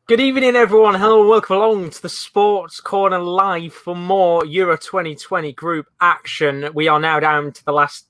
Good evening, everyone. Hello and welcome along to the Sports Corner Live for more Euro 2020 group action. We are now down to the last,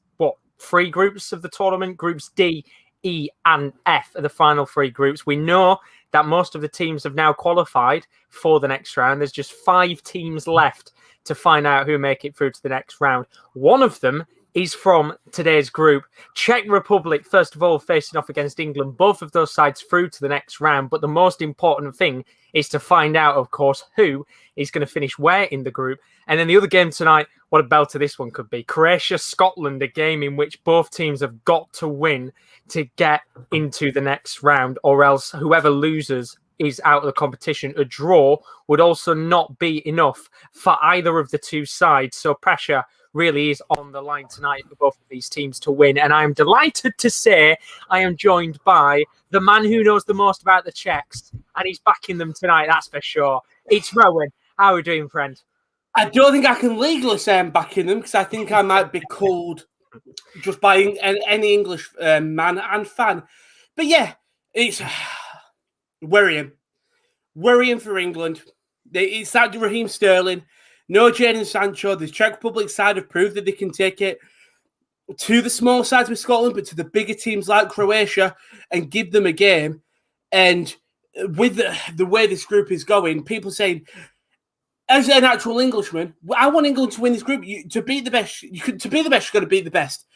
three groups of the tournament. Groups D, E and F are the final three groups. We know that most of the teams have now qualified for the next round. There's just 5 teams left to find out who make it through to the next round. One of them is from today's group. Czech Republic, first of all, facing off against England. Both of those sides through to the next round. But the most important thing is to find out, of course, who is going to finish where in the group. And then the other game tonight, what a belter this one could be. Croatia, Scotland, a game in which both teams have got to win to get into the next round, or else whoever loses is out of the competition. A draw would also not be enough for either of the two sides. So pressure really is on the line tonight for both of these teams to win. And I'm delighted to say I am joined by the man who knows the most about the Czechs, and he's backing them tonight, that's for sure. It's Rowan. How are we doing, friend? I don't think I can legally say I'm backing them because I think I might be called just by any English man and fan. But yeah, it's worrying. Worrying for England. It's that Raheem Sterling. No Jadon Sancho. The Czech Republic side have proved that they can take it to the small sides with Scotland, but to the bigger teams like Croatia and give them a game. And with the way this group is going, people saying, as an actual Englishman, I want England to win this group. To beat the best, to be the best, you've got to beat the best.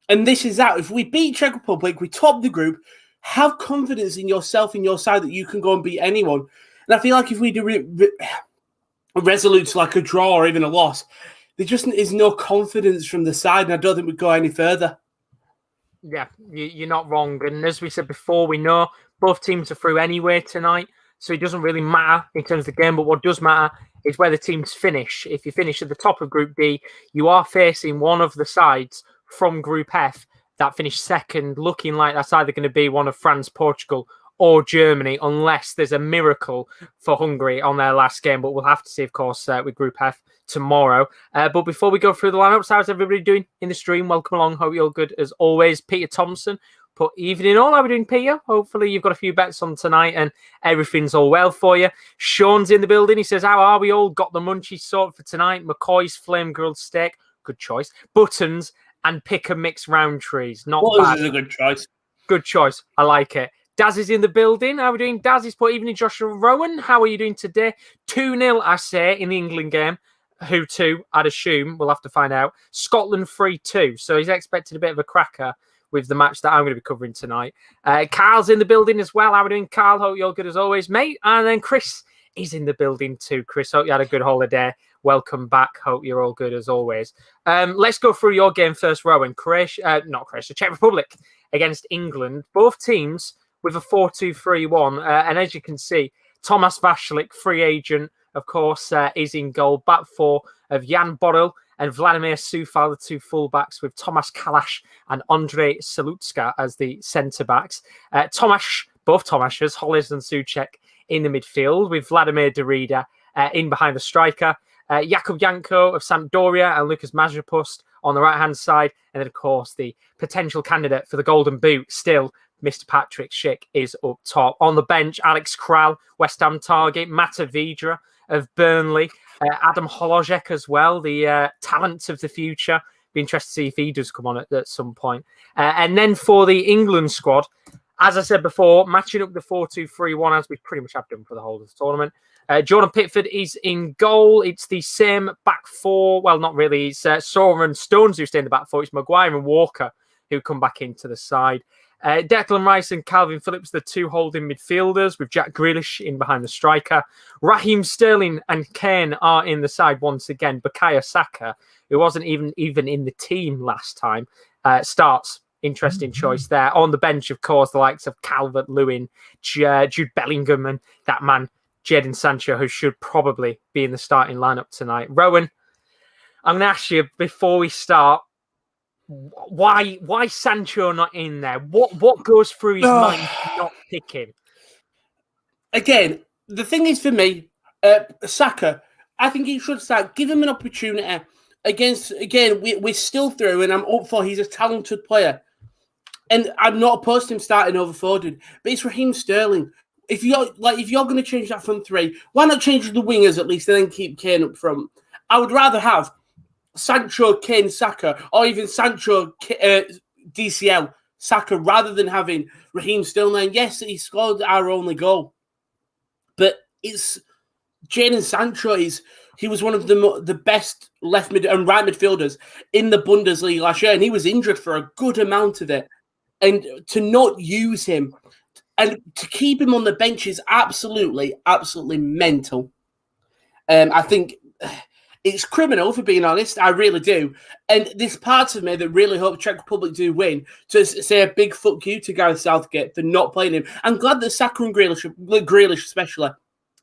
And this is that. If we beat Czech Republic, we top the group, have confidence in yourself, in your side, that you can go and beat anyone. And I feel like if we do resolute like a draw or even a loss, there just is no confidence from the side, and I don't think we'd go any further. Yeah, you're not wrong. And as we said before, we know both teams are through anyway tonight, so it doesn't really matter in terms of the game. But what does matter is where the teams finish. If you finish at the top of Group D, you are facing one of the sides from Group F that finished second, looking like that's either going to be one of France, Portugal, or Germany, unless there's a miracle for Hungary on their last game. But we'll have to see, of course, with Group F tomorrow. But before we go through the lineups, how's everybody doing in the stream? Welcome along. Hope you're all good as always. Peter Thompson, put evening all. How are we doing, Peter? Hopefully you've got a few bets on tonight and everything's all well for you. Sean's in the building. He says, how are we all? Got the munchies sorted for tonight. McCoy's flame grilled steak. Good choice. Buttons and pick a mix round trees. Not bad. This is a good choice. Good choice. I like it. Daz is in the building. How are we doing? Daz is put evening. Josh Rowan, how are you doing today? 2-0, I say, in the England game. Who to? I'd assume. We'll have to find out. Scotland 3-2. So he's expected a bit of a cracker with the match that I'm going to be covering tonight. Carl's in the building as well. How are we doing, Carl? Hope you're good as always, mate. And then Chris is in the building too. Chris, hope you had a good holiday. Welcome back. Hope you're all good as always. Let's go through your game first, Rowan. Czech Republic against England. Both teams with a 4-2-3-1. And as you can see, Tomáš Vašlik, free agent, of course, is in goal. Back four of Jan Boril and Vladimir Sufal, the two fullbacks, with Tomáš Kalaš and Ondřej Salutska as the centre-backs. Both Tomášes, Hollis and Souček in the midfield, with Vladimir Darida in behind the striker. Jakub Janko of Sampdoria and Lucas Mazurpost on the right-hand side. And then, of course, the potential candidate for the Golden Boot still, Mr. Patrick Schick, is up top. On the bench, Alex Kral, West Ham target, Mata Vidra of Burnley, Adam Holojek as well, the talent of the future. Be interested to see if he does come on at some point. And then for the England squad, as I said before, matching up the 4-2-3-1 as we pretty much have done for the whole of the tournament. Jordan Pickford is in goal. It's the same back four. Well, not really. It's Sora and Stones who stay in the back four. It's Maguire and Walker who come back into the side. Declan Rice and Calvin Phillips, the two holding midfielders, with Jack Grealish in behind the striker. Raheem Sterling and Kane are in the side once again. Bukayo Saka, who wasn't even in the team last time, starts. Interesting choice there. On the bench, of course, the likes of Calvert-Lewin, Jude Bellingham, and that man, Jadon Sancho, who should probably be in the starting lineup tonight. Rowan, I'm going to ask you before we start, why Sancho not in there? What goes through his mind to not pick him? Again, the thing is for me, Saka, I think he should start. Give him an opportunity. We're still through, and I'm up for. He's a talented player, and I'm not opposed to him starting over Foden. But it's Raheem Sterling. if you're going to change that front three, why not change the wingers at least and then keep Kane up front? I would rather have Sancho, Kane, Saka, or even Sancho, DCL, Saka, rather than having Raheem Sterling. Yes, he scored our only goal, but it's Jadon Sancho. He was one of the best left mid and right midfielders in the Bundesliga last year, and he was injured for a good amount of it. And to not use him and to keep him on the bench is absolutely, absolutely mental. I think it's criminal, for being honest. I really do. And this part of me that really hopes Czech Republic do win, to say a big fuck you to Gareth Southgate for not playing him. I'm glad that Saka and Grealish especially,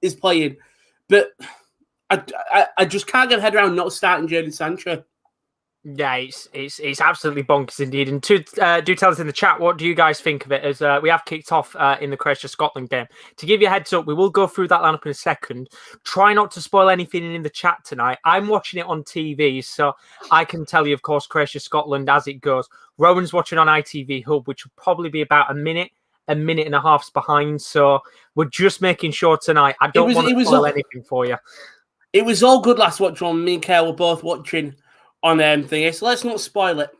is playing. But I just can't get my head around not starting Jadon Sancho. Yeah, it's absolutely bonkers indeed. And do tell us in the chat, what do you guys think of it? As we have kicked off in the Croatia-Scotland game. To give you a heads up, we will go through that lineup in a second. Try not to spoil anything in the chat tonight. I'm watching it on TV, so I can tell you, of course, Croatia-Scotland as it goes. Rowan's watching on ITV Hub, which will probably be about a minute and a half behind. So we're just making sure tonight. I don't want to spoil anything for you. It was all good last watch on. Me and Kyle were both watching on thingy, so let's not spoil it.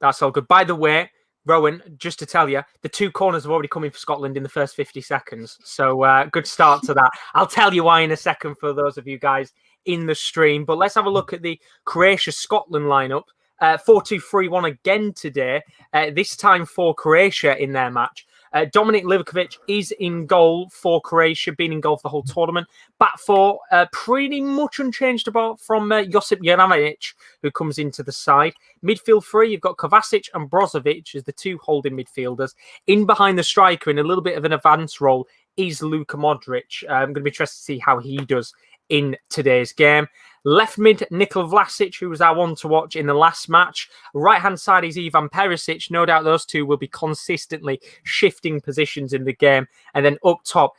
That's all good. By the way, Rowan, just to tell you, the two corners have already come in for Scotland in the first 50 seconds. So good start to that. I'll tell you why in a second for those of you guys in the stream. But let's have a look at the Croatia-Scotland lineup. 4-2-3-1 again today, this time for Croatia in their match. Dominik Livakovic is in goal for Croatia, been in goal for the whole tournament. Back four, pretty much unchanged about from Josip Juranovic, who comes into the side. Midfield three, you've got Kovacic and Brozovic as the two holding midfielders. In behind the striker, in a little bit of an advanced role, is Luka Modric. I'm going to be interested to see how he does in today's game. Left mid, Nikola Vlasic, who was our one to watch in the last match. Right-hand side is Ivan Perisic. No doubt those two will be consistently shifting positions in the game. And then up top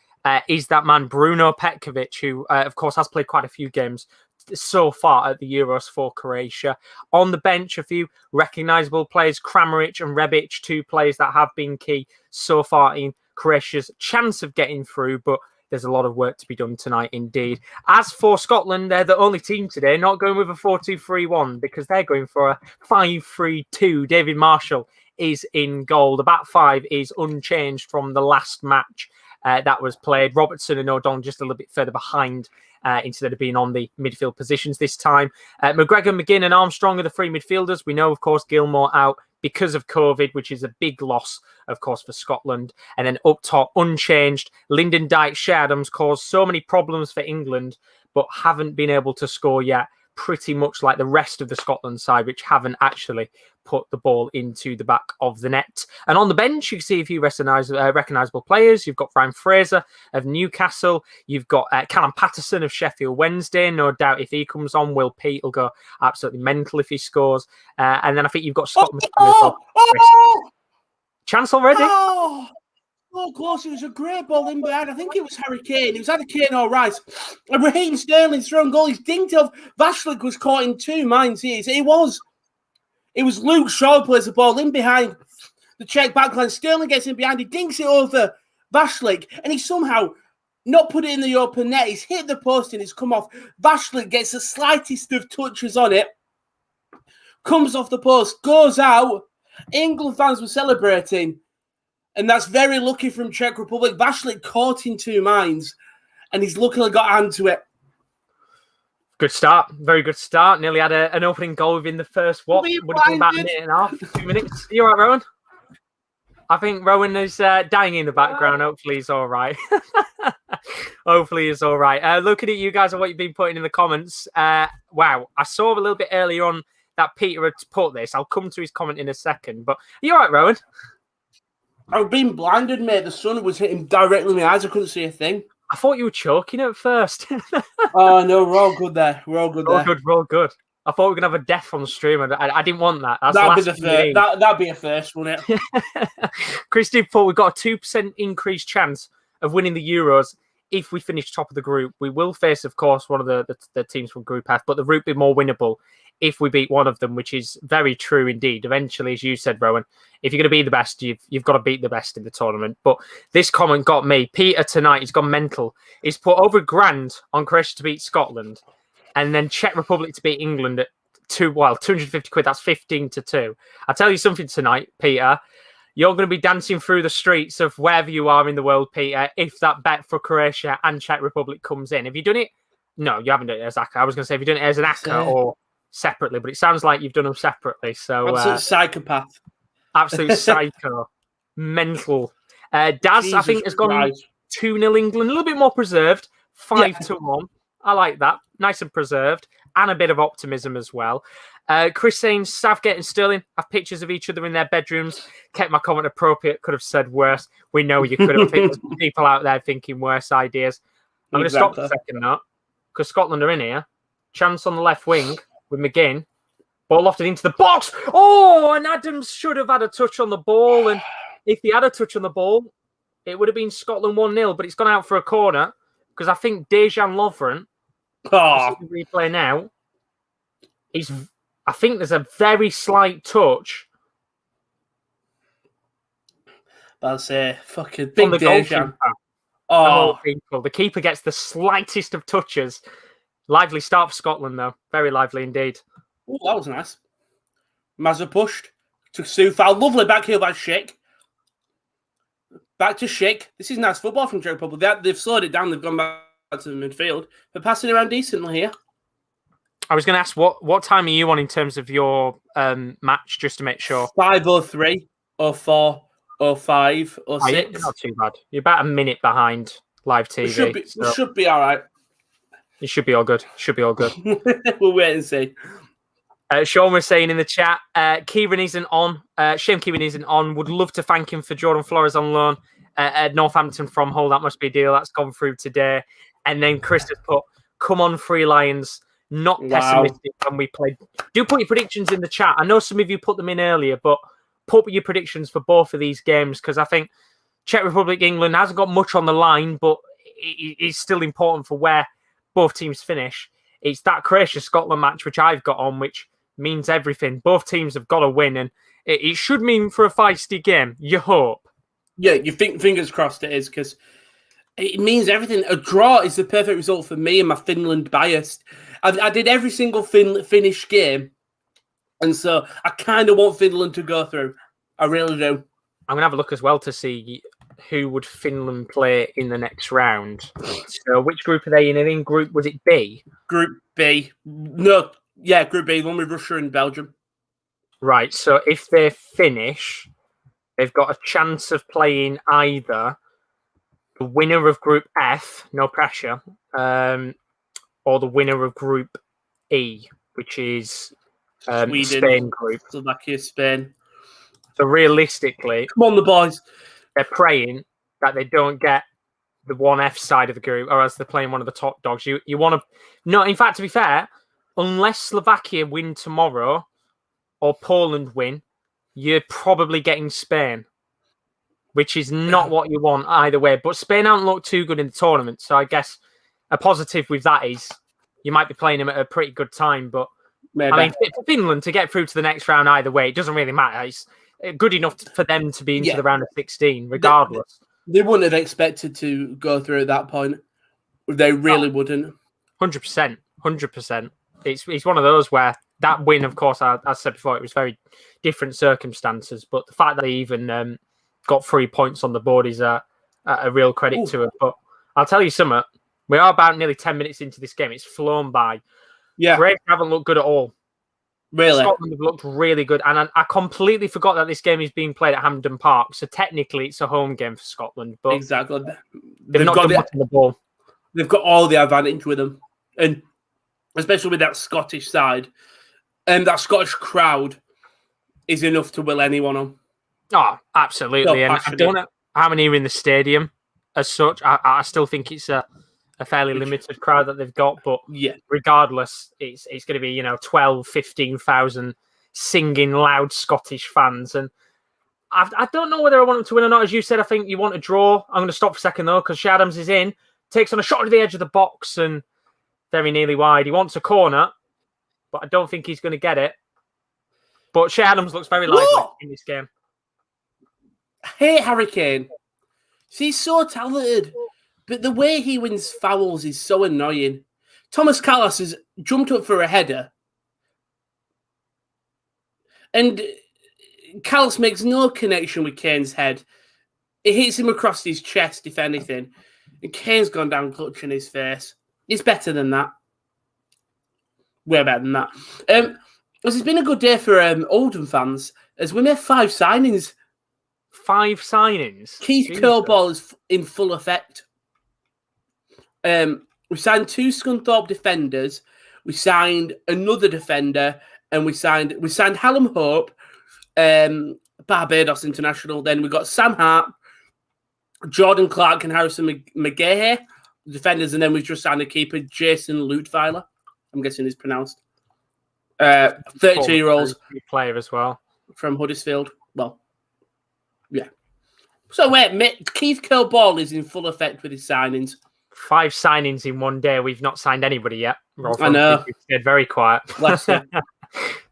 is that man, Bruno Petkovic, who, of course, has played quite a few games so far at the Euros for Croatia. On the bench, a few recognisable players, Kramaric and Rebic, two players that have been key so far in Croatia's chance of getting through, but there's a lot of work to be done tonight indeed. As for Scotland, they're the only team today not going with a 4-2-3-1 because they're going for a 5-3-2. David Marshall is in goal. The back five is unchanged from the last match that was played. Robertson and O'Donnell just a little bit further behind instead of being on the midfield positions this time. McGregor, McGinn and Armstrong are the three midfielders. We know, of course, Gilmour out because of COVID, which is a big loss, of course, for Scotland. And then up top, unchanged, Lyndon Dykes, Shea Adams caused so many problems for England, but haven't been able to score yet, pretty much like the rest of the Scotland side, which haven't actually put the ball into the back of the net. And on the bench, you can see a few recognisable players. You've got Ryan Fraser of Newcastle. You've got Callum Patterson of Sheffield Wednesday. No doubt if he comes on, Will Pete will go absolutely mental if he scores. And then I think you've got Scott McKinnon as well. Chance already? Oh, close. It was a great ball in behind. I think it was Harry Kane. It was either Kane or Rice. And Raheem Sterling's thrown goal. He's dinked off. Vashlik was caught in two minds here. It was Luke Shaw plays the ball in behind the Czech backline. Sterling gets in behind. He dinks it over Vashlik. And he somehow not put it in the open net. He's hit the post and it's come off. Vashlik gets the slightest of touches on it. Comes off the post. Goes out. England fans were celebrating. And that's very lucky from Czech Republic. Vashlik caught in two minds. And he's luckily got hand to it. Good start. Very good start. Nearly had an opening goal within the first, would have been about a minute and a half, 2 minutes. You all right, Rowan? I think Rowan is dying in the background. Hopefully he's all right. Hopefully he's all right. Looking at you guys and what you've been putting in the comments. Wow. I saw a little bit earlier on that Peter had put this. I'll come to his comment in a second. But are you all right, Rowan? I've been blinded, mate. The sun was hitting directly in my eyes. I couldn't see a thing. I thought you were choking at first. Oh, no, we're all good there. We're all good there. We're all good. I thought we were going to have a death on the stream. I didn't want that. That'd be a first, wouldn't it? Chris did put, we've got a 2% increased chance of winning the Euros if we finish top of the group. We will face, of course, one of the teams from Group F, but the route will be more winnable if we beat one of them, which is very true indeed. Eventually, as you said, Rowan, if you're going to be the best, you've got to beat the best in the tournament. But this comment got me. Peter tonight, he's gone mental. He's put over £1,000 on Croatia to beat Scotland, and then Czech Republic to beat England at 250 quid. That's 15-2. I'll tell you something tonight, Peter. You're going to be dancing through the streets of wherever you are in the world, Peter, if that bet for Croatia and Czech Republic comes in. Have you done it? No, you haven't done it as ACCA. I was going to say, have you done it as an ACCA or separately? But it sounds like you've done them separately. So absolute psychopath. Absolute psycho. Mental. Daz, Jesus I think, has gone 2-0 England. A little bit more preserved. 5-1. I like that. Nice and preserved. And a bit of optimism as well. Chris saying Southgate and Sterling have pictures of each other in their bedrooms. Kept my comment appropriate. Could have said worse. We know you could have. I think there's people out there thinking worse ideas. I'm going to stop for a second now, because Scotland are in here. Chance on the left wing with McGinn. Ball lofted into the box. Oh, and Adams should have had a touch on the ball. And if he had a touch on the ball, it would have been Scotland 1-0. But it's gone out for a corner because I think Dejan Lovren, replay now, I think there's a very slight touch. I'll say fucking big Dejan. The keeper gets the slightest of touches. Lively start for Scotland, though. Very lively indeed. Oh, that was nice. Mazza pushed to Soufal. Lovely back heel by Schick. Back to Schick. This is nice football from Czech Republic. They've slowed it down. They've gone back to the midfield. They're passing around decently here. I was going to ask, what time are you on in terms of your match, just to make sure? 5:03, 04, 05, 06. Not too bad. You're about a minute behind live TV. We should be all right. It should be all good. We'll wait and see. Sean was saying in the chat, Kieran isn't on. Shame Kieran isn't on. Would love to thank him for Jordan Flores on loan at Northampton from Hull. That must be a deal. That's gone through today. And then Chris has put, come on, Free Lions. Not pessimistic when we played. Do put your predictions in the chat. I know some of you put them in earlier, but put your predictions for both of these games, because I think Czech Republic, England hasn't got much on the line, but it's still important for where both teams finish. It's that Croatia-Scotland match, which I've got on, which means everything. Both teams have got to win, and it should mean for a feisty game. You hope. Yeah, you think fingers crossed it is, because it means everything. A draw is the perfect result for me and my Finland bias. I did every single Finnish game, and so I kind of want Finland to go through. I really do. I'm going to have a look as well to see who would Finland play in the next round. So which group are they in? In group, was it B? Group B. No, yeah, Group B, the one with Russia and Belgium. Right, so if they finish, they've got a chance of playing either the winner of Group F, no pressure, or the winner of Group E, which is Sweden, Spain group. Slovakia, Spain. So realistically, come on, the boys. They're praying that they don't get the 1F side of the group, or else they're playing one of the top dogs. You want to... No, in fact, to be fair, unless Slovakia win tomorrow or Poland win, you're probably getting Spain, which is not what you want either way. But Spain haven't looked too good in the tournament, so I guess a positive with that is you might be playing them at a pretty good time. But maybe. I mean, for Finland to get through to the next round either way, it doesn't really matter. It's good enough for them to be into the round of 16, regardless. They wouldn't have expected to go through at that point. They really wouldn't. 100%. 100%. It's one of those where that win, of course, as I said before, it was very different circumstances. But the fact that they even got 3 points on the board is a real credit to it. But I'll tell you something. We are about nearly 10 minutes into this game. It's flown by. Yeah. Croatia haven't looked good at all. Really? Scotland have looked really good. And I completely forgot that this game is being played at Hampden Park. So technically, it's a home game for Scotland. But exactly. They've not done much on the ball. They've got all the advantage with them. And especially with that Scottish side. And that Scottish crowd is enough to will anyone on. Oh, absolutely. And I don't know how many are in the stadium as such. I still think it's a fairly limited crowd that they've got. But regardless, it's going to be, 12, 15,000 singing loud Scottish fans. And I don't know whether I want them to win or not. As you said, I think you want a draw. I'm going to stop for a second, though, because Shea Adams is in. Takes on a shot to the edge of the box and very nearly wide. He wants a corner. but I don't think he's going to get it. But Shea Adams looks very lively in this game. I hate Harry Kane. He's so talented, but the way he wins fouls is so annoying. Thomas Callas has jumped up for a header, and Callas makes no connection with Kane's head. It hits him across his chest, if anything, and Kane's gone down clutching his face. He's better than that. Way better than that. It's been a good day for Oldham fans, as we made 5 signings. 5 signings? Keith Coball is in full effect. We signed 2 Scunthorpe defenders. We signed another defender, and we signed Hallam Hope, Barbados international. Then we got Sam Hart, Jordan Clark, and Harrison McGahey, defenders, and then we just signed a keeper, Jason Lutweiler. I'm guessing it's pronounced. 32-year-old player as well from Huddersfield. Well, yeah. So wait, Keith Coball is in full effect with his signings. 5 signings in one day. We've not signed anybody yet. I know. It's very quiet.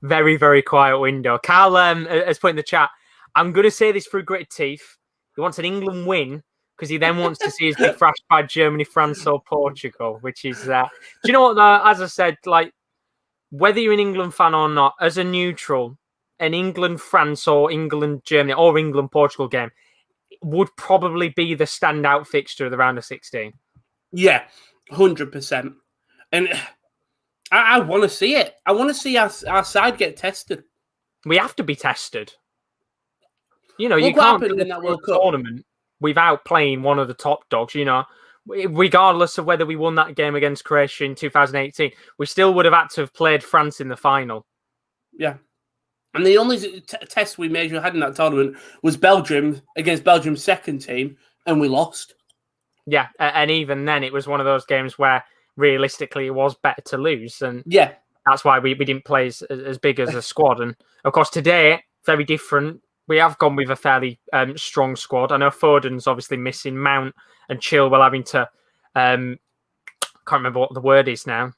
Very, very quiet window. Carl has put in the chat, I'm going to say this through gritted teeth. He wants an England win because he then wants to see us get thrashed by Germany, France, or Portugal, which is... do you know what, though? As I said, like, whether you're an England fan or not, as a neutral, an England-France or England-Germany or England-Portugal game would probably be the standout fixture of the round of 16. Yeah, 100%. And I want to see it. I want to see our side get tested. We have to be tested. You know, you can't go in that World Cup tournament without playing one of the top dogs, you know. Regardless of whether we won that game against Croatia in 2018, we still would have had to have played France in the final. Yeah. And the only test we major had in that tournament was Belgium against Belgium's second team, and we lost. Yeah, and even then, it was one of those games where realistically it was better to lose. And yeah, that's why we didn't play as big as a squad. And of course, today, very different. We have gone with a fairly strong squad. I know Foden's obviously missing, Mount and Chilwell having to... can't remember what the word is now.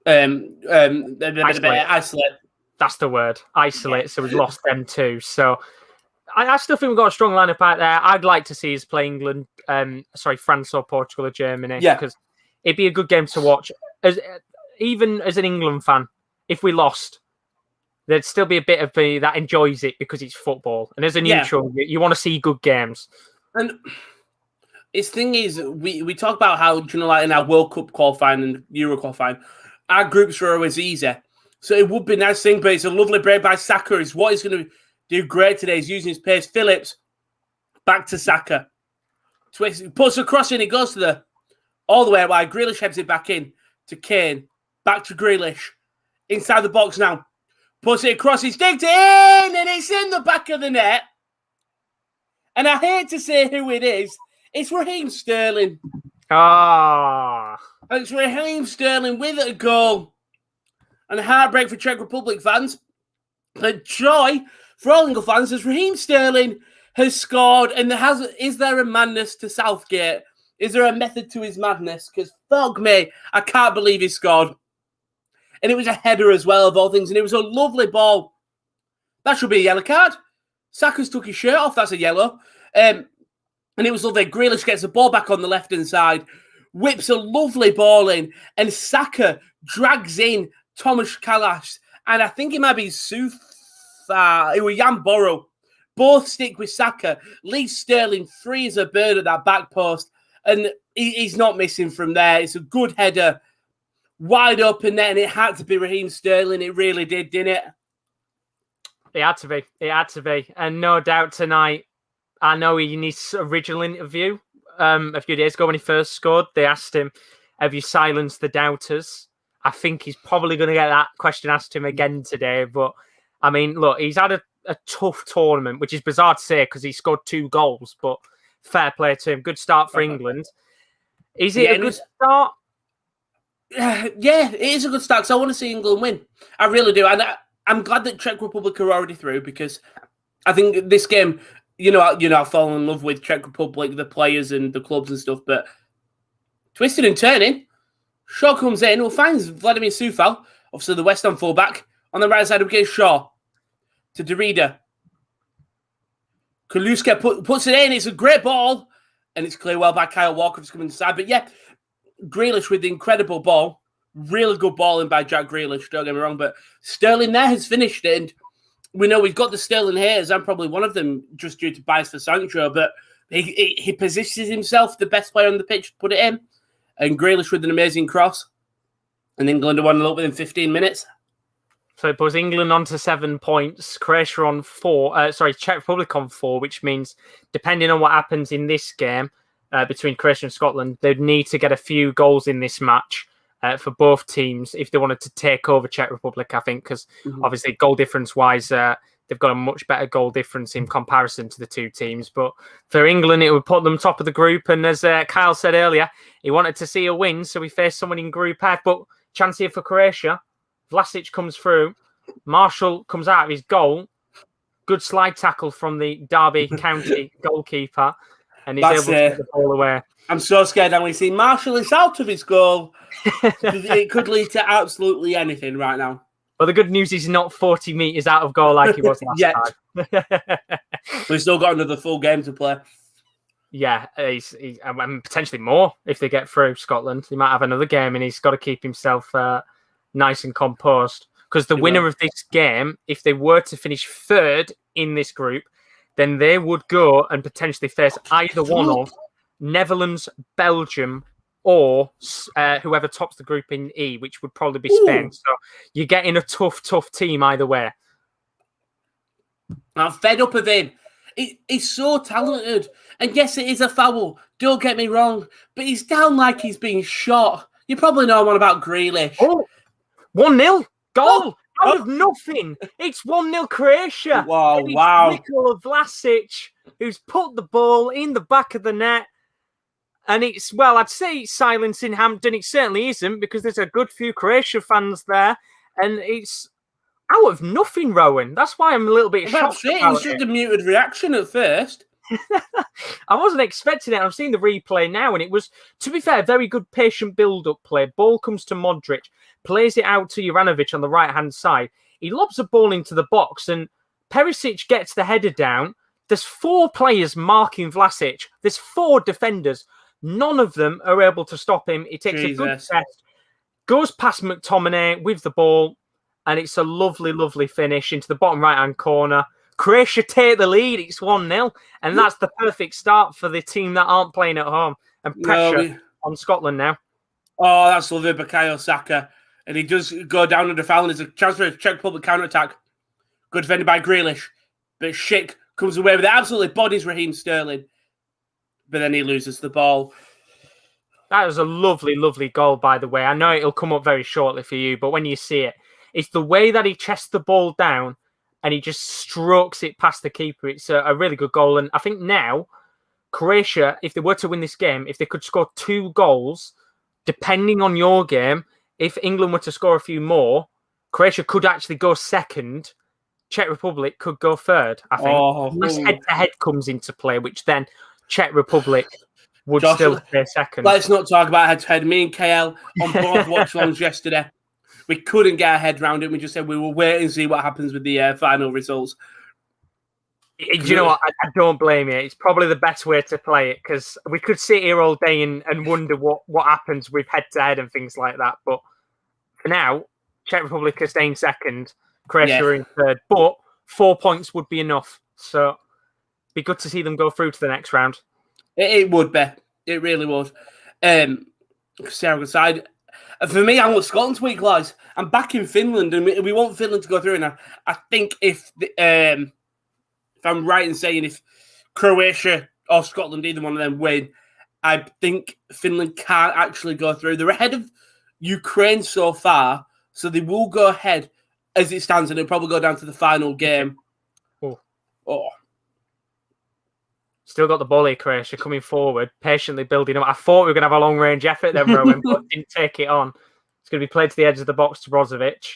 Isolate. That's the word. Isolate. Yeah. So we've lost them too. So I still think we've got a strong lineup out there. I'd like to see us play England, France or Portugal or Germany. Yeah. Because it'd be a good game to watch. Even as an England fan, if we lost, there'd still be a bit of me that enjoys it because it's football. And as a neutral, you want to see good games. And its thing is, we talk about how, you know, like in our World Cup qualifying and Euro qualifying, our groups are always easy. So it would be nice thing, but it's a lovely break by Saka. Is what he's going to do great today. He's using his pace. Phillips, back to Saka. Twist, puts a cross in, it goes to all the way wide. Grealish heads it back in to Kane. Back to Grealish. Inside the box now. Puts it across, he's digged it in, and it's in the back of the net. And I hate to say who it is. It's Raheem Sterling. It's Raheem Sterling with a goal. And a heartbreak for Czech Republic fans. But joy for all England fans as Raheem Sterling has scored. And is there a madness to Southgate? Is there a method to his madness? Because fuck me, I can't believe he scored. And it was a header as well, of all things. And it was a lovely ball. That should be a yellow card. Saka's took his shirt off. That's a yellow. And it was lovely. Grealish gets the ball back on the left-hand side. Whips a lovely ball in. And Saka drags in Thomas Callas. And I think it might be It was Jan Borrow. Both stick with Saka. Leaves Sterling free as a bird at that back post. And he's not missing from there. It's a good header. Wide open net, and it had to be Raheem Sterling. It really did, didn't it? It had to be. It had to be. And no doubt tonight, I know in his original interview a few days ago when he first scored, they asked him, have you silenced the doubters? I think he's probably going to get that question asked to him again today. But, I mean, look, he's had a tough tournament, which is bizarre to say because he scored 2 goals. But fair play to him. Good start for England. Is it a good start? Yeah, it is a good start because I want to see England win. I really do. And I'm glad that Czech Republic are already through because I think this game, I've fallen in love with Czech Republic, the players and the clubs and stuff, but twisting and turning, Shaw comes in, finds Vladimir Sufal, Obviously, the West Ham fullback. On the right side, we get Shaw to Derrida. Kaluska puts it in. It's a great ball. And it's cleared well by Kyle Walker who's coming inside. But yeah, Grealish with the incredible ball. Really good balling by Jack Grealish, don't get me wrong. But Sterling there has finished it. And we know we've got the Sterling haters. I'm probably one of them just due to bias for Sancho. But he positions himself the best player on the pitch to put it in. And Grealish with an amazing cross. And England are 1-0 within 15 minutes. So it puts England on to 7 points, Croatia on 4, Czech Republic on 4, which means depending on what happens in this game between Croatia and Scotland, they'd need to get a few goals in this match for both teams if they wanted to take over Czech Republic, I think, because obviously goal difference-wise, they've got a much better goal difference in comparison to the two teams. But for England, it would put them top of the group. And as Kyle said earlier, he wanted to see a win, so we faced someone in Group F. But chance here for Croatia. Vlasic comes through. Marshall comes out of his goal. Good slide tackle from the Derby County goalkeeper. And he's able to get the ball away. I'm so scared now when we see Marshall is out of his goal. It could lead to absolutely anything right now. Well, the good news is he's not 40 metres out of goal like he was last time. We've still got another full game to play. Yeah, he's and potentially more if they get through Scotland. He might have another game and he's got to keep himself nice and composed. Because the winner of this game, if they were to finish third in this group, then they would go and potentially face either one of Netherlands, Belgium, or whoever tops the group in E, which would probably be Spain. So you're getting a tough team either way. I'm fed up of him. He's so talented. And yes, it is a foul. Don't get me wrong. But he's down like he's being shot. You probably know one about Grealish. Oh, 1-0. Goal. Out of nothing. It's 1-0 Croatia. Wow. Nikola Vlasic, who's put the ball in the back of the net. And it's, well, I'd say it's silencing Hampden. It certainly isn't, because there's a good few Croatia fans there. And it's out of nothing, Rowan. That's why I'm a little bit shocked. It was just a muted reaction at first. I wasn't expecting it. I'm seeing the replay now, and it was, to be fair, very good patient build-up play. Ball comes to Modric, plays it out to Juranovic on the right-hand side. He lobs a ball into the box, and Perisic gets the header down. There's 4 players marking Vlasic. There's 4 defenders. None of them are able to stop him. He takes a good test, goes past McTominay with the ball, and it's a lovely, lovely finish into the bottom right-hand corner. Croatia take the lead. It's 1-0. And that's the perfect start for the team that aren't playing at home. And pressure on Scotland now. Oh, that's lovely, Bukayo Saka. And he does go down under foul. And there's a chance for a Czech Republic counter-attack. Good defended by Grealish. But Schick comes away with it. Absolutely bodies Raheem Sterling. But then he loses the ball. That was a lovely, lovely goal, by the way. I know it'll come up very shortly for you, but when you see it, it's the way that he chests the ball down and he just strokes it past the keeper. It's a really good goal. And I think now, Croatia, if they were to win this game, if they could score 2 goals, depending on your game, if England were to score a few more, Croatia could actually go second. Czech Republic could go third, I think. Unless head-to-head comes into play, which then Czech Republic would still stay second. Let's not talk about head-to-head. Me and KL on both watch-alongs yesterday. We couldn't get our head around it. We just said we will wait and see what happens with the final results. Do you know what? I don't blame you. It's probably the best way to play it, because we could sit here all day and wonder what happens with head-to-head and things like that. But for now, Czech Republic are staying second, Croatia are in third. But 4 points would be enough. So be good to see them go through to the next round. It would be. It really would. Sarah side. For me, I want Scotland to equalise. I'm back in Finland, and we want Finland to go through. And I think if I'm right in saying if Croatia or Scotland, either one of them win, I think Finland can't actually go through. They're ahead of Ukraine so far, so they will go ahead as it stands, and it'll probably go down to the final game. Oh. Still got the ball here, Croatia, coming forward, patiently building up. I thought we were going to have a long-range effort then, Rowan, but didn't take it on. It's going to be played to the edge of the box to Brozovic.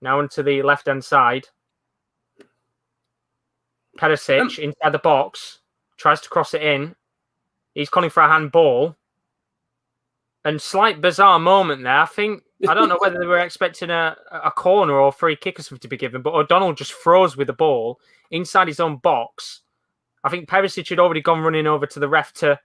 Now onto the left-hand side. Perisic inside the box. Tries to cross it in. He's calling for a handball. And slight bizarre moment there. I think I don't know whether they were expecting a corner or free kick or something to be given, but O'Donnell just froze with the ball inside his own box. I think Perisic had already gone running over to the ref to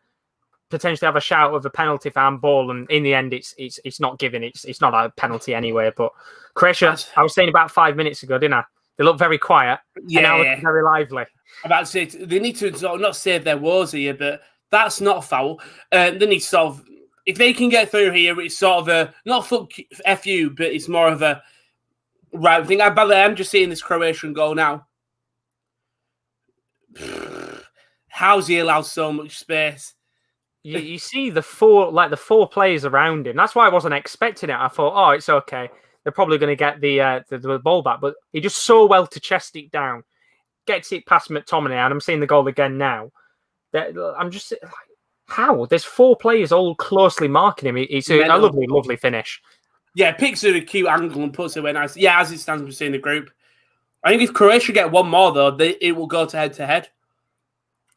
potentially have a shout of a penalty for handball, and in the end, it's not given. It's not a penalty anyway. But Croatia, I was saying about 5 minutes ago, didn't I? They look very quiet, and now they're very lively. I'm about to say they need to sort of not save their woes here, but that's not a foul. They need to sort of, if they can get through here, it's sort of a not fuck you, but it's more of a right thing. I'm just seeing this Croatian goal now. How's he allowed so much space? You see the four players around him. That's why I wasn't expecting it. I thought, oh, it's okay. They're probably going to get the ball back, but he just so well to chest it down, gets it past McTominay, and I'm seeing the goal again now. I'm just like, how? There's four players all closely marking him. It's a lovely, lovely finish. Yeah, picks a cute angle and puts it away nice. Yeah, as it stands, we're seeing the group. I think if Croatia get one more, though, it will go to head.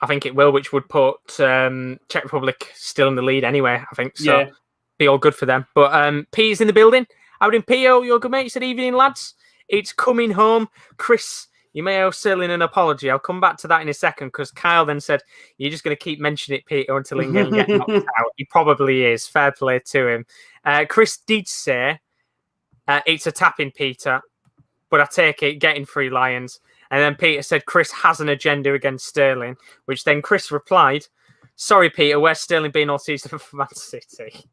I think it will, which would put Czech Republic still in the lead anyway, I think. So be all good for them. But Pete's in the building. Out in P.O., your good mate. He said, evening, lads. It's coming home. Chris, you may owe Sterling an apology. I'll come back to that in a second, because Kyle then said, you're just going to keep mentioning it, Peter, until England get knocked out. He probably is. Fair play to him. Chris did say, it's a tapping, Peter, but I take it, getting 3 Lions. And then Peter said, Chris has an agenda against Sterling, which then Chris replied, sorry, Peter, where's Sterling been all season for Man City?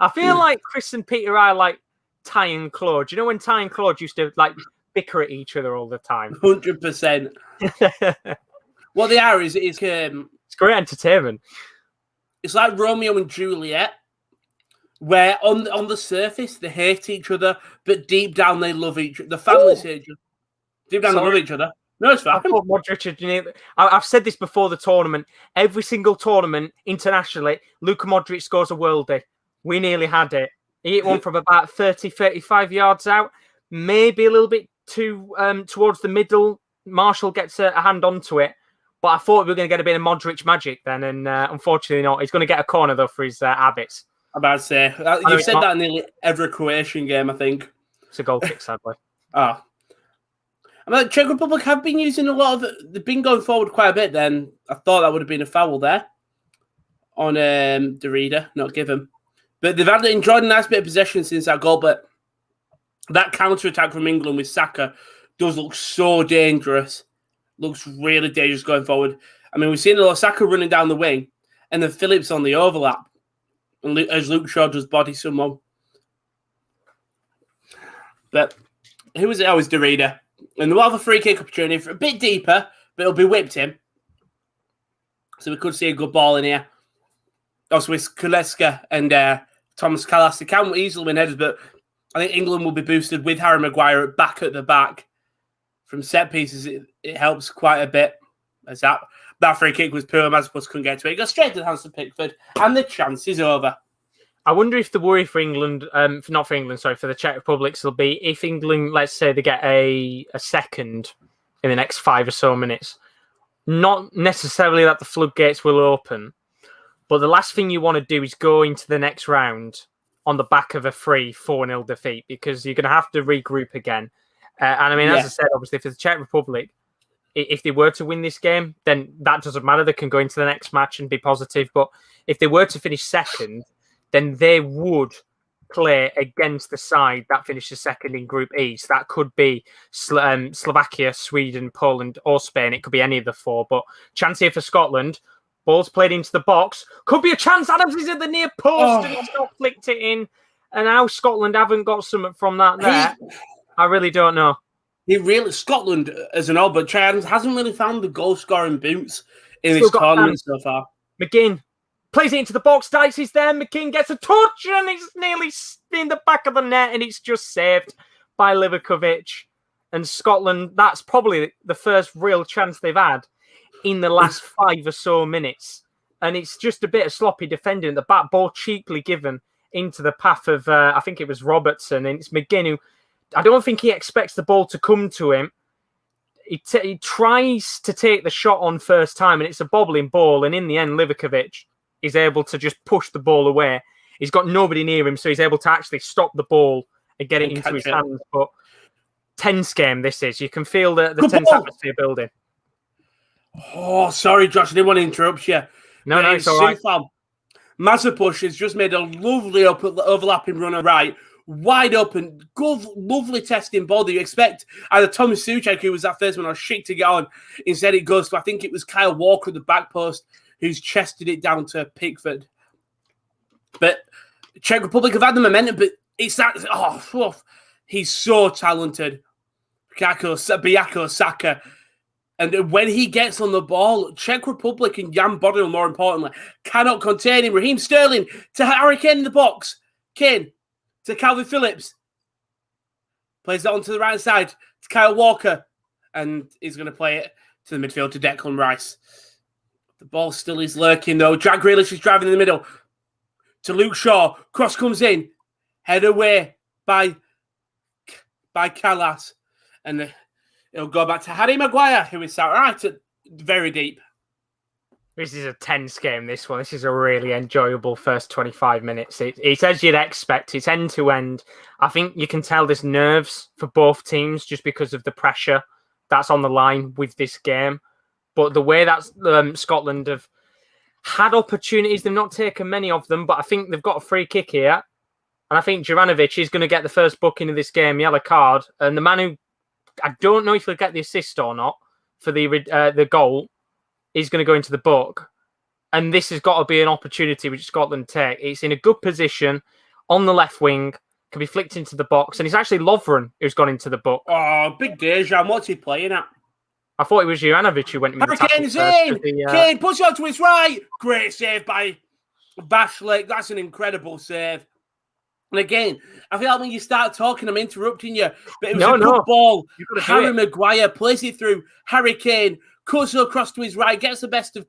I feel like Chris and Peter are like Ty and Claude. You know when Ty and Claude used to like bicker at each other all the time? 100%. What they are is it's great entertainment. It's like Romeo and Juliet, where on the surface they hate each other, but deep down they love each other. The families hate each other. Deep down they love each other. No, it's fine. I've said this before the tournament. Every single tournament internationally, Luka Modric scores a worldie. We nearly had it. He hit one from about 30, 35 yards out. Maybe a little bit too towards the middle. Marshall gets a hand onto it. But I thought we were going to get a bit of Modric magic then, and unfortunately not. He's going to get a corner, though, for his habits. I'm about to say. You've said that in nearly every Croatian game, I think. It's a goal kick, sadly. Oh. I mean, Czech Republic have been using a lot of... They've been going forward quite a bit then. I thought that would have been a foul there on Derrida, not given. But they've enjoyed a nice bit of possession since that goal, but that counter-attack from England with Saka does look so dangerous. Looks really dangerous going forward. I mean, we've seen Saka running down the wing, and then Phillips on the overlap, and as Luke Shaw does body someone. But who was it? Oh, it was Derrida. And we'll have a free kick opportunity for a bit deeper, but it'll be whipped in. So we could see a good ball in here. Also with Kuleska and Thomas Kalas. They can easily win headers, but I think England will be boosted with Harry Maguire back at the back. From set pieces, it helps quite a bit. As that free kick was poor. Mazepus couldn't get to it. It goes straight to the hands of Pickford, and the chance is over. I wonder if the worry for England, not for England, sorry, for the Czech Republic will be if England, let's say they get a second in the next 5 or so minutes. Not necessarily that the floodgates will open, but the last thing you want to do is go into the next round on the back of a 4-0 defeat, because you're going to have to regroup again. And I mean, as I said, obviously, for the Czech Republic, if they were to win this game, then that doesn't matter. They can go into the next match and be positive. But if they were to finish second, then they would play against the side that finishes second in Group E. So that could be Slovakia, Sweden, Poland, or Spain. It could be any of the 4. But chance here for Scotland. Ball's played into the box. Could be a chance. Adams is at the near post and he's not flicked it in. And how Scotland haven't got something from that there, I really don't know. Scotland as an all, but Trey Adams hasn't really found the goal-scoring boots in this tournament so far. McGinn plays it into the box. Dice is there. McGinn gets a touch and it's nearly in the back of the net and it's just saved by Livakovic. And Scotland, that's probably the first real chance they've had in the last 5 or so minutes. And it's just a bit of sloppy defending. The back ball cheaply given into the path of, I think it was Robertson. And it's McGinn who, I don't think he expects the ball to come to him. He tries to take the shot on first time and it's a bobbling ball. And in the end, Livakovic is able to just push the ball away. he's got nobody near him, so he's able to actually stop the ball and get it And into his catch it. hands. But tense game this is. You can feel the Good tense ball. atmosphere building. Oh, sorry, Josh. I didn't want to interrupt you. No, But no, in it's all right. Sufam, Mazapush has just made a lovely overlapping run on right. Wide open, good, lovely testing ball that you expect either Thomas Souček, who was that first one, or Schick to get on. Instead, it goes to, I think it was Kyle Walker at the back post, who's chested it down to Pickford. But Czech Republic have had the momentum, but it's that, he's so talented. Biyako Saka. And when he gets on the ball, Czech Republic and Jan Bodil, more importantly, cannot contain him. Raheem Sterling to Harry Kane in the box. Kane to Calvin Phillips. Plays that onto the right side to Kyle Walker. And he's going to play it to the midfield to Declan Rice. The ball still is lurking, though. Jack Grealish is driving in the middle to Luke Shaw. Cross comes in. Head away by Callas. And it'll go back to Harry Maguire, who is sat right at very deep. This is a tense game, this one. This is a really enjoyable first 25 minutes. It's as you'd expect. It's end-to-end. I think you can tell there's nerves for both teams just because of the pressure that's on the line with this game. But the way that Scotland have had opportunities, they've not taken many of them, but I think they've got a free kick here. And I think Juranovic is going to get the first booking of this game, yellow card. And the man who, I don't know if he'll get the assist or not for the goal, is going to go into the book. And this has got to be an opportunity which Scotland take. It's in a good position on the left wing, can be flicked into the box. And it's actually Lovren who's gone into the book. Oh, big Dejan. What's he playing at? I thought it was Juranovic who went in. Harry Kane's in! Kane puts it onto his right. Great save by Vashlik. That's an incredible save. And again, I feel like when you start talking, I'm interrupting you. But it was a good ball. Harry Maguire plays it through. Harry Kane cuts it across to his right, gets the best of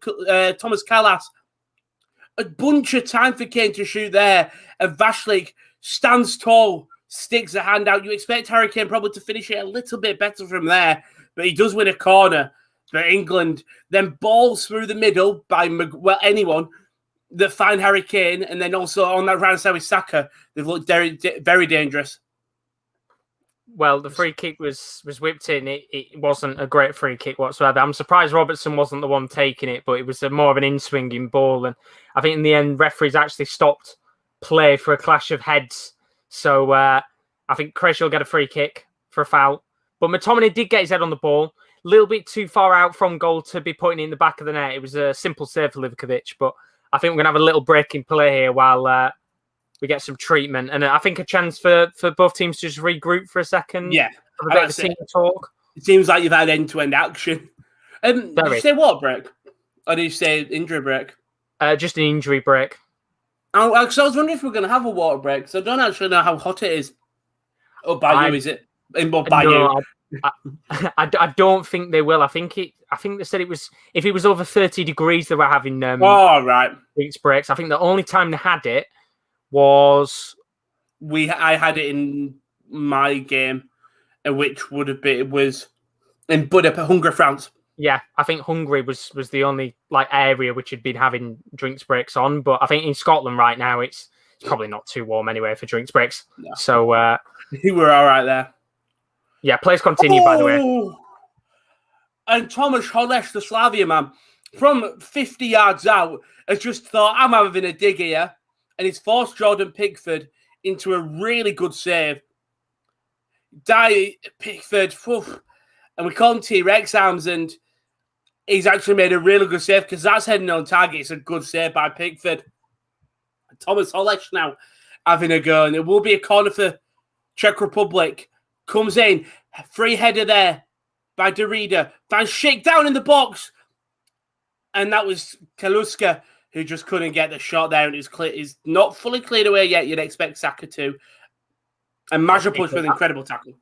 Thomas Callas. A bunch of time for Kane to shoot there. And Vashlik stands tall, sticks a hand out. You expect Harry Kane probably to finish it a little bit better from there. But he does win a corner for England. Then balls through the middle by, anyone that find Harry Kane. And then also on that right side with Saka, they've looked very, very dangerous. Well, the free kick was whipped in. It wasn't a great free kick whatsoever. I'm surprised Robertson wasn't the one taking it, but it was more of an in-swinging ball. And I think in the end, referees actually stopped play for a clash of heads. So I think Croatia will get a free kick for a foul. But McTominay did get his head on the ball. A little bit too far out from goal to be putting it in the back of the net. It was a simple save for Livkovic. But I think we're going to have a little break in play here while we get some treatment. And I think a chance for both teams to just regroup for a second. Yeah. Have a bit of team talk. It seems like you've had end-to-end action. Did you say what break? Or did you say injury break? Just an injury break. Oh, because I was wondering if we're going to have a water break. So I don't actually know how hot it is. Oh, by you, is it? By you. I don't think they will. I think they said it was, if it was over 30 degrees, they were having right. drinks breaks. I think the only time they had it was I had it in my game, which would have been, it was in Budapest, Hungary, France. Yeah, I think Hungary was the only area which had been having drinks breaks on. But I think in Scotland right now it's probably not too warm anyway for drinks breaks. No. So you were all right there. Yeah, please continue. By the way. And Thomas Holesh, the Slavia man, from 50 yards out, has just thought, I'm having a dig here. And he's forced Jordan Pickford into a really good save. Pickford, and we call him T-Rex arms, and he's actually made a really good save because that's heading on target. It's a good save by Pickford. Thomas Holesh now having a go, and it will be a corner for Czech Republic. Comes in, free header there by Derrida. Finds Schick down in the box. And that was Kaluska, who just couldn't get the shot there. And he's not fully cleared away yet. You'd expect Saka to. And Mazapush with an incredible tackle.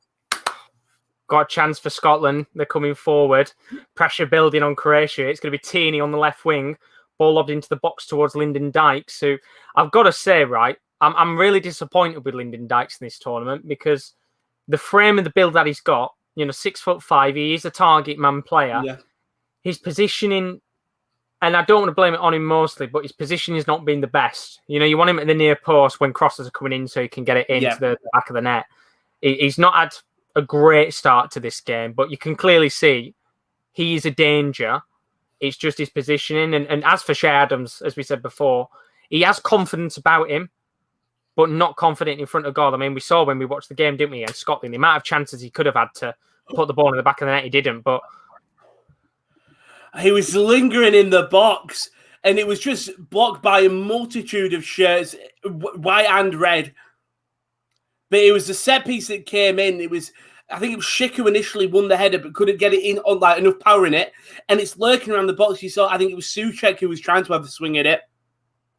Got a chance for Scotland. They're coming forward. Pressure building on Croatia. It's going to be Tierney on the left wing. Ball lobbed into the box towards Lyndon Dykes, who I've got to say, right, I'm really disappointed with Lyndon Dykes in this tournament because the frame and the build that he's got, 6'5", he is a target man player. Yeah. His positioning And I don't want to blame it on him mostly, but his position has not been the best. You want him at the near post when crosses are coming in so he can get it into the back of the net. He's not had a great start to this game, but you can clearly see he is a danger. It's just his positioning. And as for Shea Adams, as we said before, he has confidence about him, but not confident in front of goal. I mean, we saw when we watched the game, didn't we, against Scotland, the amount of chances he could have had to put the ball in the back of the net, he didn't, but... He was lingering in the box, and it was just blocked by a multitude of shirts, white and red. But it was the set piece that came in. I think it was Shiku initially won the header, but couldn't get it in on enough power in it. And it's lurking around the box. You saw, I think it was Souček who was trying to have a swing at it.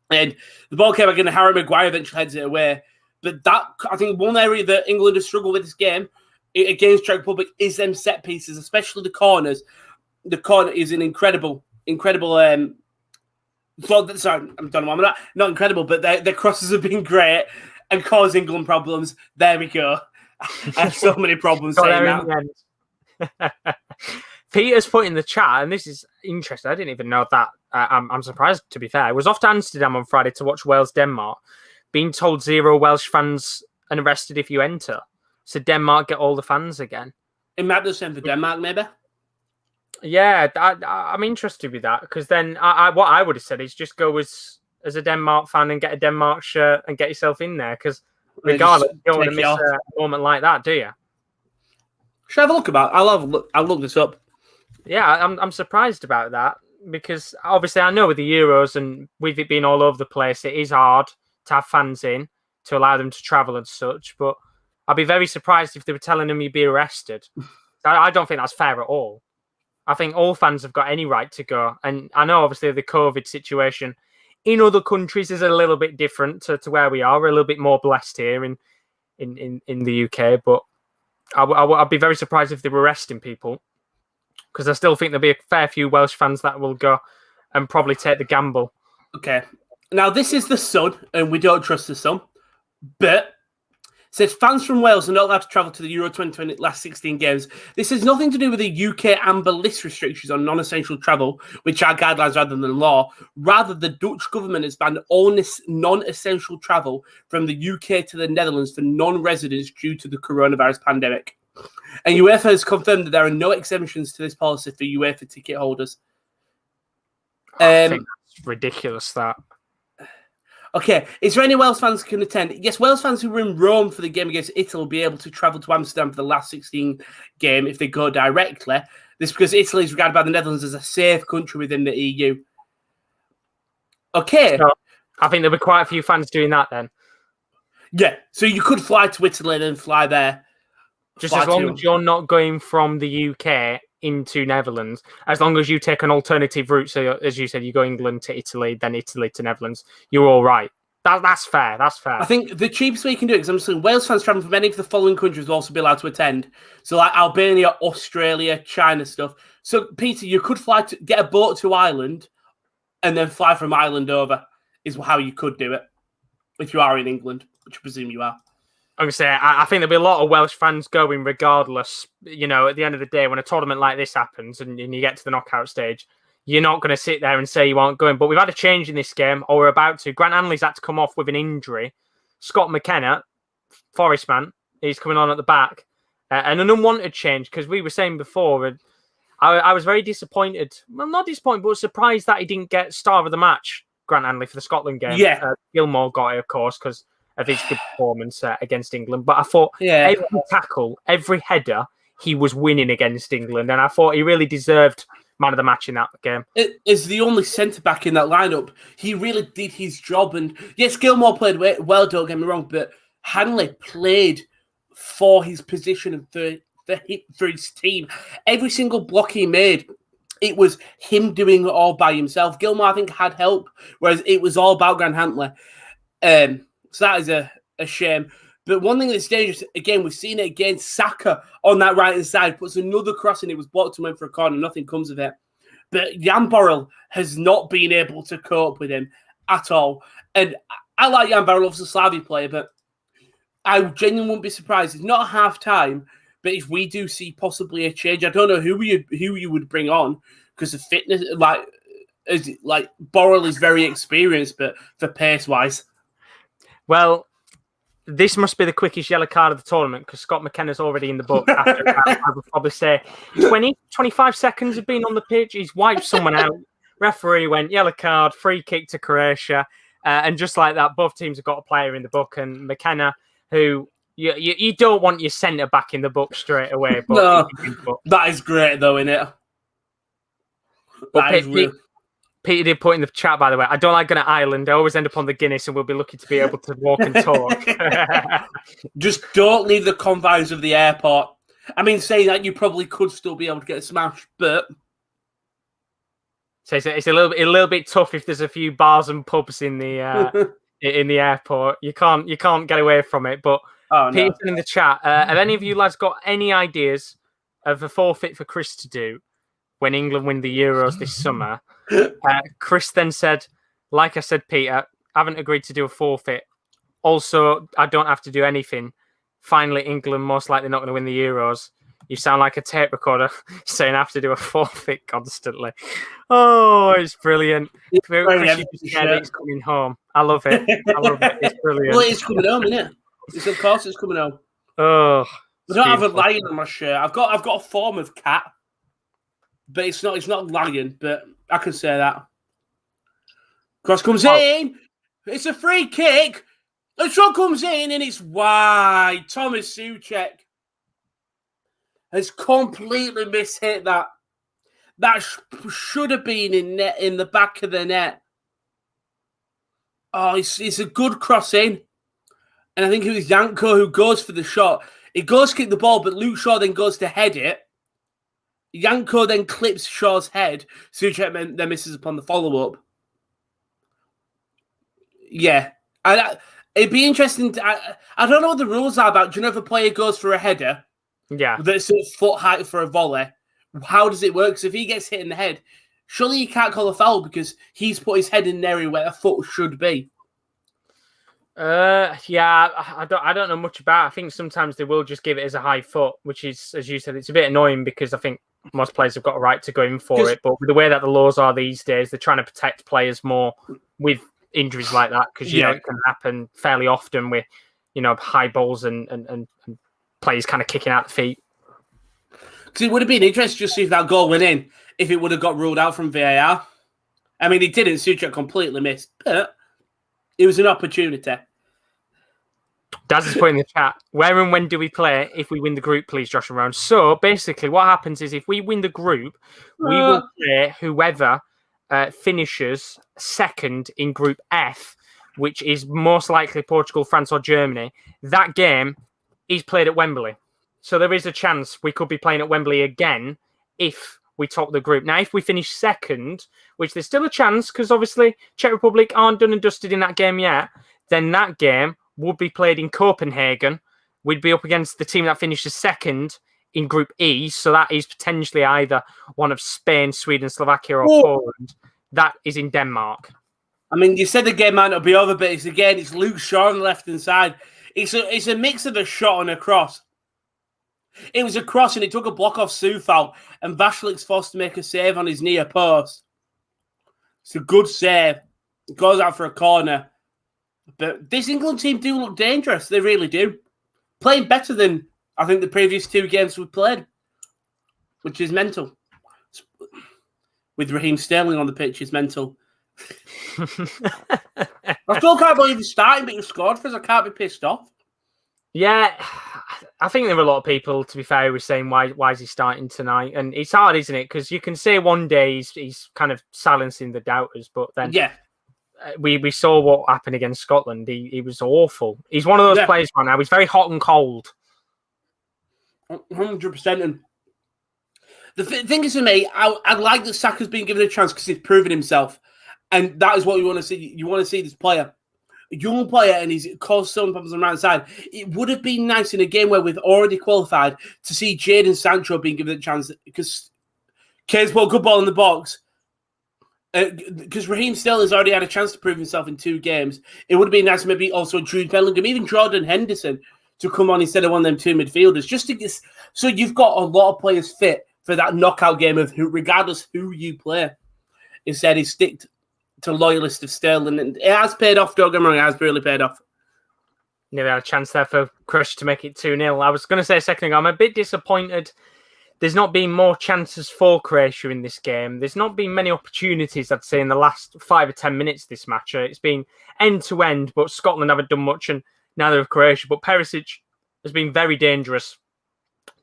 And the ball came back in, and Harry Maguire eventually heads it away. But that, I think, one area that England has struggled with this game against Czech Republic is them set pieces, especially the corners. The corner is an incredible. Sorry, I'm done. I'm not incredible, but their crosses have been great and cause England problems. There we go. I have so many problems saying that. Peter's put in the chat, and this is interesting. I didn't even know that. I'm surprised, to be fair. I was off to Amsterdam on Friday to watch Wales-Denmark. Being told 0 Welsh fans are arrested if you enter. So Denmark get all the fans again. It might be the same for Denmark, maybe. Yeah, I'm interested with that, because then what I would have said is just go as a Denmark fan and get a Denmark shirt and get yourself in there, because regardless, you don't want to miss a moment like that, do you? Should I have a look about it? I'll look this up. Yeah, I'm surprised about that, because obviously I know with the Euros and with it being all over the place, it is hard to have fans in to allow them to travel and such, but I'd be very surprised if they were telling them you'd be arrested. I don't think that's fair at all. I think all fans have got any right to go. And I know, obviously, the COVID situation in other countries is a little bit different to where we are. We're a little bit more blessed here in the UK. But I'd be very surprised if they were arresting people, because I still think there'll be a fair few Welsh fans that will go and probably take the gamble. Okay. Now, this is the Sun, and we don't trust the Sun. But... says fans from Wales are not allowed to travel to the Euro 2020 last 16 games. This has nothing to do with the UK amber list restrictions on non-essential travel, which are guidelines rather than law. Rather, the Dutch government has banned all non-essential travel from the UK to the Netherlands for non-residents due to the coronavirus pandemic. And UEFA has confirmed that there are no exemptions to this policy for UEFA ticket holders. I think that's ridiculous, that. Okay, is there any Wales fans who can attend? Yes, Wales fans who were in Rome for the game against Italy will be able to travel to Amsterdam for the last 16 game if they go directly. This is because Italy is regarded by the Netherlands as a safe country within the EU. Okay. So, I think there'll be quite a few fans doing that then. Yeah, so you could fly to Italy and then fly there. Just as long as you're not going from the UK into Netherlands, as long as you take an alternative route, so as you said, you go England to Italy, then Italy to Netherlands, you're all right. That's fair. That's fair. I think the cheapest way you can do it, because I'm saying Wales fans traveling from any of the following countries will also be allowed to attend. So like Albania, Australia, China stuff. So Peter, you could get a boat to Ireland and then fly from Ireland over, is how you could do it if you are in England, which I presume you are. I'm going to say, I think there'll be a lot of Welsh fans going regardless. You know, at the end of the day, when a tournament like this happens and you get to the knockout stage, you're not going to sit there and say you aren't going. But we've had a change in this game, or we're about to. Grant Hanley's had to come off with an injury. Scott McKenna, Forest man, he's coming on at the back. And an unwanted change, because we were saying before, I was very disappointed. Well, not disappointed, but surprised that he didn't get star of the match, Grant Hanley, for the Scotland game. Yeah. Gilmore got it, of course, because of his good performance against England. But I thought every tackle, every header, he was winning against England. And I thought he really deserved man of the match in that game. It is the only centre-back in that lineup. He really did his job. And yes, Gilmore played well, don't get me wrong, but Hanley played for his position and for his team. Every single block he made, it was him doing it all by himself. Gilmore, I think, had help, whereas it was all about Grant Hanley. So that is a shame. But one thing that's dangerous, again, we've seen it against Saka on that right-hand side, puts another cross and it was blocked and went for a corner. Nothing comes of it. But Jan Borrell has not been able to cope with him at all. And I like Jan Borrell, obviously a Slavia player, but I genuinely wouldn't be surprised. It's not half-time, but if we do see possibly a change, I don't know who you would bring on because of fitness. Like, like Borrell is very experienced, but for pace wise, well, this must be the quickest yellow card of the tournament because Scott McKenna's already in the book. After about, I would probably say 20, 25 seconds of being on the pitch. He's wiped someone out. Referee went yellow card, free kick to Croatia, and just like that, both teams have got a player in the book. And McKenna, who you don't want your centre back in the book straight away, but no, that is great though, isn't it? Peter did put in the chat, by the way, I don't like going to Ireland. I always end up on the Guinness and we'll be lucky to be able to walk and talk. Just don't leave the confines of the airport. I mean, saying that, you probably could still be able to get smashed, but... So it's a little bit tough if there's a few bars and pubs in the in the airport. You can't get away from it. But Peter's in the chat. Have any of you lads got any ideas of a forfeit for Chris to do when England win the Euros this summer? Chris then said, like I said, Peter, I haven't agreed to do a forfeit. Also, I don't have to do anything. Finally, England most likely not going to win the Euros. You sound like a tape recorder saying I have to do a forfeit constantly. Oh, it's brilliant. It's coming home. I love it. It's brilliant. Well, it's coming home, isn't it? Of course it's coming home. Oh, I don't have a lion on my shirt. I've got a form of cat, but it's not lion. But I can say that. Cross comes in. It's a free kick. The shot comes in and it's wide. Thomas Souček has completely mishit that. That should have been in the back of the net. Oh, it's a good cross in. And I think it was Janko who goes for the shot. He goes to kick the ball, but Luke Shaw then goes to head it. Janko then clips Shaw's head. Souček then misses upon the follow-up. Yeah. It'd be interesting. I don't know what the rules are about. Do you know if a player goes for a header? Yeah. That's at foot height for a volley. How does it work? Because if he gets hit in the head, surely you can't call a foul because he's put his head in an area where a foot should be. Yeah, I don't know much about it. I think sometimes they will just give it as a high foot, which is, as you said, it's a bit annoying because I think most players have got a right to go in for it. But with the way that the laws are these days, they're trying to protect players more with injuries like that because you know it can happen fairly often with high balls and players kind of kicking out the feet. Because it would have been interesting to see if that goal went in, if it would have got ruled out from VAR. I mean, it didn't. Souček completely missed, but it was an opportunity. Daz is putting in the chat, where and when do we play if we win the group, please, Josh and Rowan? So basically what happens is if we win the group, we will play whoever finishes second in Group F, which is most likely Portugal, France or Germany. That game is played at Wembley. So there is a chance we could be playing at Wembley again if we top the group. Now, if we finish second, which there's still a chance because obviously Czech Republic aren't done and dusted in that game yet, then that game would be played in Copenhagen. We'd be up against the team that finishes second in Group E. So that is potentially either one of Spain, Sweden, Slovakia or Poland. That is in Denmark. I mean, you said the game might not be over, but it's Luke Shaw on the left-hand side. It's a mix of a shot and a cross. It was a cross and it took a block off Soufal and Vashlik's forced to make a save on his near post. It's a good save. It goes out for a corner. But this England team do look dangerous. They really do. Playing better than, I think, the previous two games we've played, which is mental. With Raheem Sterling on the pitch is mental. I still can't believe he's starting, but he scored for us. I can't be pissed off. Yeah, I think there were a lot of people, to be fair, who were saying, why is he starting tonight? And it's hard, isn't it? Because you can say one day he's kind of silencing the doubters, but then we saw what happened against Scotland. He was awful. He's one of those players right now. He's very hot and cold. 100%. And the thing is for me, I like that Saka's been given a chance because he's proven himself. And that is what you want to see. You want to see this player. A young player, and he's caused some problems on the right side. It would have been nice in a game where we've already qualified to see Jadon Sancho being given a chance because Kane's put a good ball in the box. Because Raheem Sterling's already had a chance to prove himself in 2 games. It would have been nice maybe also Jude Bellingham, even Jordan Henderson, to come on instead of one of them 2 midfielders. Just to get, so you've got a lot of players fit for that knockout game of regardless who you play. Instead, he sticked to loyalist of Sterling, and it has paid off. Don't get me wrong, it has really paid off. Nearly had a chance there for Croatia to make it 2-0. I was going to say a second ago, I'm a bit disappointed. There's not been more chances for Croatia in this game. There's not been many opportunities, I'd say, in the last 5 or 10 minutes of this match. It's been end-to-end, but Scotland haven't done much, and neither have Croatia. But Perisic has been very dangerous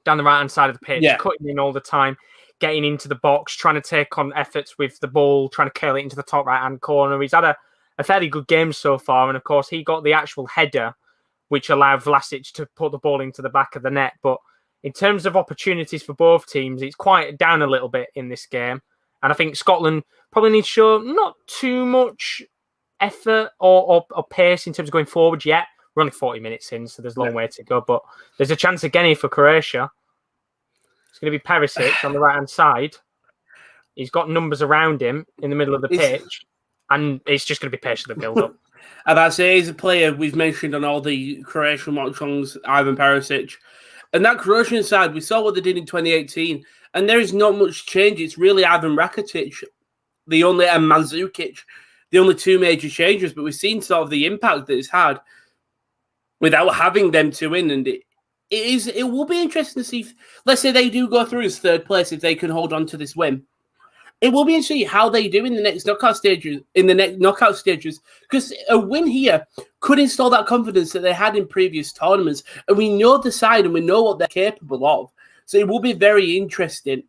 down the right-hand side of the pitch, cutting in all the time, getting into the box, trying to take on efforts with the ball, trying to curl it into the top right-hand corner. He's had a fairly good game so far, and of course, he got the actual header, which allowed Vlasic to put the ball into the back of the net. But in terms of opportunities for both teams, it's quieted down a little bit in this game. And I think Scotland probably need to show not too much effort or pace in terms of going forward yet. We're only 40 minutes in, so there's a long way to go. But there's a chance again here for Croatia. It's going to be Perisic on the right-hand side. He's got numbers around him in the middle of the pitch. And it's just going to be patient and build up. And I'd say he's a player we've mentioned on all the Croatian Watchalongs, Ivan Perisic. And that Croatian side, we saw what they did in 2018, and there is not much change. It's really Ivan Rakitic, and Mandzukic, the only two major changes. But we've seen sort of the impact that it's had without having them two in. And it will be interesting to see if, let's say they do go through as third place, if they can hold on to this win. It will be interesting how they do in the next knockout stages, because a win here could install that confidence that they had in previous tournaments, and we know the side and we know what they're capable of. So it will be very interesting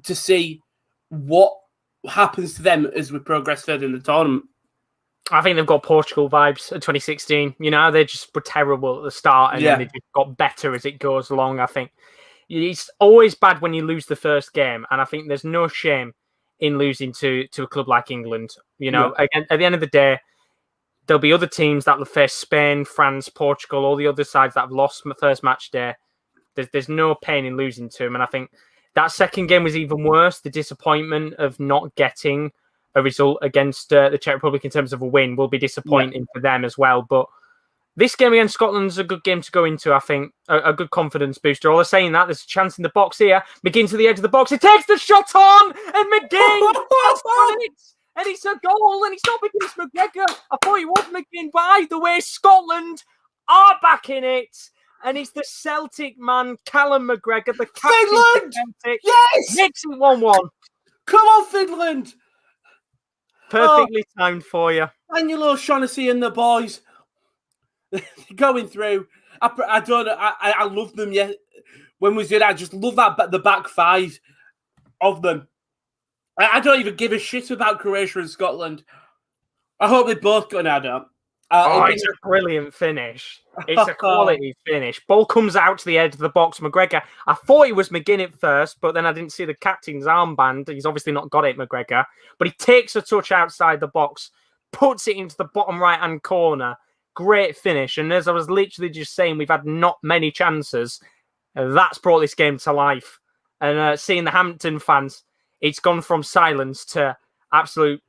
to see what happens to them as we progress further in the tournament. I think they've got Portugal vibes of 2016. You know, they just were terrible at the start, and then they just got better as it goes along. I think it's always bad when you lose the first game, and I think there's no shame in losing to a club like England. You know, again, at the end of the day, there'll be other teams that will face Spain, France, Portugal, all the other sides that have lost the first match day. There's no pain in losing to them. And I think that second game was even worse. The disappointment of not getting a result against the Czech Republic in terms of a win will be disappointing for them as well. But this game against Scotland's a good game to go into, I think. A good confidence booster. All they're saying that, there's a chance in the box here. McGinn to the edge of the box. He takes the shot on! And McGinn has done it! And it's a goal, and it's not because it's McGregor. I thought it was McGinn. But either way, Scotland are back in it. And it's the Celtic man, Callum McGregor, the captain of Celtic. Yes! Makes it 1-1. Come on, Finland! Perfectly timed for you. Daniel O'Shaughnessy and the boys going through. I don't know. I love them. Yeah, when we did, I just love that the back five of them. I don't even give a shit about Croatia and Scotland. I hope they both go now. It's a brilliant finish. It's a quality finish. Ball comes out to the edge of the box. McGregor. I thought it was McGinn at first, but then I didn't see the captain's armband. He's obviously not got it, McGregor. But he takes a touch outside the box, puts it into the bottom right-hand corner. Great finish. And as I was literally just saying, we've had not many chances. That's brought this game to life. And seeing the Hampton fans, it's gone from silence to absolute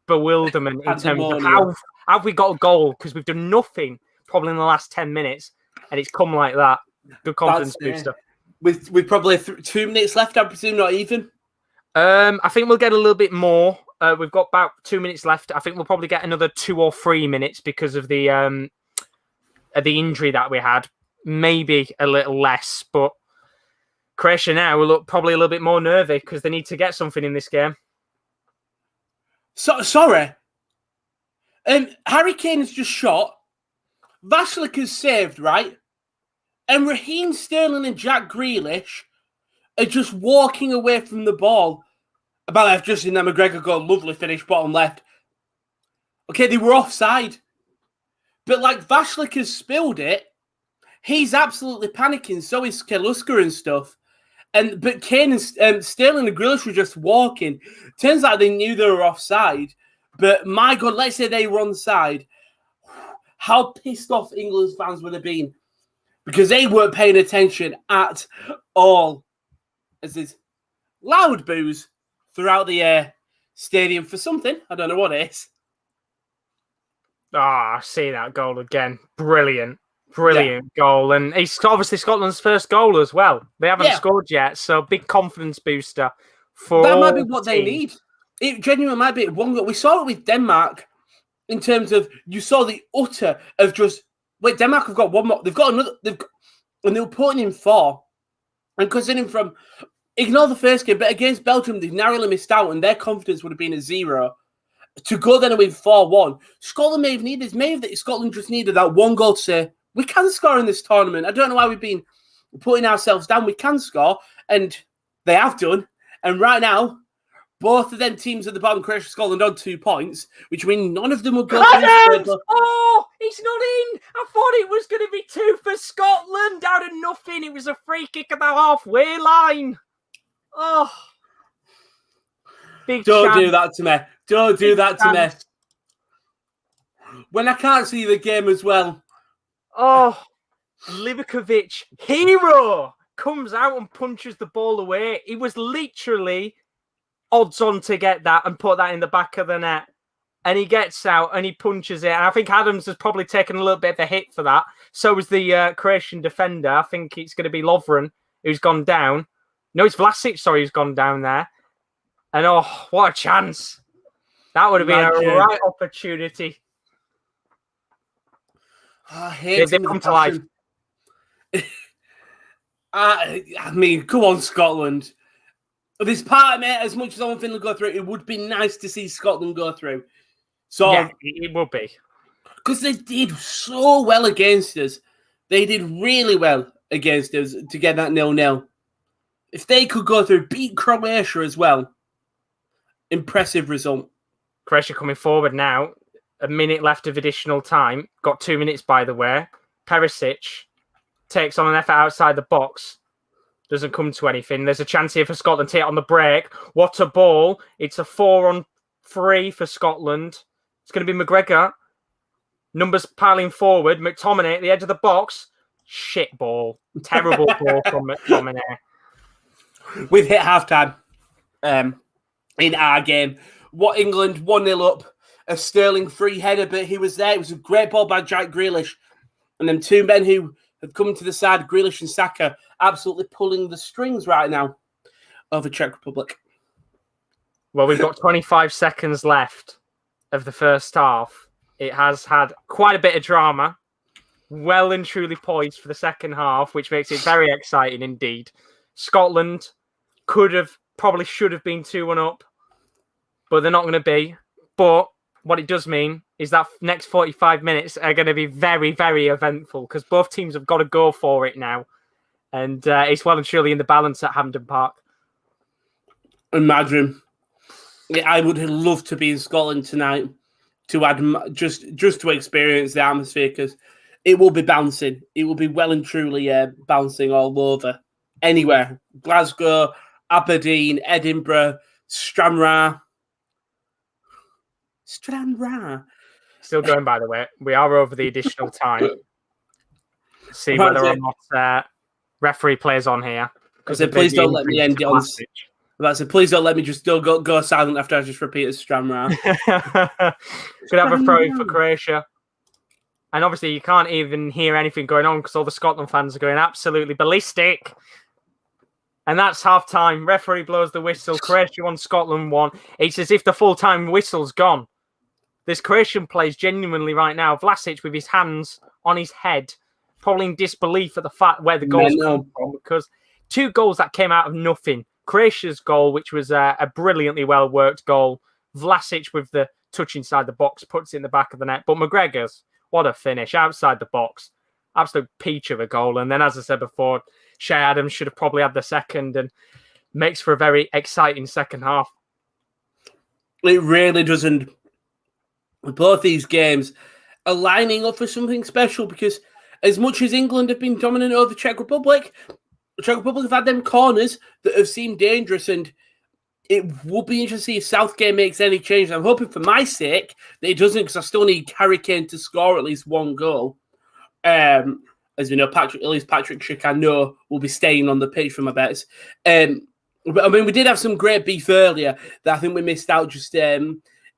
bewilderment in terms of how have we got a goal, because we've done nothing probably in the last 10 minutes, and it's come like that. Good confidence booster. With probably 2 minutes left, I presume, not even? I think we'll get a little bit more. We've got about 2 minutes left. I think we'll probably get another 2 or 3 minutes because of the injury that we had. Maybe a little less, but Croatia now will look probably a little bit more nervy because they need to get something in this game. Sorry. Harry Kane has just shot. Vashlik has saved, right? And Raheem Sterling and Jack Grealish are just walking away from the ball. About I've just seen that McGregor got a lovely finish, bottom left. Okay, they were offside. But like Vashlik has spilled it. He's absolutely panicking. So is Keluska and stuff. But Kane and Sterling and Grealish were just walking. Turns out they knew they were offside. But my God, let's say they were onside. How pissed off England's fans would have been. Because they weren't paying attention at all. As there's loud boos throughout the stadium for something. I don't know what it is. I see that goal again. Brilliant goal. And it's obviously Scotland's first goal as well. They haven't scored yet, so big confidence booster for that might be what they need. it genuinely might be one goal. We saw it with Denmark in terms of you saw the utter of just wait. Denmark have got one more. They've got another. And they were putting in 4. And considering from ignore the first game, but against Belgium they narrowly missed out, and their confidence would have been a 0. To go then and win 4-1, Scotland may have Scotland just needed that one goal to say we can score in this tournament. I don't know why we've been putting ourselves down. We can score, and they have done. And right now, both of them teams at the bottom, Croatia, Scotland, on 2 points, which means none of them will go. Oh, he's not in. I thought it was going to be 2 for Scotland out of nothing. It was a free kick at the halfway line. Oh, don't do that to me. Don't do that to me. When I can't see the game as well. Oh, Livakovic, hero, comes out and punches the ball away. He was literally odds on to get that and put that in the back of the net. And he gets out and he punches it. And I think Adams has probably taken a little bit of a hit for that. So was the Croatian defender. I think it's going to be Lovren who's gone down. No, it's Vlasic, sorry, who's gone down there. And oh, what a chance. That would have been a right opportunity. I hate they come to life. I mean, come on, Scotland. This part, mate, as much as I want Finland to go through, it would be nice to see Scotland go through. So, yeah, it would be. Because they did so well against us. They did really well against us to get that 0-0. If they could go through, beat Croatia as well. Impressive result. Croatia coming forward now. A minute left of additional time. Got 2 minutes, by the way. Perisic takes on an effort outside the box. Doesn't come to anything. There's a chance here for Scotland to hit on the break. What a ball. It's a 4-on-3 for Scotland. It's going to be McGregor. Numbers piling forward. McTominay at the edge of the box. Shit ball. Terrible ball from McTominay. We've hit halftime in our game. What England 1-0 up. A Sterling free header, but he was there. It was a great ball by Jack Grealish. And then 2 men who have come to the side, Grealish and Saka, absolutely pulling the strings right now over Czech Republic. Well, we've got 25 seconds left of the first half. It has had quite a bit of drama. Well and truly poised for the second half, which makes it very exciting indeed. Scotland probably should have been 2-1 up, but they're not going to be. But what it does mean is that next 45 minutes are going to be very, very eventful because both teams have got to go for it now. And it's well and truly in the balance at Hampden Park. Imagine. I would love to be in Scotland tonight to just to experience the atmosphere because it will be bouncing. It will be well and truly bouncing all over. Anywhere. Glasgow, Aberdeen, Edinburgh, Stranraer. Still going, by the way. We are over the additional time. See whether or not referee plays on here. I said, please don't let me end it on. I said, please don't let me just go silent after I just repeated Stranraer. Could have a throw for Croatia. And obviously, you can't even hear anything going on because all the Scotland fans are going absolutely ballistic. And that's half-time. Referee blows the whistle. Croatia 1, Scotland 1. It's as if the full-time whistle's gone. This Croatian plays genuinely right now. Vlasic with his hands on his head, probably in disbelief at the fact where the goals come from, because 2 goals that came out of nothing. Croatia's goal, which was a brilliantly well-worked goal. Vlasic with the touch inside the box, puts it in the back of the net. But McGregor's, what a finish, outside the box. Absolute peach of a goal. And then, as I said before, Shea Adams should have probably had the second and makes for a very exciting second half. It really doesn't. Both these games are lining up for something special because as much as England have been dominant over the Czech Republic have had them corners that have seemed dangerous, and it would be interesting if Southgate makes any change. I'm hoping for my sake that he doesn't, because I still need Harry Kane to score at least 1 goal. As we know, Patrick Schick, I know, will be staying on the pitch for my bets. But I mean, we did have some great beef earlier that I think we missed out just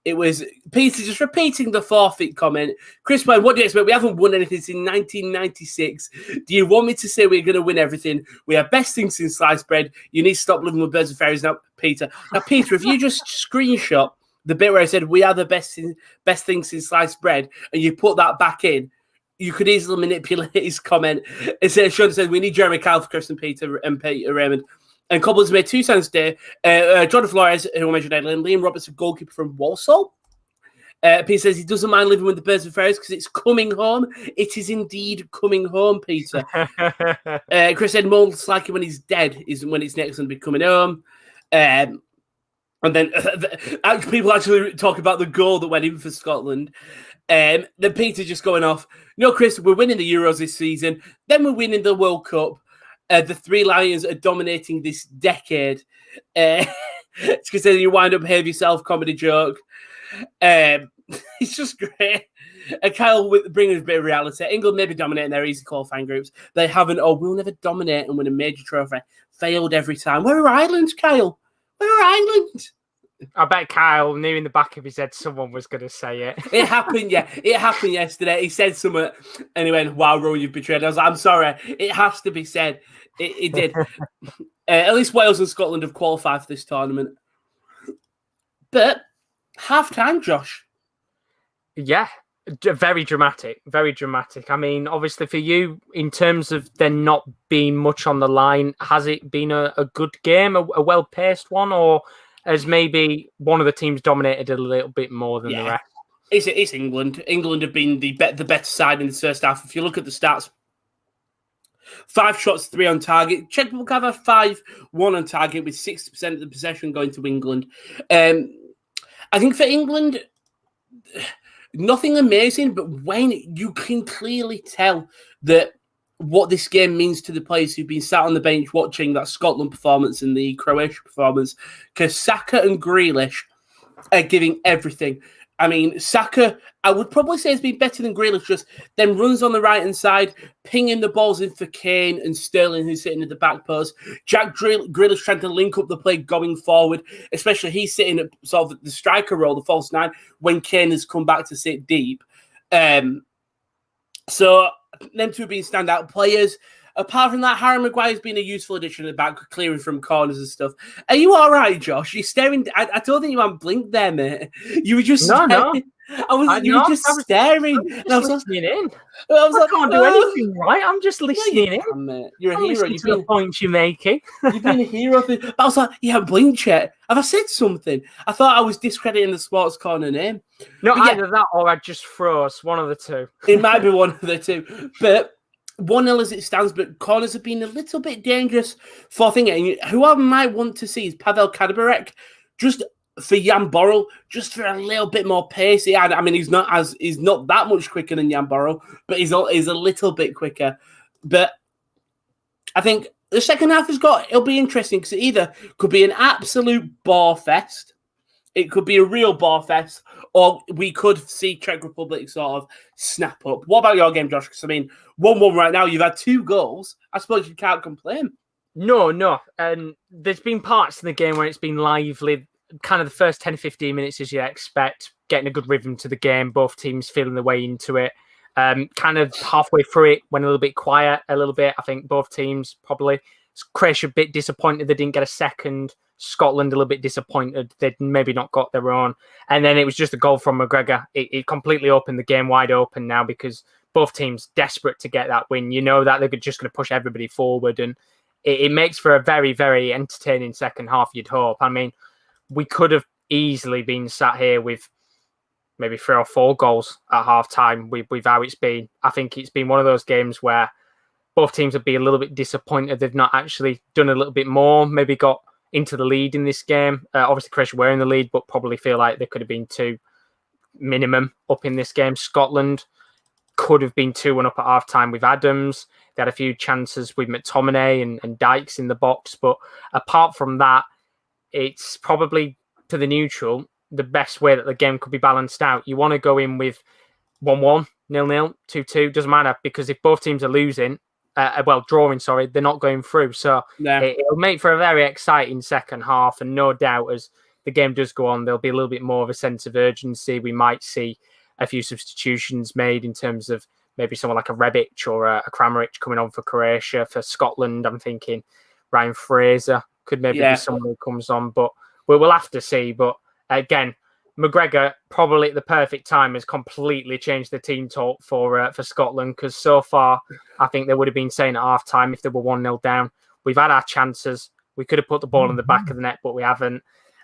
It was Peter just repeating the forfeit comment. Chris Wayne, what do you expect? We haven't won anything since 1996. Do you want me to say we're going to win everything? We are best thing since sliced bread. You need to stop living with birds and fairies now, Peter. Now, Peter, if you just screenshot the bit where I said we are the best thing since sliced bread, and you put that back in, you could easily manipulate his comment. Instead of Sean said, we need Jeremy Kyle for Chris and Peter Raymond. And Cobble's made 2 signs today. Jordan Flores, who I mentioned earlier, and Liam Robertson, goalkeeper from Walsall. Peter says he doesn't mind living with the birds and fairies because it's coming home. It is indeed coming home, Peter. Chris said most likely when he's dead is when it's next going to be coming home. And then people actually talk about the goal that went in for Scotland. Then Peter just going off, no, Chris, we're winning the Euros this season. Then we're winning the World Cup. The Three Lions are dominating this decade. It's because then you wind up behave yourself comedy joke. It's just great. Kyle bringing a bit of reality. England may be dominating their easy qualifying groups. They haven't. Oh, we'll never dominate and win a major trophy. Failed every time. Where are Ireland, Kyle? Where are Ireland? I bet Kyle knew in the back of his head someone was going to say it. It happened, yeah. It happened yesterday. He said something and he went, wow, Rowan, you've betrayed. I was like, I'm sorry. It has to be said. It did. At least Wales and Scotland have qualified for this tournament. But half-time, Josh. Yeah, very dramatic. Very dramatic. I mean, obviously for you, in terms of there not being much on the line, has it been a good game, a well-paced one, or has maybe one of the teams dominated a little bit more than the rest? It's England. England have been the better side in the first half. If you look at the stats, 5 shots, 3 on target. Czech Republic have a 5-1 on target with 60% of the possession going to England. I think for England, nothing amazing, but when you can clearly tell that what this game means to the players who've been sat on the bench watching that Scotland performance and the Croatia performance, because Saka and Grealish are giving everything. I mean, Saka, I would probably say has been better than Grealish, just then runs on the right-hand side, pinging the balls in for Kane and Sterling, who's sitting at the back post. Jack Grealish trying to link up the play going forward, especially he's sitting at sort of the striker role, the false 9, when Kane has come back to sit deep. So them two being standout players. Apart from that, Harry Maguire's been a useful addition at the back, clearing from corners and stuff. Are you all right, Josh? You're staring. I don't think you haven't blinked there, mate. You were just staring. No. You were just staring. I was listening in. I can't do anything right. I'm just listening in. Mate. You're a I'm hero. listening to the points you're making. You've been a hero. But I was like, you haven't blinked yet. Have I said something? I thought I was discrediting the Sports Corner name. No, either that or I just froze. One of the two. It might be one of the two. But 1-0 as it stands, but corners have been a little bit dangerous for thinking. Who I might want to see is Pavel Kadbarek, just for Jan Borrell, just for a little bit more pace. Yeah, I mean, he's not that much quicker than Jan Borrell, but he's a little bit quicker. But I think the second half it'll be interesting because it either could be an absolute bore fest, it could be a real bore fest, or we could see Czech Republic sort of snap up. What about your game, Josh? Because I mean, 1-1 right now. You've had 2 goals. I suppose you can't complain. No. And there's been parts in the game where it's been lively. Kind of the first 10 15 minutes, as you expect, getting a good rhythm to the game. Both teams feeling their way into it. Kind of halfway through it, went a little bit quiet, a little bit. I think both teams probably. Croatia a bit disappointed they didn't get a second. Scotland a little bit disappointed they'd maybe not got their own. And then it was just a goal from McGregor. It completely opened the game wide open now because both teams desperate to get that win. You know that they're just going to push everybody forward, and it makes for a very, very entertaining second half, you'd hope. I mean, we could have easily been sat here with maybe 3 or 4 goals at half-time with how it's been. I think it's been one of those games where both teams would be a little bit disappointed they've not actually done a little bit more, maybe got into the lead in this game. Obviously, Croatia were in the lead, but probably feel like there could have been 2 minimum up in this game. Scotland could have been 2-1 up at half-time with Adams. They had a few chances with McTominay and Dykes in the box. But apart from that, it's probably, to the neutral, the best way that the game could be balanced out. You want to go in with 1-1, 0-0, 2-2, doesn't matter, because if both teams are losing, drawing, they're not going through. So it'll make for a very exciting second half, and no doubt as the game does go on, there'll be a little bit more of a sense of urgency. We might see a few substitutions made in terms of maybe someone like a Rebic or a Kramaric coming on for Croatia. For Scotland, I'm thinking Ryan Fraser could maybe be someone who comes on, but we'll have to see. But again, McGregor probably at the perfect time has completely changed the team talk for Scotland, because so far I think they would have been saying at half time if they were 1-0 down, we've had our chances. We could have put the ball in the back of the net, but we haven't.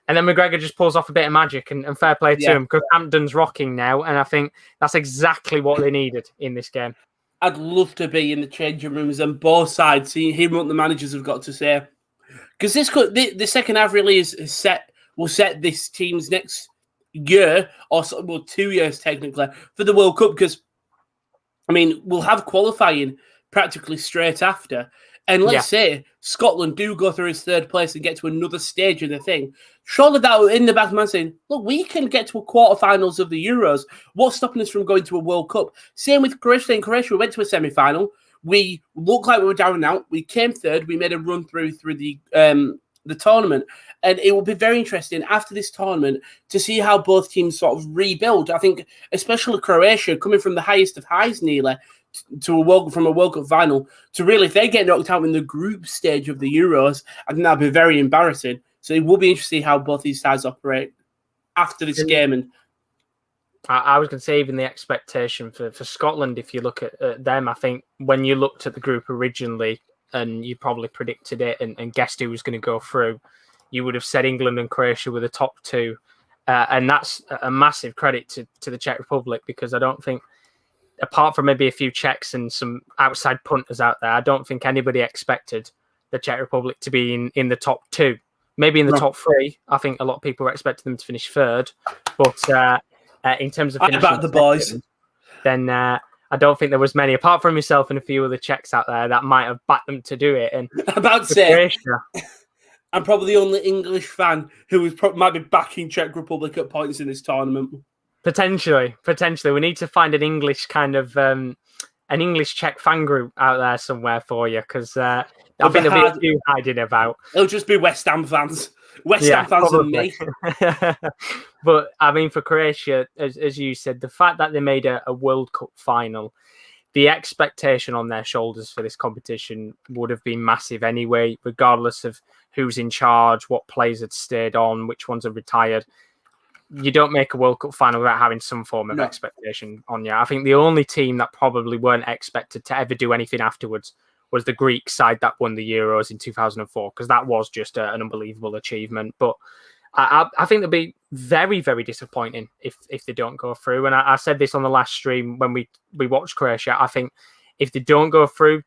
And then McGregor just pulls off a bit of magic, and fair play to him, because Hampton's rocking now, and I think that's exactly what they needed in this game. I'd love to be in the changing rooms on both sides, hearing what the managers have got to say, because the second half really will set this team's next year, or 2 years technically, for the World Cup. Because I mean, we'll have qualifying practically straight after. And let's say Scotland do go through his third place and get to another stage of the thing. Surely that in the back of my mind saying, look, we can get to a quarterfinals of the Euros. What's stopping us from going to a World Cup? Same with Croatia. In Croatia, we went to a semi-final. We looked like we were down and out. We came third. We made a run through the tournament. And it will be very interesting after this tournament to see how both teams sort of rebuild. I think especially Croatia, coming from the highest of highs nearly, from a World Cup final, to really, if they get knocked out in the group stage of the Euros, I think that'd be very embarrassing. So it will be interesting how both these sides operate after this game. And I was going to say, even the expectation for Scotland, if you look at them, I think when you looked at the group originally and you probably predicted it and guessed who was going to go through, you would have said England and Croatia were the top two. And that's a massive credit to the Czech Republic, because I don't think, apart from maybe a few Czechs and some outside punters out there, I don't think anybody expected the Czech Republic to be in the top two. Maybe in the top three. I think a lot of people were expecting them to finish third. But in terms of finishing about the boys, then I don't think there was many, apart from myself and a few other Czechs out there, that might have backed them to do it. And about to say, I'm probably the only English fan who might be backing Czech Republic at points in this tournament. Potentially. We need to find an English kind of an English Czech fan group out there somewhere for you, because I think there'll be a few hiding about. It'll just be West Ham fans. Ham fans and me. But I mean, for Croatia, as you said, the fact that they made a World Cup final, the expectation on their shoulders for this competition would have been massive anyway, regardless of who's in charge, what players had stayed on, which ones have retired. You don't make a World Cup final without having some form of expectation on you. I think the only team that probably weren't expected to ever do anything afterwards was the Greek side that won the Euros in 2004, because that was just an unbelievable achievement. But I think they'll be very, very disappointing if they don't go through. And I said this on the last stream when we watched Croatia. I think if they don't go through,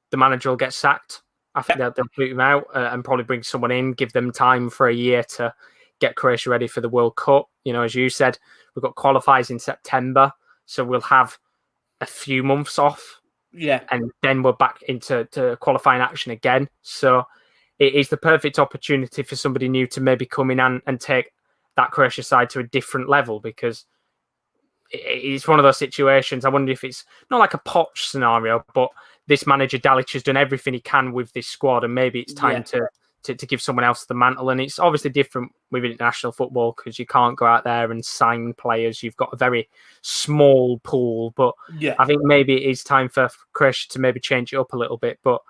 the manager will get sacked. I think they'll boot him out and probably bring someone in, give them time for a year to get Croatia ready for the World Cup. You know, as you said, we've got qualifiers in September, so we'll have a few months off. Yeah. And then we're back into qualifying action again. So it is the perfect opportunity for somebody new to maybe come in and take that Croatia side to a different level, because it's one of those situations. I wonder if it's not like a Poch scenario, but this manager Dalic has done everything he can with this squad, and maybe it's time to give someone else the mantle. And it's obviously different with international football, because you can't go out there and sign players. You've got a very small pool, but I think maybe it is time for Croatia to maybe change it up a little bit. But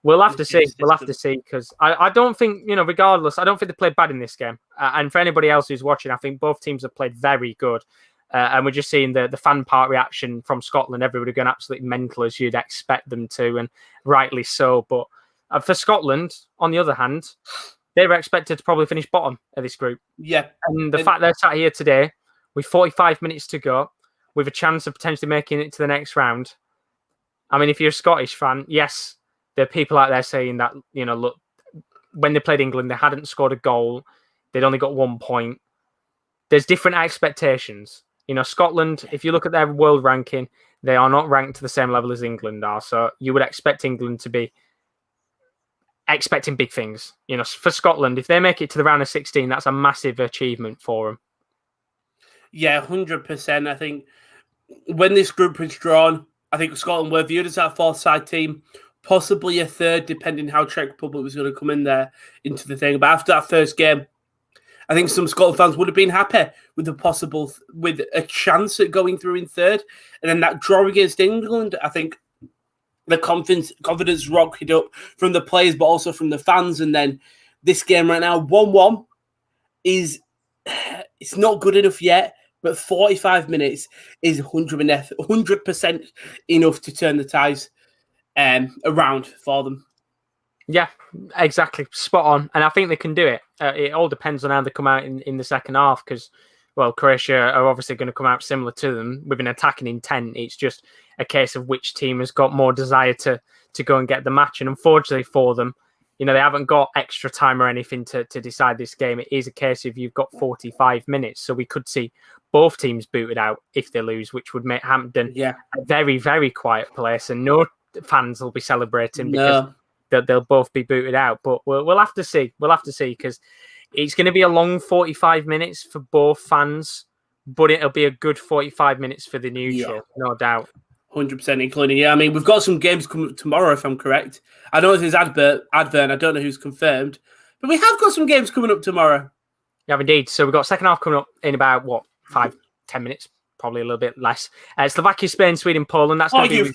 we'll have to see. We'll have to see, because I don't think, regardless, I don't think they played bad in this game. And for anybody else who's watching, I think both teams have played very good. And we're just seeing the fan part reaction from Scotland. Everybody going absolutely mental, as you'd expect them to, and rightly so. But for Scotland, on the other hand, they were expected to probably finish bottom of this group. Yeah. And the fact they're sat here today with 45 minutes to go, with a chance of potentially making it to the next round. I mean, if you're a Scottish fan, yes, there are people out there saying that, look, when they played England, they hadn't scored a goal. They'd only got 1 point. There's different expectations. Scotland, if you look at their world ranking, they are not ranked to the same level as England are. So you would expect England to be expecting big things. For Scotland, if they make it to the round of 16, that's a massive achievement for them. Yeah, 100%. I think when this group is drawn, I think Scotland were viewed as our fourth side team, possibly a third, depending how Czech Republic was going to come in there into the thing. But after that first game, I think some Scotland fans would have been happy with with a chance at going through in third. And then that draw against England, I think the confidence rocketed up from the players, but also from the fans. And then this game right now, 1-1, it's not good enough yet, but 45 minutes is 100% enough to turn the ties around for them. Yeah, exactly. Spot on. And I think they can do it. It all depends on how they come out in the second half because, well, Croatia are obviously going to come out similar to them with an attacking intent. It's just a case of which team has got more desire to go and get the match. And unfortunately for them, they haven't got extra time or anything to decide this game. It is a case of you've got 45 minutes. So we could see both teams booted out if they lose, which would make Hampden a very, very quiet place. And no fans will be celebrating because they'll both be booted out. But we'll have to see. We'll have to see because it's going to be a long 45 minutes for both fans, but it'll be a good 45 minutes for the neutral, no doubt. 100% including, I mean, we've got some games coming up tomorrow, if I'm correct. I know there's Advern, I don't know who's confirmed, but we have got some games coming up tomorrow. Yeah, indeed. So we've got second half coming up in about, 5-10 minutes, probably a little bit less. Slovakia, Spain, Sweden, Poland. That's going to be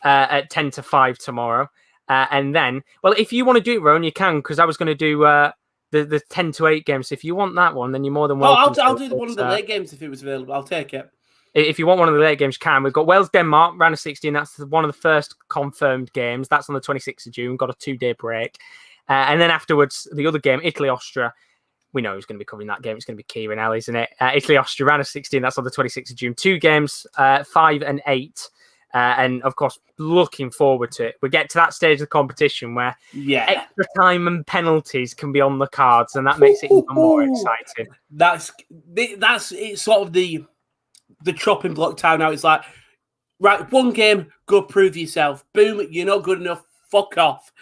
at 10-5 tomorrow. And then, well, if you want to do it, Rowan, you can, because I was going to do the 10-8 games. So if you want that one, then you're more than welcome. I'll do one of the late games if it was available. I'll take it. If you want one of the late games, you can. We've got Wales-Denmark, round of 16. That's one of the first confirmed games. That's on the 26th of June. Got a 2-day break. And then afterwards, the other game, Italy-Austria. We know who's going to be covering that game. It's going to be Kieran Ellis, isn't it? Italy-Austria, round of 16. That's on the 26th of June. 2 games, 5 and 8. And, of course, looking forward to it. We get to that stage of the competition where extra time and penalties can be on the cards, and that makes it even more exciting. That's it's sort of the chopping block time now. It's like, right, one game, go prove yourself. Boom, you're not good enough. Fuck off.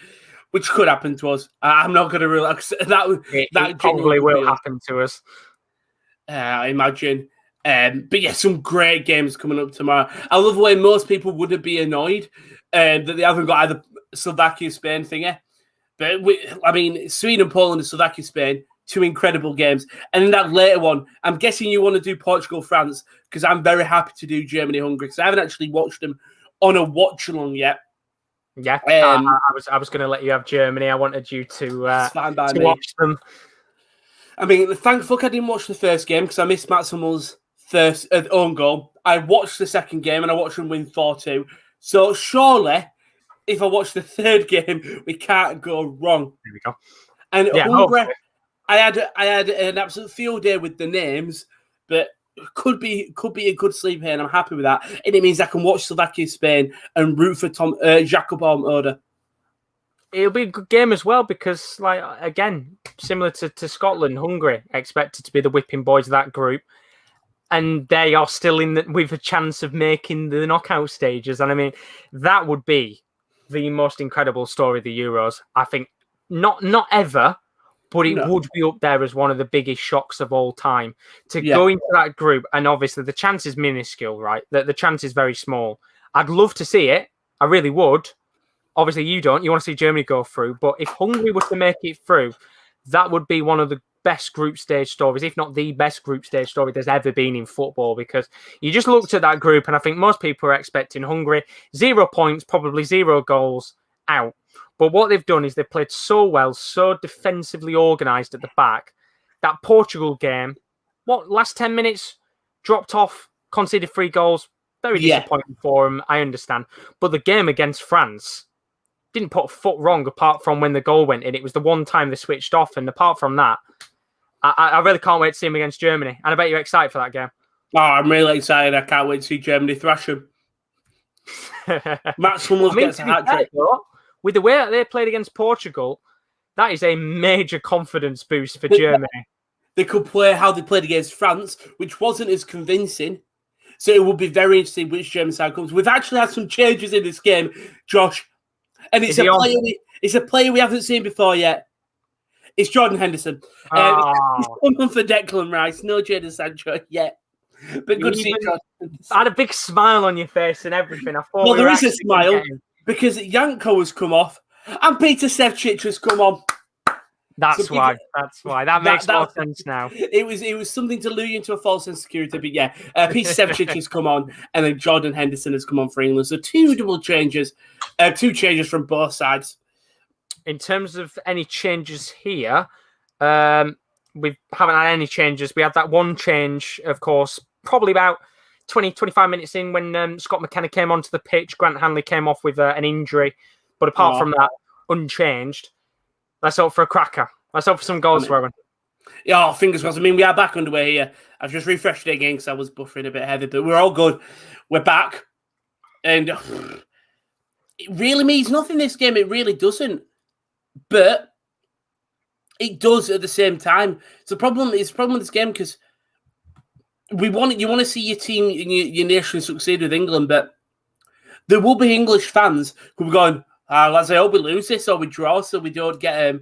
Which could happen to us. I'm not going to relax. That probably will happen to us. I imagine. But yeah, some great games coming up tomorrow. I love the way most people wouldn't be annoyed that they haven't got either Slovakia, Spain thingy. But Sweden, Poland, and Slovakia, Spain, 2 incredible games. And in that later one, I'm guessing you want to do Portugal, France, because I'm very happy to do Germany, Hungary, because I haven't actually watched them on a watch-along yet. Yeah, I was going to let you have Germany. I wanted you to watch them. I mean, thank fuck I didn't watch the first game because I missed Mats Hummels' first own goal. I watched the second game and I watched them win 4-2. So surely, if I watch the third game, we can't go wrong. There we go. And Hungary, I had an absolute field day with the names, but could be a good sleep here, and I'm happy with that. And it means I can watch Slovakia, Spain, and root for Jakob Almada. It'll be a good game as well because, again, similar to Scotland, Hungary expected to be the whipping boys of that group, and they are still with a chance of making the knockout stages. And I mean, that would be the most incredible story of the Euros. I think not ever. But it would be up there as one of the biggest shocks of all time to go into that group. And obviously the chance is minuscule, right? The chance is very small. I'd love to see it. I really would. Obviously you don't. You want to see Germany go through. But if Hungary was to make it through, that would be one of the best group stage stories, if not the best group stage story there's ever been in football. Because you just looked at that group and I think most people are expecting Hungary 0 points, probably 0 goals, out. But what they've done is they've played so well, so defensively organised at the back. That Portugal game, last 10 minutes, dropped off, conceded 3 goals. Very disappointing for them, I understand. But the game against France didn't put a foot wrong apart from when the goal went in. It was the one time they switched off. And apart from that, I really can't wait to see them against Germany. And I bet you're excited for that game. Oh, I'm really excited. I can't wait to see Germany thrash them. Mats Hummels gets a hat-trick. With the way that they played against Portugal, that is a major confidence boost for Germany. They could play how they played against France, which wasn't as convincing. So it will be very interesting which German side comes. We've actually had some changes in this game, Josh. And it's a player we haven't seen before yet. It's Jordan Henderson. He's come on for Declan Rice. No Jadon Sancho yet. But good to see Jordan Henderson. I had a big smile on your face and everything. I thought there is a smile. Because Janko has come off and Peter Sevcich has come on. That's why. That makes more sense now. It was something to lure you into a false sense of security. But yeah, Sevcich has come on, and then Jordan Henderson has come on for England. So two changes from both sides. In terms of any changes here, we haven't had any changes. We had that one change, of course, probably about 20, 25 minutes in when Scott McKenna came onto the pitch. Grant Hanley came off with an injury. But apart from that, unchanged. Let's hope for a cracker. Let's hope for some goals, Rowan. Yeah, fingers crossed. I mean, we are back underway here. I've just refreshed it again because I was buffering a bit heavy, but we're all good. We're back. And it really means nothing, this game. It really doesn't. But it does at the same time. It's a problem with this game because you want to see your team and your nation succeed with England, but there will be English fans who are going, lads, I hope we lose this or we draw so we don't get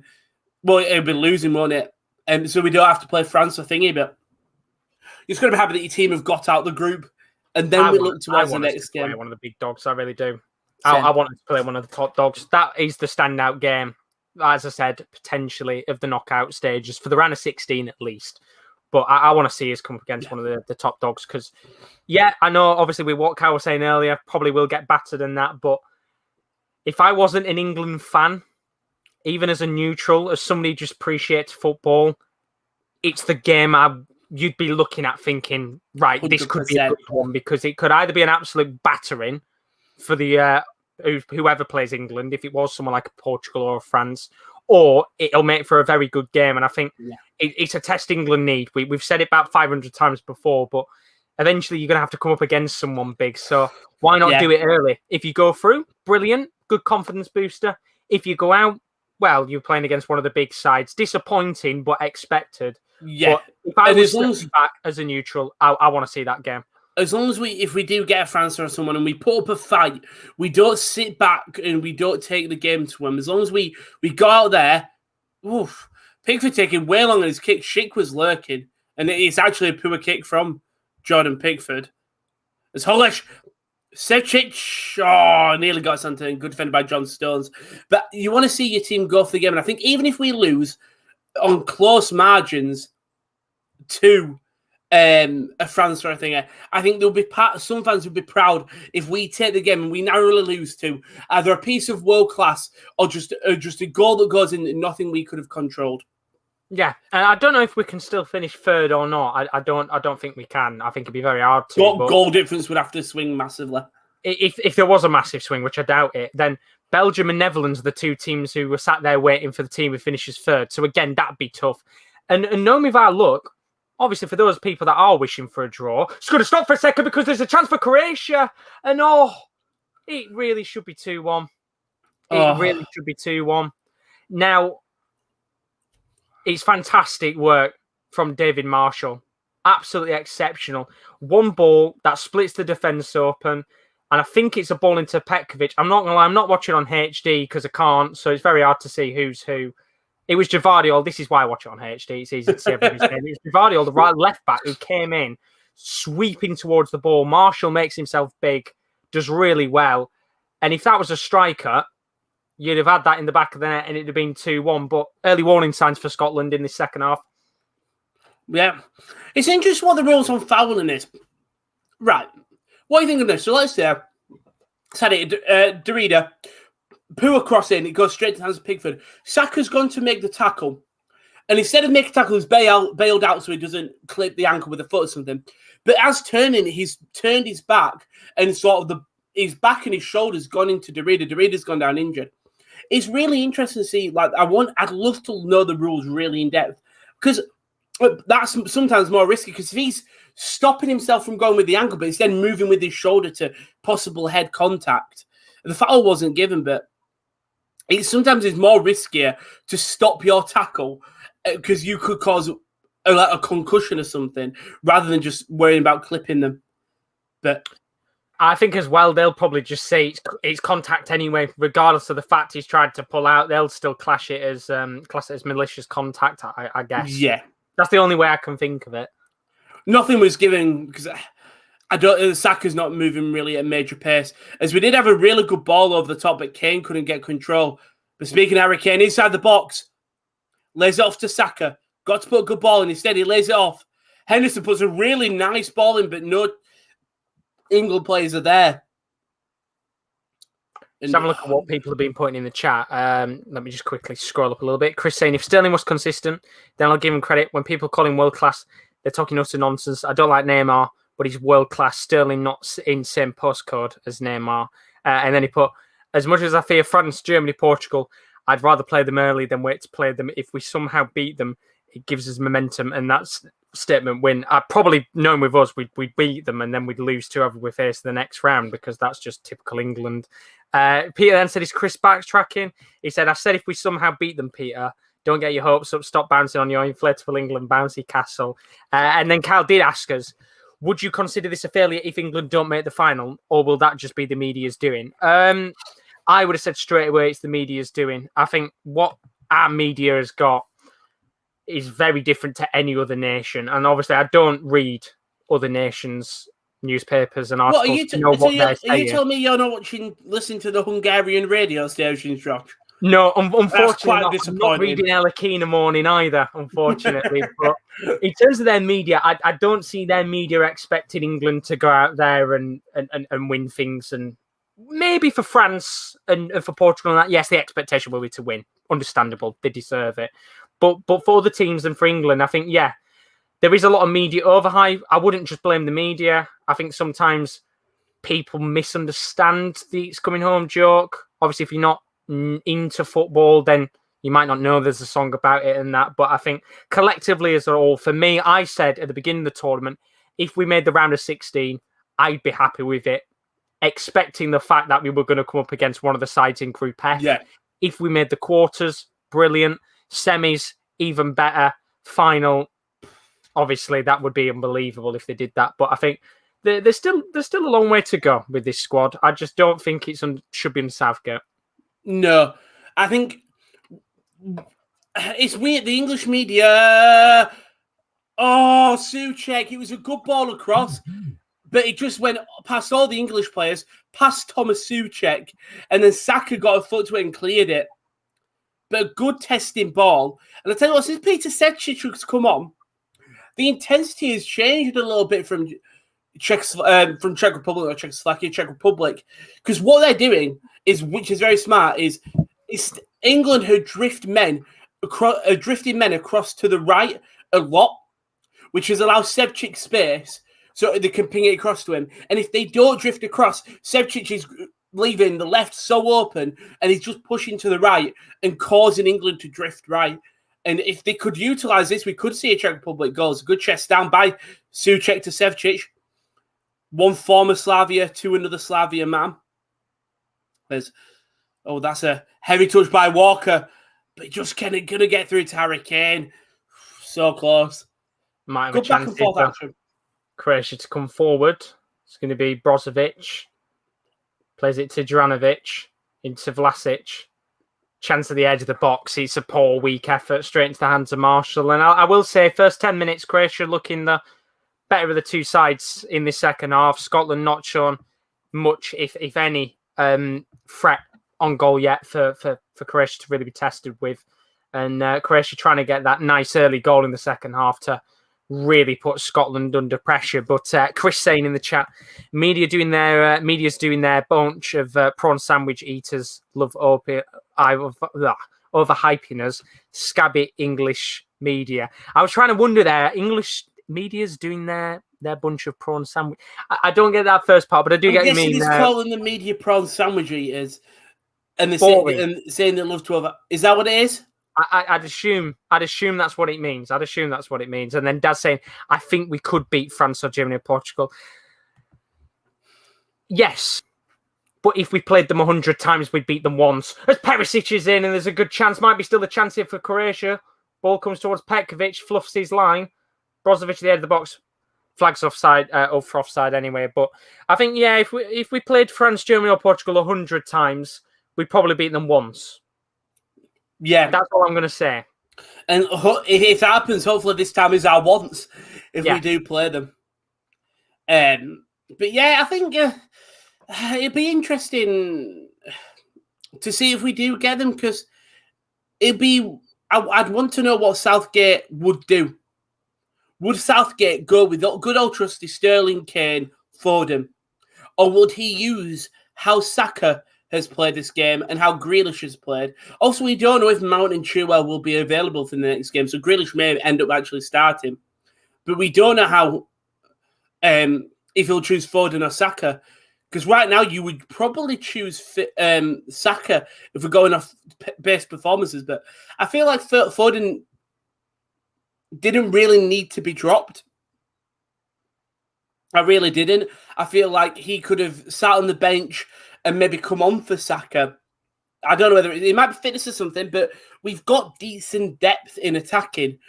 well, it'll be losing, won't it? So we don't have to play France or thingy, but you're just going to be happy that your team have got out the group and then we look towards the next game. One of the big dogs, I really do. I wanted to play one of the top dogs. That is the standout game, as I said, potentially of the knockout stages for the round of 16 at least. But I want to see us come up against one of the top dogs because, yeah, I know obviously with what Kyle was saying earlier, probably will get battered in that, but if I wasn't an England fan, even as a neutral, as somebody who just appreciates football, it's the game you'd be looking at thinking, right, 100%. This could be a good one because it could either be an absolute battering for the whoever plays England, if it was someone like Portugal or France, or it'll make for a very good game. And I think it's a test England need. We've said it about 500 times before, but eventually you're going to have to come up against someone big. So why not do it early? If you go through, brilliant. Good confidence booster. If you go out, well, you're playing against one of the big sides. Disappointing, but expected. Yeah. But if I was back as a neutral, I want to see that game. As long as if we do get a France or someone and we put up a fight, we don't sit back and we don't take the game to them. As long as we go out there, Pickford taking way long on his kick. Schick was lurking. And it's actually a poor kick from Jordan Pickford. As Holish... Sevcich, nearly got something. Good defended by John Stones. But you want to see your team go for the game. And I think even if we lose on close margins to a France or anything, I think there'll be some fans will be proud if we take the game and we narrowly lose to either a piece of world class or just a goal that goes in nothing we could have controlled. Yeah, and I don't know if we can still finish third or not. I don't think we can. I think it'd be very hard to. What goal difference would have to swing massively? If there was a massive swing, which I doubt it, then Belgium and Netherlands are the two teams who were sat there waiting for the team who finishes third. So again, that'd be tough. And knowing with our luck, obviously for those people that are wishing for a draw, it's going to stop for a second because there's a chance for Croatia. And it really should be 2-1. It really should be 2-1. Now, it's fantastic work from David Marshall. Absolutely exceptional. One ball that splits the defence open. And I think it's a ball into Petkovic. I'm not going to lie, I'm not watching on HD because I can't. So it's very hard to see who's who. It was Gvardiol. This is why I watch it on HD. It's easy to see everybody's name. It was Gvardiol, the right left back, who came in, sweeping towards the ball. Marshall makes himself big, does really well. And if that was a striker, you'd have had that in the back of the net and it'd have been 2-1. But early warning signs for Scotland in the second half. Yeah. It's interesting what the rules on fouling is. Right. What do you think of this? So let's say, Derrida, poor crossing, it goes straight to the hands of Pickford. Saka's gone to make the tackle. And instead of making a tackle, he's bailed out so he doesn't clip the ankle with a foot or something. But as turning, he's turned his back and sort of his back and his shoulders gone into Derrida. Derrida's gone down injured. It's really interesting to see. I'd love to know the rules really in depth because that's sometimes more risky. Because if he's stopping himself from going with the ankle, but instead moving with his shoulder to possible head contact, the foul wasn't given. But it sometimes is more riskier to stop your tackle because you could cause a concussion or something rather than just worrying about clipping them. But I think as well, they'll probably just say it's contact anyway, regardless of the fact he's tried to pull out. They'll still class it as malicious contact, I guess. Yeah, that's the only way I can think of it. Nothing was given because Saka's not moving really at a major pace. As we did have a really good ball over the top, but Kane couldn't get control. But speaking of Harry Kane, inside the box, lays it off to Saka. Got to put a good ball in. Instead, he lays it off. Henderson puts a really nice ball in, but no England players are there. Let's have a look at what people have been putting in the chat. Let me just quickly scroll up a little bit. Chris saying, if Sterling was consistent, then I'll give him credit. When people call him world-class, they're talking utter nonsense. I don't like Neymar, but he's world-class. Sterling not in same postcode as Neymar. And then he put, as much as I fear France, Germany, Portugal, I'd rather play them early than wait to play them. If we somehow beat them, it gives us momentum. And that's statement win. I probably known with us, we'd beat them and then we'd lose to whoever we face the next round because that's just typical England. Peter then said, is Chris backtracking? He said, I said if we somehow beat them, Peter, don't get your hopes up. Stop bouncing on your inflatable England bouncy castle. And then Cal did ask us, would you consider this a failure if England don't make the final, or will that just be the media's doing? I would have said straight away it's the media's doing. I think what our media has got is very different to any other nation. And obviously, I don't read other nations' newspapers and articles to know what they're saying. Are you telling me you're not listening to the Hungarian radio stations, Josh? No, unfortunately, I'm not reading Ella Key in the morning either, unfortunately. But in terms of their media, I don't see their media expecting England to go out there and win things. And maybe for France and for Portugal, and that, yes, the expectation will be to win. Understandable. They deserve it. But for other teams and for England, I think, yeah, there is a lot of media overhype. I wouldn't just blame the media. I think sometimes people misunderstand the it's coming home joke. Obviously, if you're not into football, then you might not know there's a song about it and that. But I think collectively as a whole, for me, I said at the beginning of the tournament, if we made the round of 16, I'd be happy with it, expecting the fact that we were going to come up against one of the sides in Group F. Yeah. If we made the quarters, brilliant. Semis, even better. Final, obviously, that would be unbelievable if they did that. But I think there's still a long way to go with this squad. I just don't think should be in Southgate. No, I think it's weird. The English media. Oh, Souček, it was a good ball across, but it just went past all the English players, past Thomas Souček, and then Saka got a foot to it and cleared it. But a good testing ball. And I tell you what, since Peter Cech has come on, the intensity has changed a little bit from Czech Republic or Czechoslovakia, Czech Republic. Because what they're doing is, which is very smart, is England who drifting men across to the right a lot, which has allowed Sevcik space so they can ping it across to him. And if they don't drift across, Sevcik is leaving the left so open and he's just pushing to the right and causing England to drift right. And if they could utilise this, we could see a Czech Republic goal. It's a good chest down by Souček to Sevcik. One former Slavia to another Slavia man. That's a heavy touch by Walker, but just gonna get through to Harry Kane. So close. Might have a chance for Croatia to come forward. It's going to be Brozovic. Plays it to Juranovic, into Vlasic. Chance at the edge of the box. It's a poor, weak effort straight into the hands of Marshall. And I will say, first 10 minutes, Croatia looking the better of the two sides in the second half. Scotland not shown much, if any, threat on goal yet for Croatia to really be tested with. And Croatia trying to get that nice early goal in the second half to really put Scotland under pressure. But Chris saying in the chat, media's doing their bunch of prawn sandwich eaters, love overhyping us, scabby English media. I was trying to wonder there, English media's doing their bunch of prawn sandwich. I don't get that first part, but I do get what you mean. He's calling the media prawn sandwich eaters, and they're saying they love to over. Is that what it is? I'd assume that's what it means. And then Dad's saying, I think we could beat France or Germany or Portugal. Yes. But if we played them 100 times, we'd beat them once. As Perisic is in, and there's a good chance, might be still a chance here for Croatia. Ball comes towards Petkovic, fluffs his line. Brozovic at the edge of the box. Flags offside, up for offside anyway. But I think, yeah, if we played France, Germany or Portugal 100 times, we'd probably beat them once. Yeah. That's all I'm going to say. And if it happens, hopefully this time is our once, if we do play them. But yeah, I think it'd be interesting to see if we do get them, because it'd be I'd want to know what Southgate would do. Would Southgate go with good old trusty Sterling, Kane, Foden? Or would he use how Saka has played this game and how Grealish has played? Also, we don't know if Mount and Chilwell will be available for the next game, so Grealish may end up actually starting. But we don't know how if he'll choose Foden or Saka. Because right now, you would probably choose Saka if we're going off base performances. But I feel like Foden didn't really need to be dropped. I really didn't. I feel like he could have sat on the bench and maybe come on for Saka. I don't know whether it might be fitness or something, but we've got decent depth in attacking.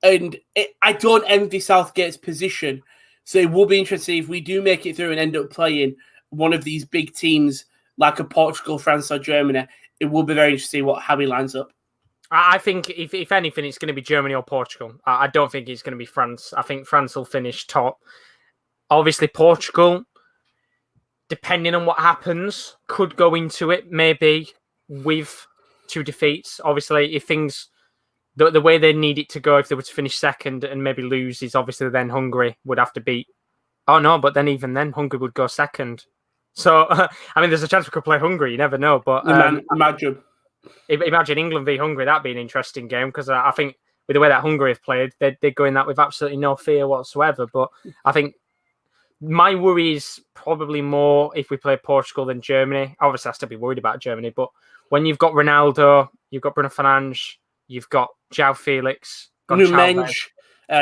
And I don't envy Southgate's position. So it will be interesting if we do make it through and end up playing one of these big teams like a Portugal, France, or Germany. It will be very interesting how he lines up. I think, if anything, it's going to be Germany or Portugal. I don't think it's going to be France. I think France will finish top. Obviously, Portugal, depending on what happens, could go into it maybe with 2 defeats. Obviously, if things, the way they need it to go, if they were to finish second and maybe lose, is obviously then Hungary would have to beat. Oh, no, but then even then, Hungary would go second. So, I mean, there's a chance we could play Hungary. You never know. But imagine England v Hungary. That'd be an interesting game because I think with the way that Hungary have played, they'd go in that with absolutely no fear whatsoever. But I think my worry is probably more if we play Portugal than Germany. Obviously, I still be worried about Germany. But when you've got Ronaldo, you've got Bruno Fernandes, you've got João Felix, Nunes,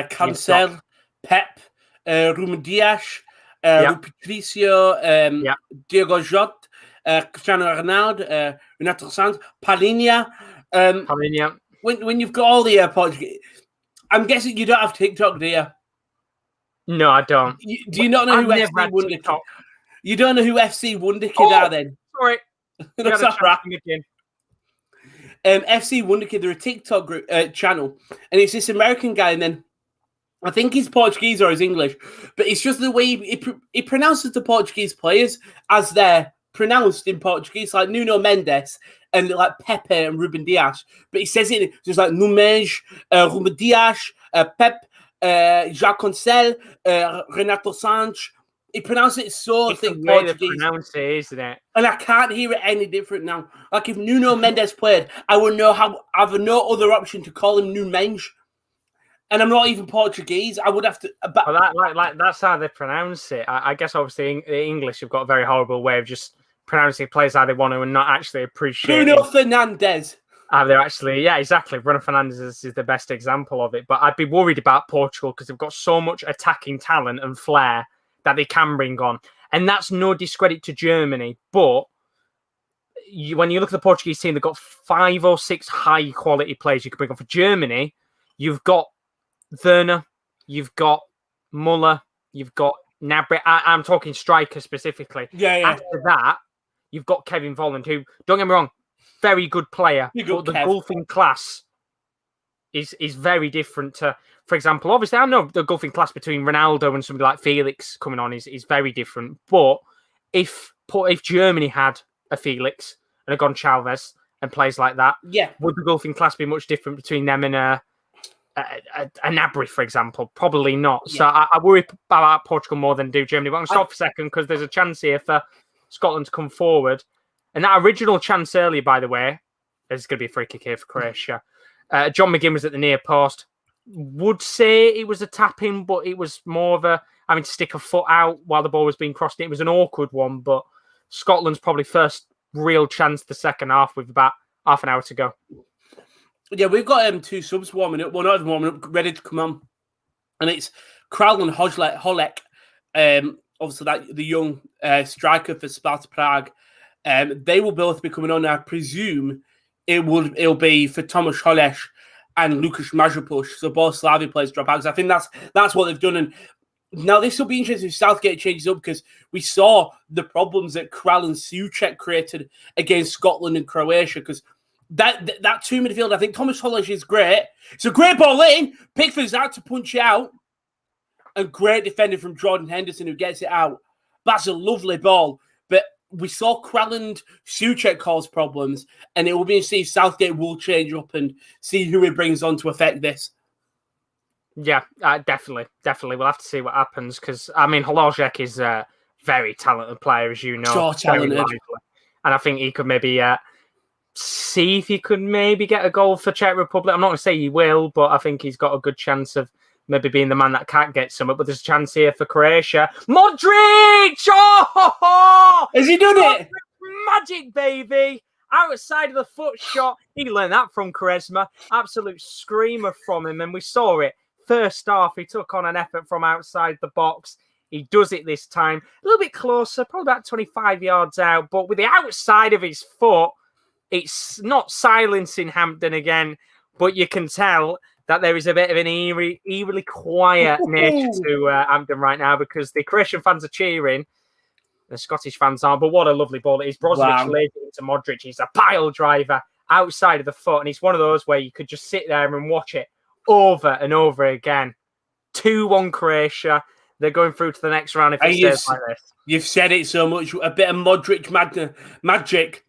Cancel, Pep, Ruben Dias, Rui Patricio, Diogo Jota, Cristiano Ronaldo, Renato Santos, Palhinha. When you've got all the Portuguese, I'm guessing you don't have TikTok, do you? No, I don't. Do you not know who FC Wonder Kid? You don't know who FC Wonder Kid are then? Sorry. That's all right. FC Wonder Kid, they're a TikTok group, channel, and it's this American guy, and then I think he's Portuguese or he's English, but it's just the way he pronounces the Portuguese players as they're pronounced in Portuguese, like Nuno Mendes and like Pepe and Ruben Dias. But he says it just like Nunes, Ruben Dias, Pep, João Cancel, Renato Sanches. He pronounces it so thick Portuguese. Pronounce it, isn't it? And I can't hear it any different now. Like if Nuno Mendes played, I would know how. I have no other option to call him Nunes. And I'm not even Portuguese. I would have to. Like that's how they pronounce it. I guess obviously the English have got a very horrible way of just pronouncing players how they want to and not actually appreciating. Bruno Fernandes. They're actually, yeah, exactly. Bruno Fernandes is the best example of it. But I'd be worried about Portugal because they've got so much attacking talent and flair that they can bring on. And that's no discredit to Germany. But when you look at the Portuguese team, they've got 5 or 6 high-quality players you can bring on. For Germany, you've got Werner, you've got Muller, you've got Gnabry. I'm talking striker specifically. Yeah. After that, you've got Kevin Volland, who, don't get me wrong, very good player. But the golfing class is very different to, for example, obviously, I know the golfing class between Ronaldo and somebody like Felix coming on is very different. But if Germany had a Felix and a Gonçalves and players like that, would the golfing class be much different between them and a Gnabry, for example? Probably not. Yeah. So I worry about Portugal more than do Germany. But I'm going to stop for a second because there's a chance here for Scotland to come forward. And that original chance earlier, by the way, is going to be a free kick here for Croatia. John McGinn was at the near post. Would say it was a tap-in, but it was more of a having to stick a foot out while the ball was being crossed. It was an awkward one, but Scotland's probably first real chance the second half with about half an hour to go. Yeah, we've got 2 subs warming up. Well, not even warming up, ready to come on. And it's Král and Holek. Obviously, the young striker for Sparta Prague. They will both be coming on. I presume it'll be for Tomáš Holeš and Lukáš Mažupuš. So both Slavia players drop out. I think that's what they've done. And now this will be interesting if Southgate changes up because we saw the problems that Král and Souček created against Scotland and Croatia because that 2 midfield, I think Tomáš Holeš is great. It's a great ball in. Pickford's out to punch it out. And great defending from Jordan Henderson who gets it out. That's a lovely ball. But we saw Kralland Souček cause problems, and it will be to see if Southgate will change up and see who he brings on to affect this. Yeah, definitely. We'll have to see what happens because I mean, Hložek is a very talented player, as you know, So talented, and I think he could maybe see if he could maybe get a goal for Czech Republic. I'm not going to say he will, but I think he's got a good chance of maybe being the man that can't get some. But there's a chance here for Croatia. Modric! Oh! Has he done it? Magic, baby! Outside of the foot shot. He learned that from Quaresma. Absolute screamer from him. And we saw it. First half, he took on an effort from outside the box. He does it this time. A little bit closer, probably about 25 yards out. But with the outside of his foot, it's not silencing Hampden again. But you can tell that there is a bit of an eerily quiet nature to Hampden right now because the Croatian fans are cheering. The Scottish fans aren't. But what a lovely ball it is. Brozovic laid it into Modric. He's a pile driver outside of the foot. And it's one of those where you could just sit there and watch it over and over again. 2-1 Croatia. They're going through to the next round if it stays like this. You've said it so much. A bit of Modric magic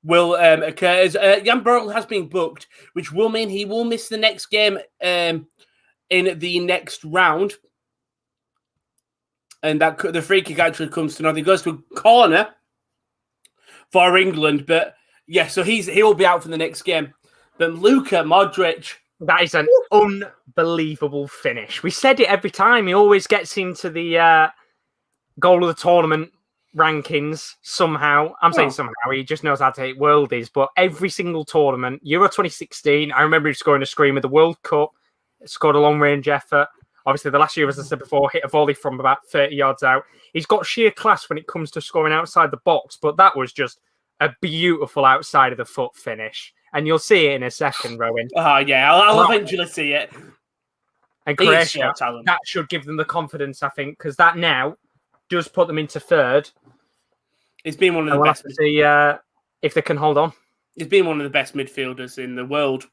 will occur. As Jan Burl has been booked, which will mean he will miss the next game in the next round. And that the free kick actually comes to nothing. He goes to a corner for England. But yeah, so he'll be out for the next game. But Luka Modric. That is an unbelievable finish. We said it every time. He always gets into the goal of the tournament rankings somehow. I'm saying somehow. He just knows how to hit worldies. But every single tournament, Euro 2016, I remember him scoring a screamer. The World Cup, scored a long-range effort. Obviously, the last year, as I said before, hit a volley from about 30 yards out. He's got sheer class when it comes to scoring outside the box, but that was just a beautiful outside of the foot finish. And you'll see it in a second, Rowan. Oh, yeah, I'll eventually see it. And Croatia, that should give them the confidence, I think, because that now does put them into third. It's been one of the best. We'll see if they can hold on. It's been one of the best midfielders in the world.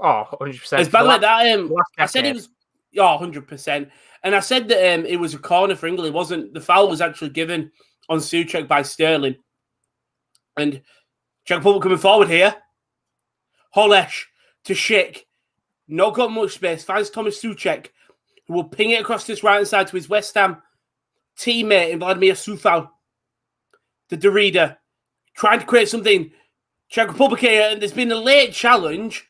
Oh, 100%. It's bad like that. I said it was 100%. And I said that it was a corner for England. It wasn't. The foul was actually given on Souček by Sterling. And Czech Republic coming forward here. Holeš to Schick. Not got much space. Finds Thomas Souček, who will ping it across this right-hand side to his West Ham teammate in Vladimir Soufal. The Derrida. Trying to create something. Czech Republic here. And there's been a late challenge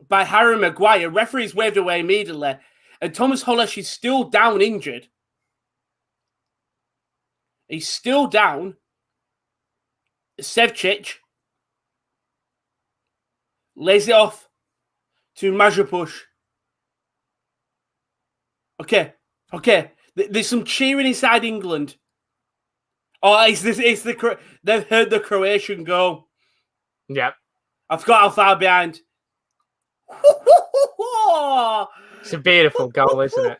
by Harry Maguire. Referee's waved away immediately. And Thomas Holeš is still down injured. He's still down. Sevcic lays it off to Majupush. Okay. There's some cheering inside England. Oh, they've heard the Croatian goal. Yep. I forgot how far behind. It's a beautiful goal, isn't it?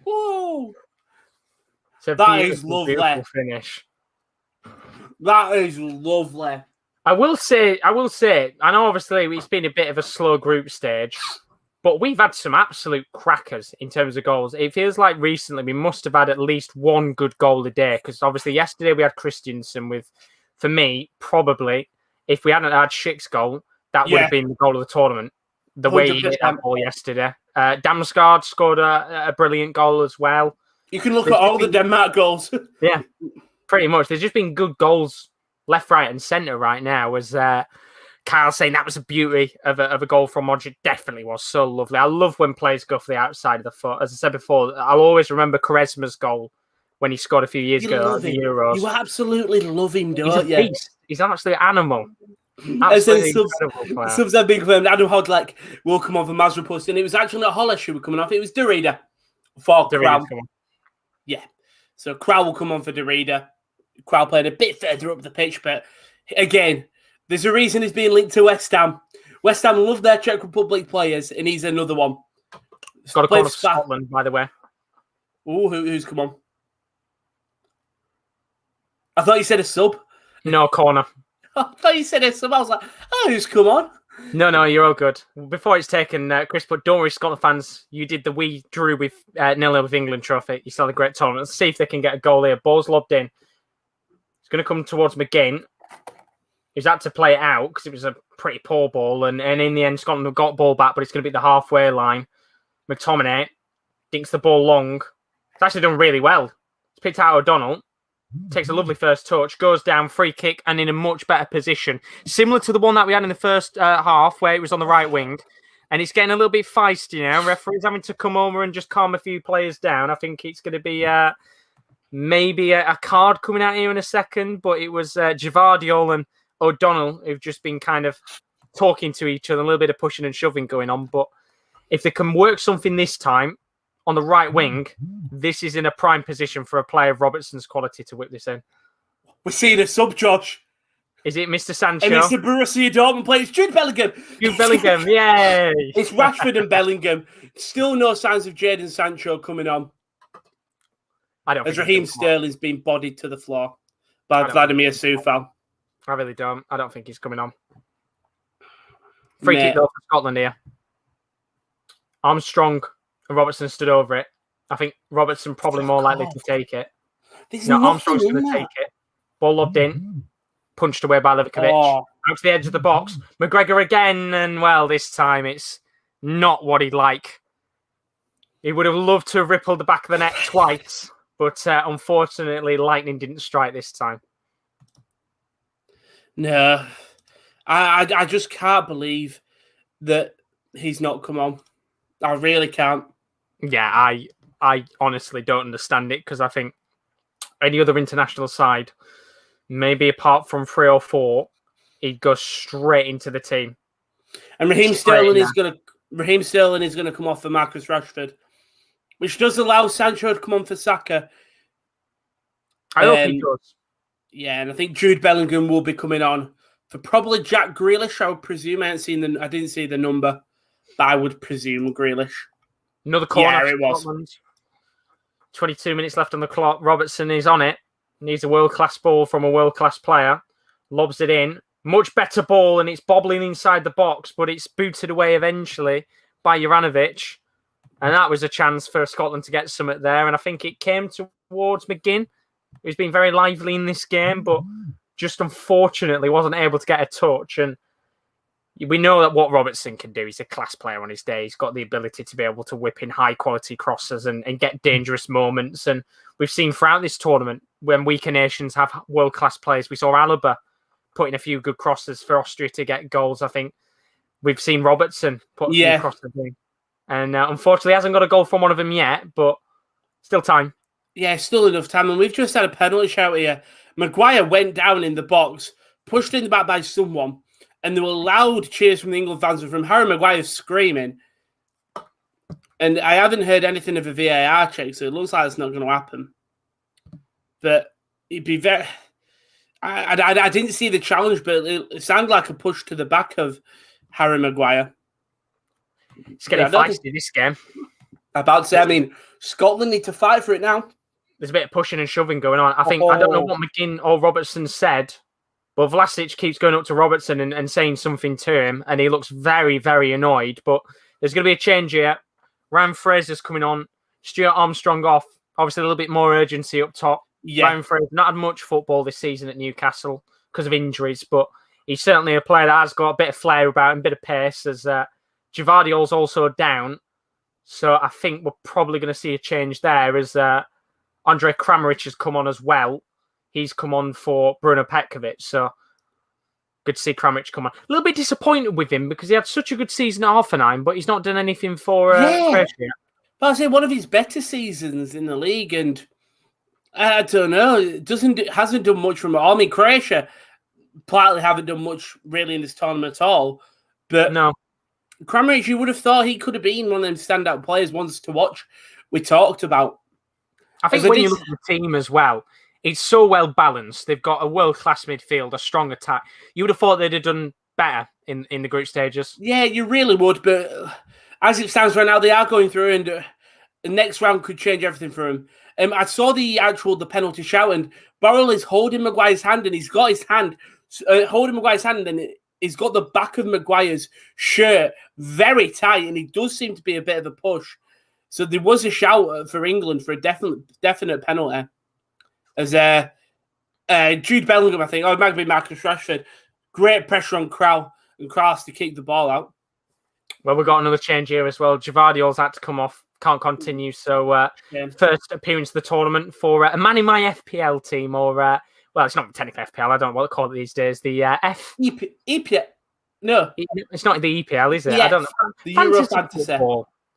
It's a beautiful finish. That is lovely. I will say, I know obviously it's been a bit of a slow group stage, but we've had some absolute crackers in terms of goals. It feels like recently we must have had at least one good goal a day, because obviously yesterday we had Christensen with, for me, probably, if we hadn't had Schick's goal, that would have been the goal of the tournament. The 100%. Way he hit that ball yesterday. Damsgaard scored a brilliant goal as well. You can look at all the Denmark goals. Yeah, pretty much. There's just been good goals left, right, and centre right now. As Kyle saying, that was a beauty of a goal from Modric. Definitely was so lovely. I love when players go for the outside of the foot. As I said before, I'll always remember Quaresma's goal when he scored a few years ago at the Euros. You absolutely love him, don't you? He's a beast. He's an absolute animal. Absolutely incredible player. Subs have been confirmed. Adam Hodlak will come on for Mazrapus, and it was actually not Holeš who were coming off. It was Derrida for Crow. Yeah. So Crow will come on for Derrida. Crow played a bit further up the pitch, but again, there's a reason he's being linked to West Ham. West Ham love their Czech Republic players, and he's another one. He's got a call for Scotland, by the way. Oh, who's come on? I thought you said a sub. No, corner. I thought you said a sub. I was like, oh, who's come on? No, you're all good. Before it's taken, Chris, but don't worry, Scotland fans, you did the we drew with 0-0 with England trophy. You saw the great tournament. Let's see if they can get a goal here. Ball's lobbed in. going to come towards McGinn. He's had to play it out because it was a pretty poor ball. And in the end, Scotland have got ball back, but it's going to be the halfway line. McTominay dinks the ball long. It's actually done really well. It's picked out O'Donnell. Takes a lovely first touch, goes down, free kick, and in a much better position. Similar to the one that we had in the first half, where it was on the right wing. And it's getting a little bit feisty now. Referee's having to come over and just calm a few players down. I think it's going to be maybe a card coming out here in a second, but it was Gvardiol and O'Donnell who've just been kind of talking to each other, a little bit of pushing and shoving going on. But if they can work something this time, on the right wing, this is in a prime position for a player of Robertson's quality to whip this in. We're seeing a sub, Josh. Is it Mr. Sancho? And it's the Borussia Dortmund player. It's Jude Bellingham. Jude Bellingham, yay! It's Rashford and Bellingham. Still no signs of Jadon Sancho coming on. I don't. As Raheem Sterling's been bodied to the floor by Vladimir Coufal. I really don't. I don't think he's coming on. Free kick though for Scotland here. Armstrong and Robertson stood over it. I think Robertson probably more likely to take it. Armstrong's going to take it. Ball lobbed in. Punched away by Livakovic. Out to the edge of the box. McGregor again. And, well, this time it's not what he'd like. He would have loved to have rippled the back of the net twice. But, unfortunately, lightning didn't strike this time. No. I just can't believe that he's not come on. I really can't. Yeah, I honestly don't understand it because I think any other international side, maybe apart from 3 or 4, he'd go straight into the team. And Raheem Sterling is going to come off for Marcus Rashford, which does allow Sancho to come on for Saka. I hope he does. Yeah, and I think Jude Bellingham will be coming on for probably Jack Grealish. I would presume. I didn't see the number, but I would presume Grealish. Another corner. Yeah, it was. 22 minutes left on the clock. Robertson is on it. Needs a world-class ball from a world-class player. Lobs it in. Much better ball, and it's bobbling inside the box, but it's booted away eventually by Juranovic. And that was a chance for Scotland to get something there. And I think it came towards McGinn, who's been very lively in this game, but just unfortunately wasn't able to get a touch. And we know that what Robertson can do. He's a class player on his day. He's got the ability to be able to whip in high-quality crosses and get dangerous moments. And we've seen throughout this tournament, when weaker nations have world-class players, we saw Alaba putting a few good crosses for Austria to get goals. I think we've seen Robertson put a few crosses in. And unfortunately, he hasn't got a goal from one of them yet, but still time. Yeah, still enough time. And we've just had a penalty shout here. Maguire went down in the box, pushed in the back by someone, and there were loud cheers from the England fans and from Harry Maguire screaming. And I haven't heard anything of a VAR check, so it looks like it's not going to happen. But it'd be very... I didn't see the challenge, but it sounded like a push to the back of Harry Maguire. It's getting feisty, this game. About to say, I mean, Scotland need to fight for it now. There's a bit of pushing and shoving going on. I think, I don't know what McGinn or Robertson said, but Vlasic keeps going up to Robertson and saying something to him, and he looks very, very annoyed. But there's going to be a change here. Ryan Fraser's coming on. Stuart Armstrong off. Obviously, a little bit more urgency up top. Yeah. Ryan Fraser not had much football this season at Newcastle because of injuries, but he's certainly a player that has got a bit of flair about him, a bit of pace, as Gvardiol's also down. So I think we're probably going to see a change there as Andre Kramaric has come on as well. He's come on for Bruno Petkovic. So good to see Kramaric come on. A little bit disappointed with him because he had such a good season at Hoffenheim, but he's not done anything for Croatia. But I say one of his better seasons in the league, and I don't know, hasn't done much from it. I mean, Croatia partly haven't done much really in this tournament at all. But no. Kramaric, you would have thought he could have been one of them standout players ones to watch. We talked about. I think when you look at the team as well, it's so well balanced. They've got a world-class midfield, a strong attack. You would have thought they'd have done better in the group stages. Yeah, you really would. But as it stands right now, they are going through, and the next round could change everything for them. I saw the penalty shout, and Burrell is holding Maguire's hand, and he's got his hand holding Maguire's hand, and he's got the back of Maguire's shirt very tight, and it does seem to be a bit of a push. So there was a shout for England for a definite penalty. As Jude Bellingham, I think. Oh, it might be Marcus Rashford. Great pressure on Krau and Kraus to kick the ball out. Well, we've got another change here as well. Javadiol's had to come off. Can't continue. So first appearance of the tournament for a man in my FPL team, or well, it's not technically FPL. I don't know what they call it these days. The EPL. No, it's not the EPL, is it? Yes, I don't know. The Euro Fantasy.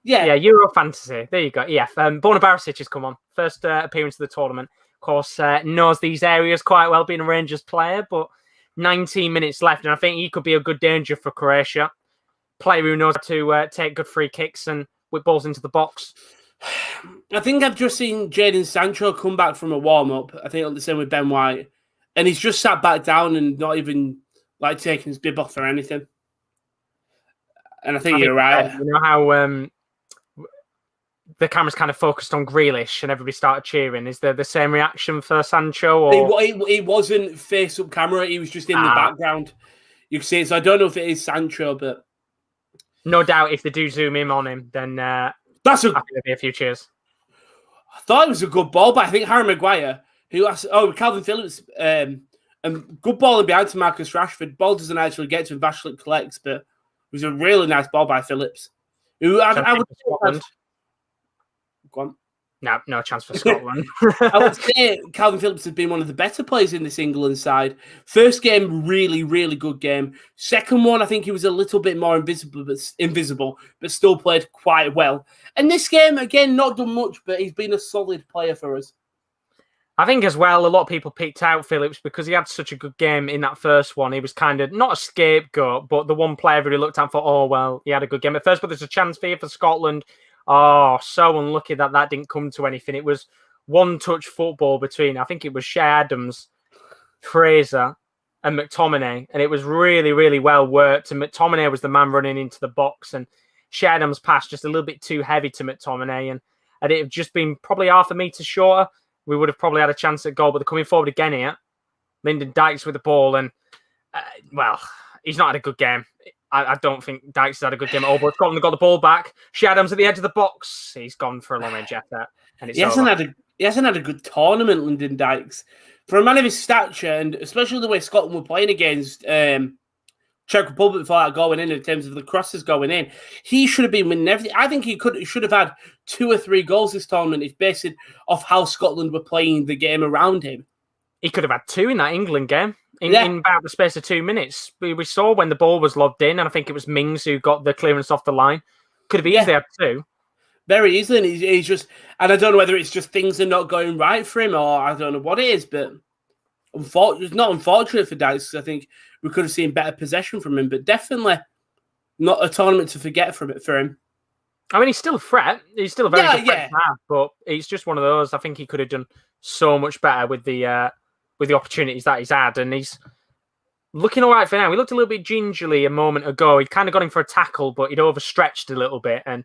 Yeah, Euro Fantasy. There you go. Yeah, Borna Barisic has come on. First appearance of the tournament. Of course, knows these areas quite well, being a Rangers player, but 19 minutes left, and I think he could be a good danger for Croatia. Player who knows how to take good free kicks and whip balls into the box. I think I've just seen Jadon Sancho come back from a warm-up. I think the same with Ben White. And he's just sat back down and not even like taking his bib off or anything. And I think you're right. You know how the camera's kind of focused on Grealish and everybody started cheering. Is there the same reaction for Sancho? Or... It wasn't face-up camera. He was just in the background. You can see it. So I don't know if it is Sancho, but... No doubt if they do zoom in on him, then there'll be a few cheers. I thought it was a good ball, but I think Harry Maguire, Calvin Phillips, and good ball in behind to Marcus Rashford. Ball doesn't actually get to him, Vashlik collects, but it was a really nice ball by Phillips. Who I would Scotland. Go on. No chance for Scotland. I would say Calvin Phillips has been one of the better players in this England side. First game, really, really good game. Second one, I think he was a little bit more invisible, but still played quite well. And this game, again, not done much, but he's been a solid player for us. I think as well, a lot of people picked out Phillips because he had such a good game in that first one. He was kind of not a scapegoat, but the one player who looked at for, oh, well, he had a good game at first, but there's a chance for Scotland. Oh, so unlucky that didn't come to anything. It was one-touch football between, I think it was Shea Adams, Fraser, and McTominay, and it was really, really well worked. And McTominay was the man running into the box, and Shea Adams' pass just a little bit too heavy to McTominay, and had it have just been probably half a metre shorter, we would have probably had a chance at goal. But they're coming forward again here. Lyndon Dykes with the ball, and, well, he's not had a good game. I don't think Dykes has had a good game at all, but Scotland got the ball back. Shea Adams at the edge of the box. He's gone for a long-range effort. And it's he hasn't had a good tournament, Lyndon Dykes. For a man of his stature, and especially the way Scotland were playing against Czech Republic before that going in terms of the crosses going in, he should have been winning everything. I think he should have had 2 or 3 goals this tournament if based off how Scotland were playing the game around him. He could have had 2 in that England game. In about the space of 2 minutes. We saw when the ball was lobbed in, and I think it was Mings who got the clearance off the line. Could have easily had 2. Very easily, and he's just... And I don't know whether it's just things are not going right for him, or I don't know what it is, but it's not unfortunate for Dykes. I think we could have seen better possession from him, but definitely not a tournament to forget for him. I mean, he's still a threat. He's still a very good threat to have, but it's just one of those. I think he could have done so much better with the opportunities that he's had, and he's looking all right for now. He looked a little bit gingerly a moment ago. He kind of got him for a tackle, but he'd overstretched a little bit, and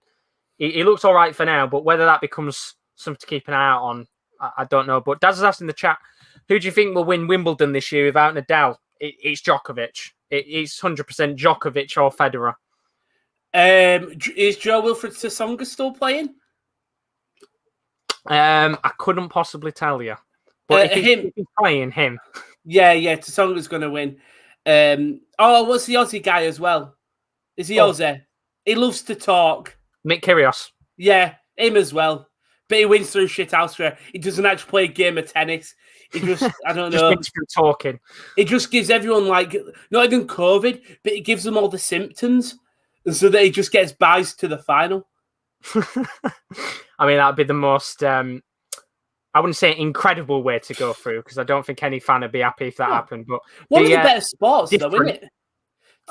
he looks all right for now. But whether that becomes something to keep an eye out on, I don't know. But Daz has asked in the chat, who do you think will win Wimbledon this year without Nadal? It's Djokovic. It's 100% Djokovic or Federer. Is Joe Wilfred Tsonga still playing? I couldn't possibly tell you. But if he's playing him. Yeah, Tsonga's going to win. What's the Aussie guy as well? Is he Aussie? He loves to talk. Nick Kyrgios. Yeah, him as well. But he wins through shit elsewhere. He doesn't actually play a game of tennis. He just, I don't know. Just wins through talking. It just gives everyone, like, not even COVID, but it gives them all the symptoms. And so that he just gets buys to the final. I mean, that would be the most... I wouldn't say incredible way to go through, because I don't think any fan would be happy if that happened. But one of the better sports, though, isn't it?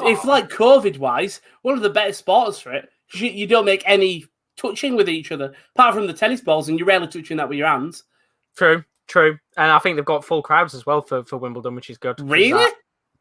If like COVID-wise, one of the better sports for it. You don't make any touching with each other, apart from the tennis balls, and you're rarely touching that with your hands. True. And I think they've got full crowds as well for Wimbledon, which is good. Really?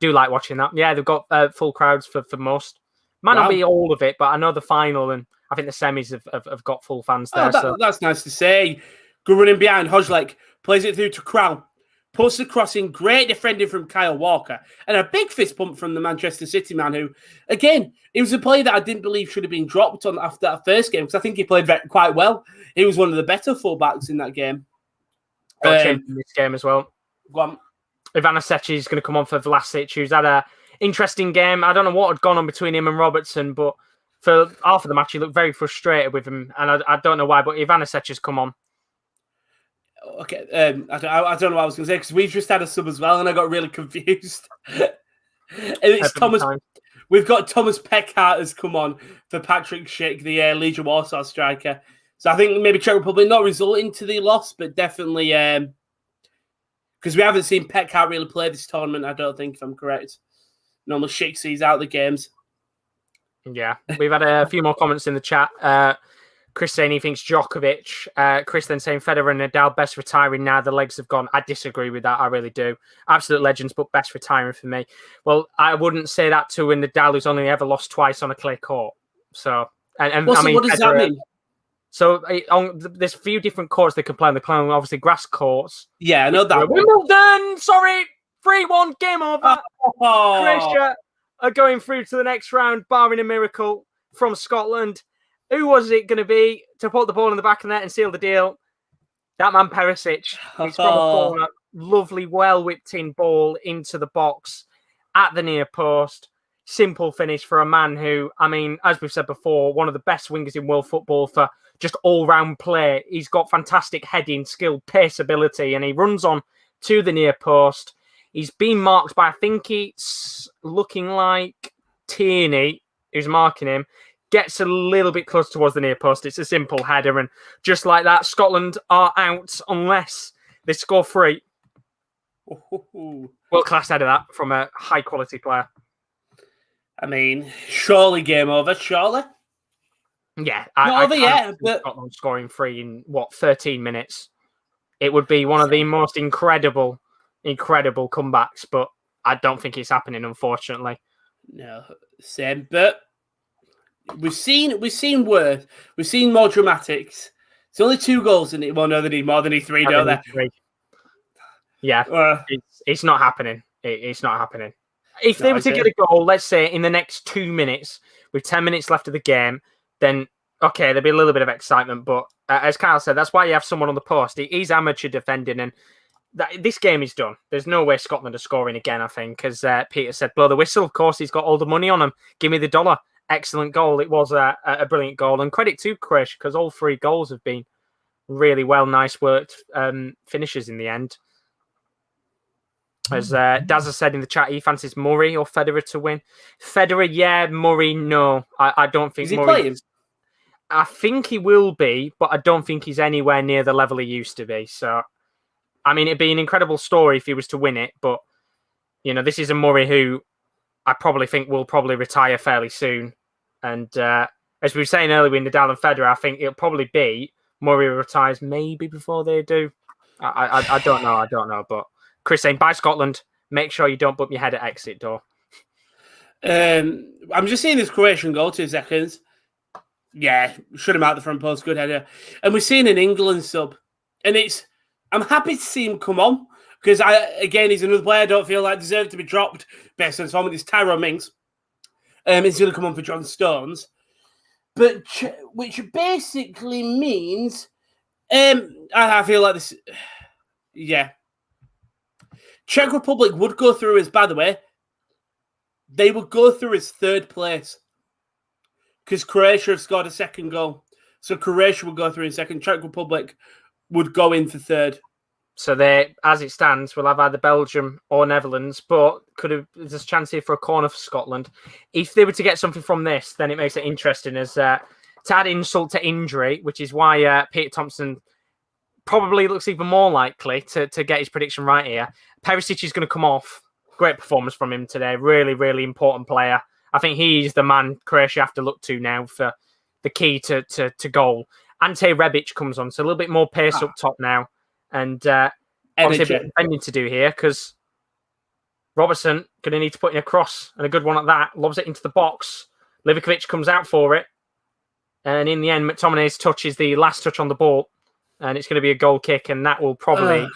Do like watching that. Yeah, they've got full crowds for most. Might not be all of it, but I know the final and I think the semis have got full fans there. That's nice to say. Good running behind. Hojlek plays it through to Crow. Puts the cross in. Great defending from Kyle Walker. And a big fist pump from the Manchester City man who, again, he was a player that I didn't believe should have been dropped on after that first game, because I think he played quite well. He was one of the better fullbacks in that game. In this game as well. Go on. Ivanisevic is going to come on for Vlasic, who's had a interesting game. I don't know what had gone on between him and Robertson, but for half of the match, he looked very frustrated with him, and I don't know why, but Ivanisevic has come on. Okay, I don't know what I was going to say, because we've just had a sub as well, and I got really confused. And it's Thomas. We've got Thomas Peckhart has come on for Patrick Schick, the Legion Warsaw striker. So I think maybe Czech Republic not resulting to the loss, but definitely because we haven't seen Peckhart really play this tournament, I don't think, if I'm correct. Normally Schick sees out the games. Yeah, we've had a few more comments in the chat. Chris saying he thinks Djokovic. Chris then saying Federer and Nadal best retiring now the legs have gone. I disagree with that. I really do. Absolute legends, but best retiring for me. Well, I wouldn't say that to a Nadal who's only ever lost twice on a clay court. So, I mean, what does that mean? So there's a few different courts they can play on. They're playing obviously grass courts. Yeah, I know that. Wimbledon. Sorry, 3-1 game over. Oh. Croatia are going through to the next round, barring a miracle from Scotland. Who was it going to be to put the ball in the back of the net and seal the deal? That man Perisic. It's from a corner. Lovely, well-whipped in ball into the box at the near post. Simple finish for a man who, I mean, as we've said before, one of the best wingers in world football for just all-round play. He's got fantastic heading, skill, pace, ability, and he runs on to the near post. He's been marked by, I think it's looking like Tierney, who's marking him. Gets a little bit close towards the near post. It's a simple header, and just like that, Scotland are out unless they score 3. World-class header that from a high-quality player. I mean, surely game over, surely? Yeah. Not over yet, but... Scotland scoring 3 in, 13 minutes? It would be one of the most incredible comebacks, but I don't think it's happening, unfortunately. No, same, but... We've seen worse. We've seen more dramatics. It's only 2 goals in it. Well, no, they need more. They need 3, don't they? 3. Yeah, it's not happening. It's not happening. If they were to get a goal, let's say in the next 2 minutes, with 10 minutes left of the game, then okay, there'd be a little bit of excitement. But as Kyle said, that's why you have someone on the post. He's amateur defending, and this game is done. There's no way Scotland are scoring again, I think, as Peter said, blow the whistle. Of course, he's got all the money on him. Give me the dollar. Excellent goal. It was a brilliant goal. And credit to Croatia, because all 3 goals have been really well, nice worked finishes in the end. As Daz has said in the chat, he fancies Murray or Federer to win. Federer, yeah. Murray, no. I don't think Is Murray... he playing? I think he will be, but I don't think he's anywhere near the level he used to be. So, I mean, it'd be an incredible story if he was to win it. But, you know, this is a Murray who I probably think will probably retire fairly soon. And as we were saying earlier with Nadal and Federer, I think it'll probably be Murray retires maybe before they do. I don't know. I don't know. But Chris saying, bye Scotland. Make sure you don't bump your head at exit door. I'm just seeing this Croatian goal, 2 seconds. Yeah, shut him out the front post. Good header. And we're seeing an England sub. And I'm happy to see him come on. Because, he's another player I don't feel like deserved to be dropped based on some of this Tyrone Mings. He's going to come on for John Stones. But, which basically means, I feel like this, yeah. Czech Republic would go through as, by the way, they would go through as 3rd place. Because Croatia have scored a 2nd goal. So Croatia would go through in 2nd. Czech Republic would go in for 3rd. So they, as it stands, will have either Belgium or Netherlands, but there's a chance here for a corner for Scotland. If they were to get something from this, then it makes it interesting as to add insult to injury, which is why Peter Thompson probably looks even more likely to get his prediction right here. Perisic is going to come off. Great performance from him today. Really, really important player. I think he's the man Croatia have to look to now for the key to goal. Ante Rebic comes on, so a little bit more pace up top now. And obviously a bit of defending to do here because Robertson going to need to put in a cross and a good one at that. Lobs it into the box. Livakovic comes out for it. And in the end, McTominay's touch is the last touch on the ball. And it's going to be a goal kick. And that will probably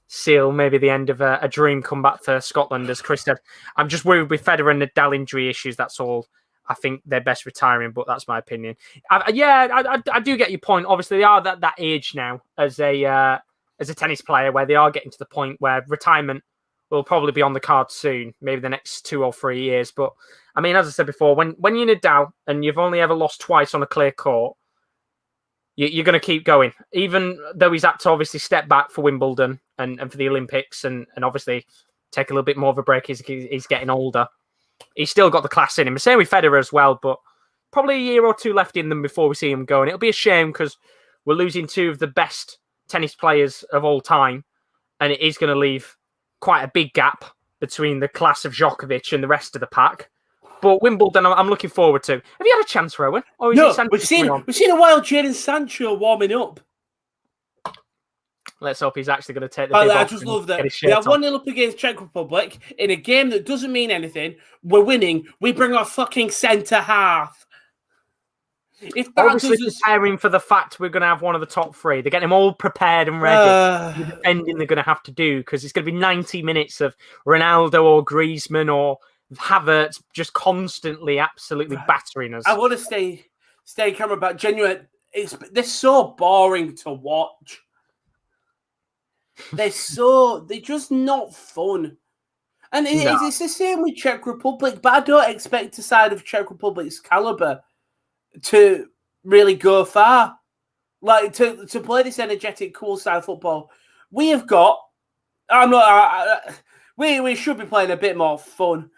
seal maybe the end of a dream comeback for Scotland. As Chris said, I'm just worried with Federer and Nadal injury issues. That's all. I think they're best retiring, but that's my opinion. I do get your point. Obviously, they are that age now as a tennis player where they are getting to the point where retirement will probably be on the card soon, maybe the next 2 or 3 years. But I mean, as I said before, when you're Nadal and you've only ever lost twice on a clear court, you're going to keep going. Even though he's had to obviously step back for Wimbledon and for the Olympics and obviously take a little bit more of a break as he's getting older, he's still got the class in him. Same with Federer as well, but probably a year or two left in them before we see him go. And it'll be a shame because we're losing 2 of the best tennis players of all time, and it is going to leave quite a big gap between the class of Djokovic and the rest of the pack. But Wimbledon, I'm looking forward to. Have you had a chance, Rowan? Or is no, we've seen a wild Jadon Sancho warming up. Let's hope he's actually going to take the bib off. I just love that. We have 1-0 up against Czech Republic in a game that doesn't mean anything. We're winning. We bring our fucking centre half. If that obviously preparing for the fact we're going to have one of the top 3. They're getting them all prepared and ready. The defending they're going to have to do because it's going to be 90 minutes of Ronaldo or Griezmann or Havertz just constantly absolutely battering us. I want to stay camera back. Genuine. They're so boring to watch. They're just not fun. And it's the same with Czech Republic, but I don't expect a side of Czech Republic's caliber to really go far. Like to play this energetic, cool style football. We have got we should be playing a bit more fun.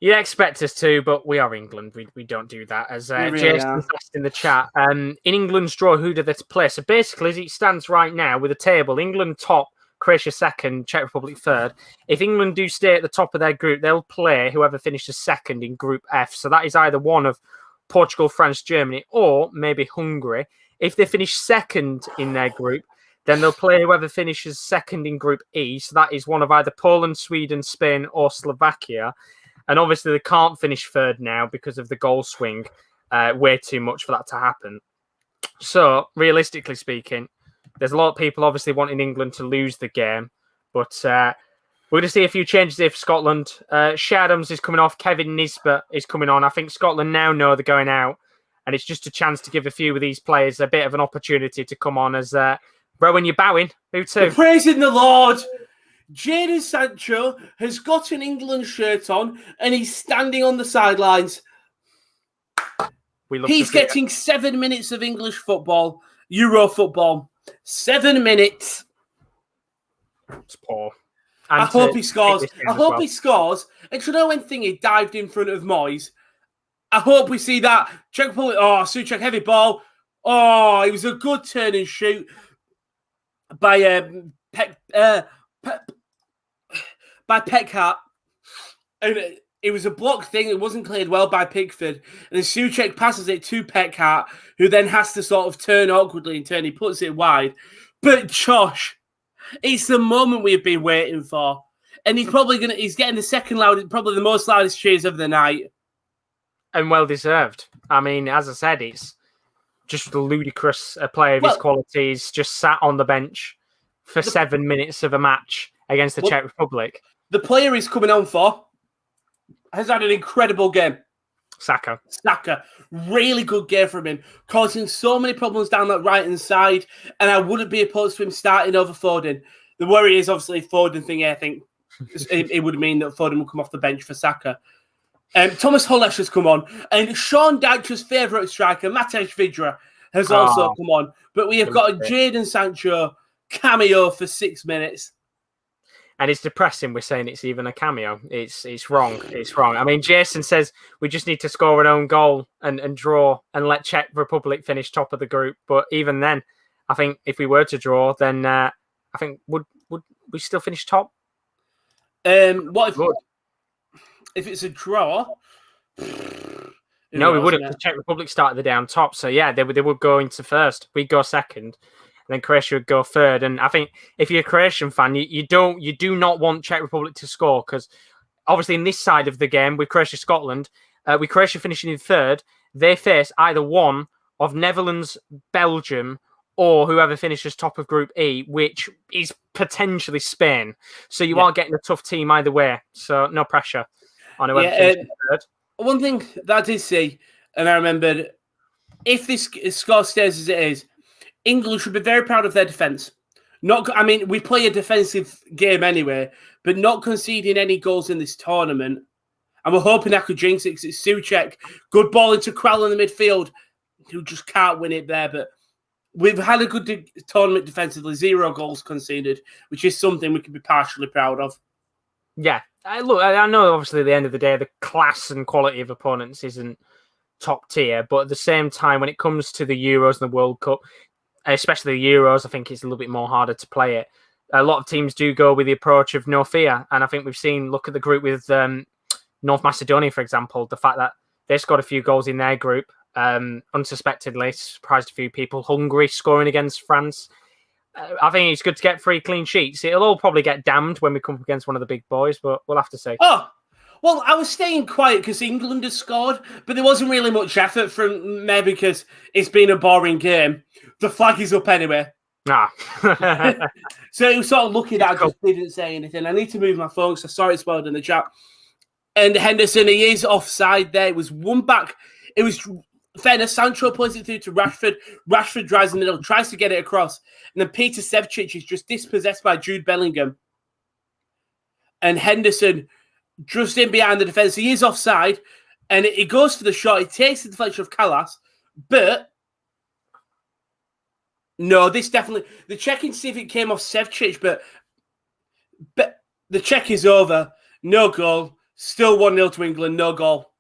You expect us to, but we are England. We don't do that. As Jason's asked in the chat, in England's draw, who do they play? So basically, as it stands right now with the table, England top, Croatia second, Czech Republic third. If England do stay at the top of their group, they'll play whoever finishes second in Group F. So that is either one of Portugal, France, Germany, or maybe Hungary. If they finish second in their group, then they'll play whoever finishes second in Group E. So that is one of either Poland, Sweden, Spain, or Slovakia. And obviously, they can't finish third now because of the goal swing. Way too much for that to happen. So, realistically speaking, there's a lot of people obviously wanting England to lose the game. But we're going to see a few changes here for Scotland. Shadams is coming off. Kevin Nisbet is coming on. I think Scotland now know they're going out. And it's just a chance to give a few of these players a bit of an opportunity to come on as... Rowan, you're bowing. Who to? We're praising the Lord. Jadon Sancho has got an England shirt on and he's standing on the sidelines. He's getting 7 minutes of English football, Euro football. 7 minutes. It's poor. I hope he scores. He scores. And you know when Thingy dived in front of Moyes? I hope we see that. Czech Republic. Oh, Souček, heavy ball. Oh, it was a good turn and shoot by Peckhardt, and it was a block thing. It wasn't cleared well by Pickford, and then Souček passes it to Peckhardt, who then has to sort of turn awkwardly and turn. He puts it wide, but Josh, it's the moment we've been waiting for, and he's getting the second loudest, probably the most loudest cheers of the night, and well deserved. I mean, as I said, it's just ludicrous. A player of his qualities just sat on the bench for 7 minutes of a match against the Czech Republic. The player he's coming on for has had an incredible game. Saka. Really good game from him, causing so many problems down that right-hand side, and I wouldn't be opposed to him starting over Foden. The worry is obviously Foden thing. I think it would mean that Foden will come off the bench for Saka. Thomas Hollesh has come on, and Sean Dyche's favourite striker, Matej Vydra, has also come on. But we have got a Jadon Sancho cameo for 6 minutes. And it's depressing we're saying it's even a cameo. It's wrong. It's wrong. I mean, Jason says we just need to score an own goal and draw and let Czech Republic finish top of the group. But even then, I think if we were to draw, then I think would we still finish top? What if it's a draw? No, we wouldn't. The Czech Republic started the down top. So yeah, they would go into first. We'd go second. Then Croatia would go third. And I think if you're a Croatian fan, you do not want Czech Republic to score because obviously in this side of the game with Croatia-Scotland, with Croatia finishing in third, they face either one of Netherlands, Belgium, or whoever finishes top of Group E, which is potentially Spain. So you are getting a tough team either way. So no pressure on whoever finishes third. One thing that I did see, and I remembered, if this score stays as it is, England should be very proud of their defence. I mean, we play a defensive game anyway, but not conceding any goals in this tournament. And we're hoping I could jinx it because it's Souček. Good ball into Crowell in the midfield, who just can't win it there. But we've had a good tournament defensively, 0 goals conceded, which is something we can be partially proud of. Yeah. I know obviously at the end of the day, the class and quality of opponents isn't top tier, but at the same time, when it comes to the Euros and the World Cup, especially the Euros, I think it's a little bit more harder to play it. A lot of teams do go with the approach of no fear. And I think we've seen, look at the group with North Macedonia, for example, the fact that they scored a few goals in their group, unsuspectedly, surprised a few people. Hungary scoring against France. I think it's good to get 3 clean sheets. It'll all probably get damned when we come up against one of the big boys, but we'll have to see. Oh, well, I was staying quiet because England has scored, but there wasn't really much effort from me because it's been a boring game. The flag is up anyway. So it was sort of lucky that I just didn't say anything. I need to move my phone because I saw it spoiled in the chat. And Henderson, he is offside there. It was one back. It was fairness. Sancho plays it through to Rashford. Rashford drives in the middle, tries to get it across. And then Peter Sevcich is just dispossessed by Jude Bellingham. And Henderson just in behind the defence. He is offside. And he goes for the shot. He takes the deflection of Callas. But no, this definitely... They're checking to see if it came off Sevcich. But the check is over. No goal. Still 1-0 to England, no goal.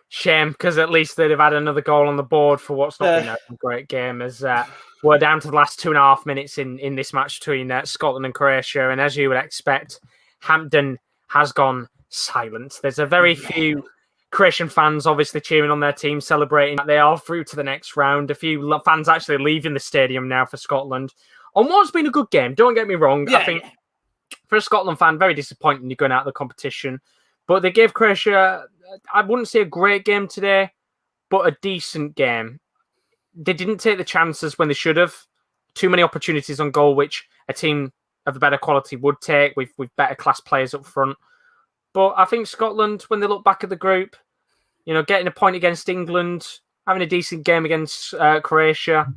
Shame, because at least they'd have had another goal on the board for what's not been a great game. As we're down to the last 2.5 minutes in this match between Scotland and Croatia. And as you would expect, Hampden has gone silent. There's a very few Croatian fans obviously cheering on their team, celebrating that they are through to the next round. A few fans actually leaving the stadium now for Scotland. On what's been a good game, don't get me wrong. I think for a Scotland fan, very disappointing you're going out of the competition. But they gave Croatia, I wouldn't say a great game today, but a decent game. They didn't take the chances when they should have. Too many opportunities on goal, which a team of a better quality would take with better class players up front. But I think Scotland, when they look back at the group, getting a point against England, having a decent game against Croatia,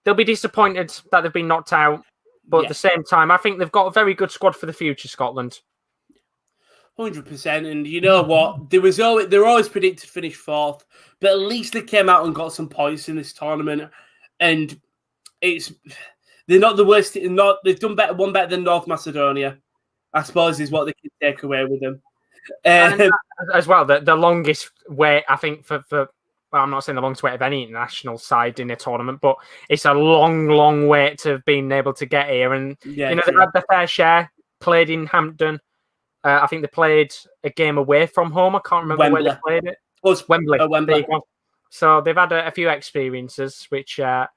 they'll be disappointed that they've been knocked out. But at the same time, I think they've got a very good squad for the future, Scotland. 100%. And you know what? They were always predicted to finish 4th, but at least they came out and got some points in this tournament. And they're not the worst. They've done one better than North Macedonia, I suppose, is what they can take away with them. And as well, the longest wait, I think, for well, I'm not saying the longest wait of any international side in a tournament, but it's a long, long wait to have been able to get here. And, they've had their fair share, played in Hampden. I think they played a game away from home. I can't remember Wembley. where they played it. Oh, it's Wembley. Wembley. There you go. So they've had a few experiences, which have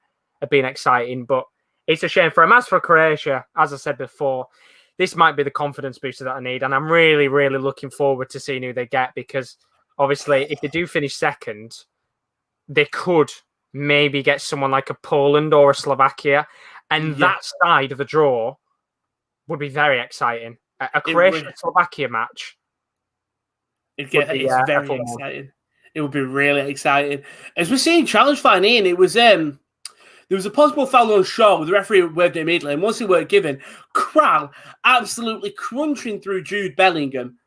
been exciting, but it's a shame for them. As for Croatia, as I said before, this might be the confidence booster that I need. And I'm really, really looking forward to seeing who they get because, obviously, if they do finish second, they could maybe get someone like a Poland or a Slovakia. And that side of the draw would be very exciting. A Croatia-Slovakia match. It's very exciting. It would be really exciting. As we're seeing challenge fine Ian, it was there was a possible foul on Shaw with the referee waved it immediately, and once it weren't given, Kral absolutely crunching through Jude Bellingham.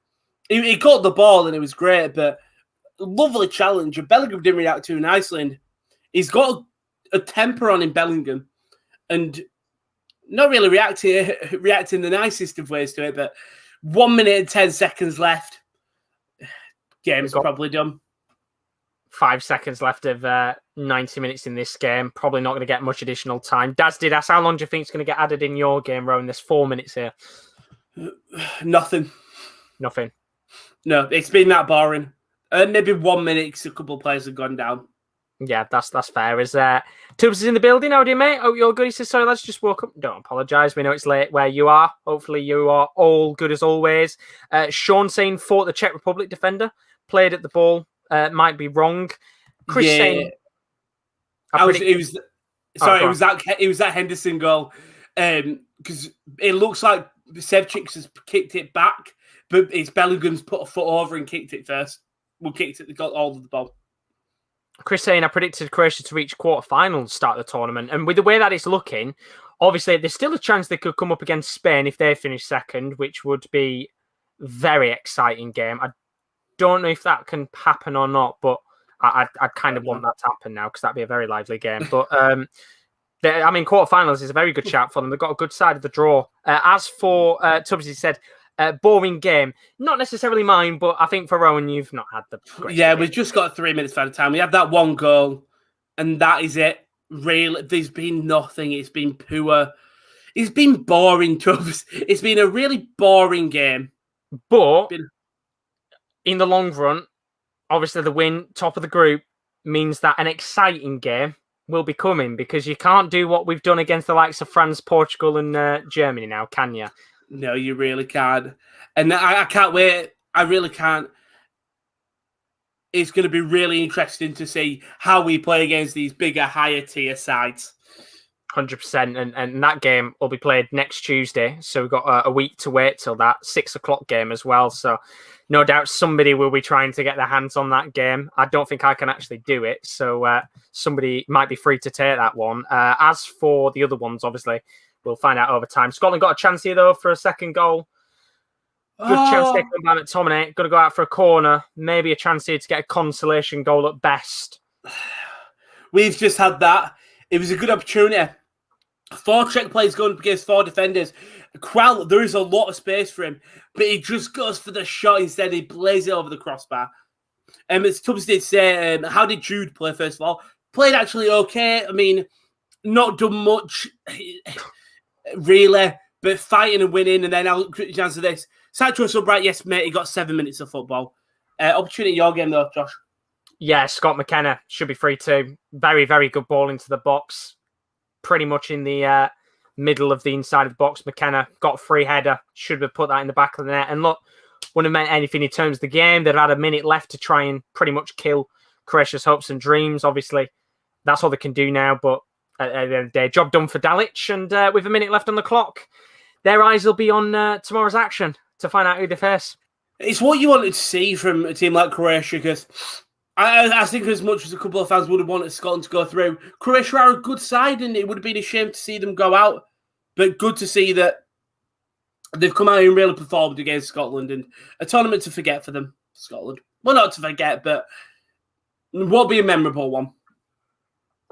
He caught the ball and it was great, but lovely challenge. And Bellingham didn't react too nicely. And he's got a temper on him, Bellingham, and not really reacting the nicest of ways to it. But 1 minute and 10 seconds left. Game's probably done. 5 seconds left of 90 minutes in this game. Probably not going to get much additional time. Daz did ask, how long do you think is going to get added in your game, Rowan? There's 4 minutes here. Nothing. No, it's been that boring. Maybe 1 minute because a couple of players have gone down. Yeah, that's fair. Is Tubes is in the building? How do you, mate? Oh, you're good. He says, sorry, lads, just woke up. Don't apologise. We know it's late where you are. Hopefully you are all good as always. Sean saying fought the Czech Republic defender. Played at the ball. Might be wrong. Chris saying... It was that Henderson goal. Because it looks like Sevcich has kicked it back, but it's Bellingham's put a foot over and kicked it first. They got all of the ball. Chris saying, I predicted Croatia to reach quarterfinals start of the tournament. And with the way that it's looking, Obviously, there's still a chance they could come up against Spain if they finish second, which would be a very exciting game. I don't know if that can happen or not, but I kind of want that to happen now because that'd be a very lively game. But quarterfinals is a very good shout for them. They've got a good side of the draw. As for Tubbsy said, boring game. Not necessarily mine, but I think for Rowan, you've not had the great game. We've just got 3 minutes out of time. We had that one goal, and that is it. Really, there's been nothing. It's been poor. It's been boring, Tubbs. It's been a really boring game. But in the long run, obviously the win, top of the group, means that an exciting game will be coming because you can't do what we've done against the likes of France, Portugal, and Germany now, can you? No, you really can't. And I can't wait. I really can't. It's going to be really interesting to see how we play against these bigger, higher tier sides. 100%. And that game will be played next Tuesday. So we've got a week to wait till that 6:00 game as well. So no doubt somebody will be trying to get their hands on that game. I don't think I can actually do it. So somebody might be free to take that one. As for the other ones, obviously, we'll find out over time. Scotland got a chance here, though, for a second goal. Good chance to come back at McTominay. Got to go out for a corner. Maybe a chance here to get a consolation goal at best. We've just had that. It was a good opportunity. 4 Czech players going up against 4 defenders. Král, there is a lot of space for him, but he just goes for the shot instead. He plays it over the crossbar. As Tubbs did say, how did Jude play, first of all? Played actually okay. I mean, not done much, really, but fighting and winning. And then I'll answer this. Sancho Subright, yes, mate, he got 7 minutes of football. Opportunity your game, though, Josh. Yeah, Scott McKenna should be free too. Very, very good ball into the box. Pretty much in the middle of the inside of the box. McKenna got a free header. Should have put that in the back of the net. And look, wouldn't have meant anything in terms of the game. They'd had a minute left to try and pretty much kill Croatia's hopes and dreams. Obviously, that's all they can do now. But at the end of the day, job done for Dalic. And with a minute left on the clock, their eyes will be on tomorrow's action to find out who they face. It's what you wanted to see from a team like Croatia, because I think as much as a couple of fans would have wanted Scotland to go through, Croatia are a good side, and it would have been a shame to see them go out. But good to see that they've come out and really performed against Scotland, and a tournament to forget for them, Scotland. Well, not to forget, but it will be a memorable one.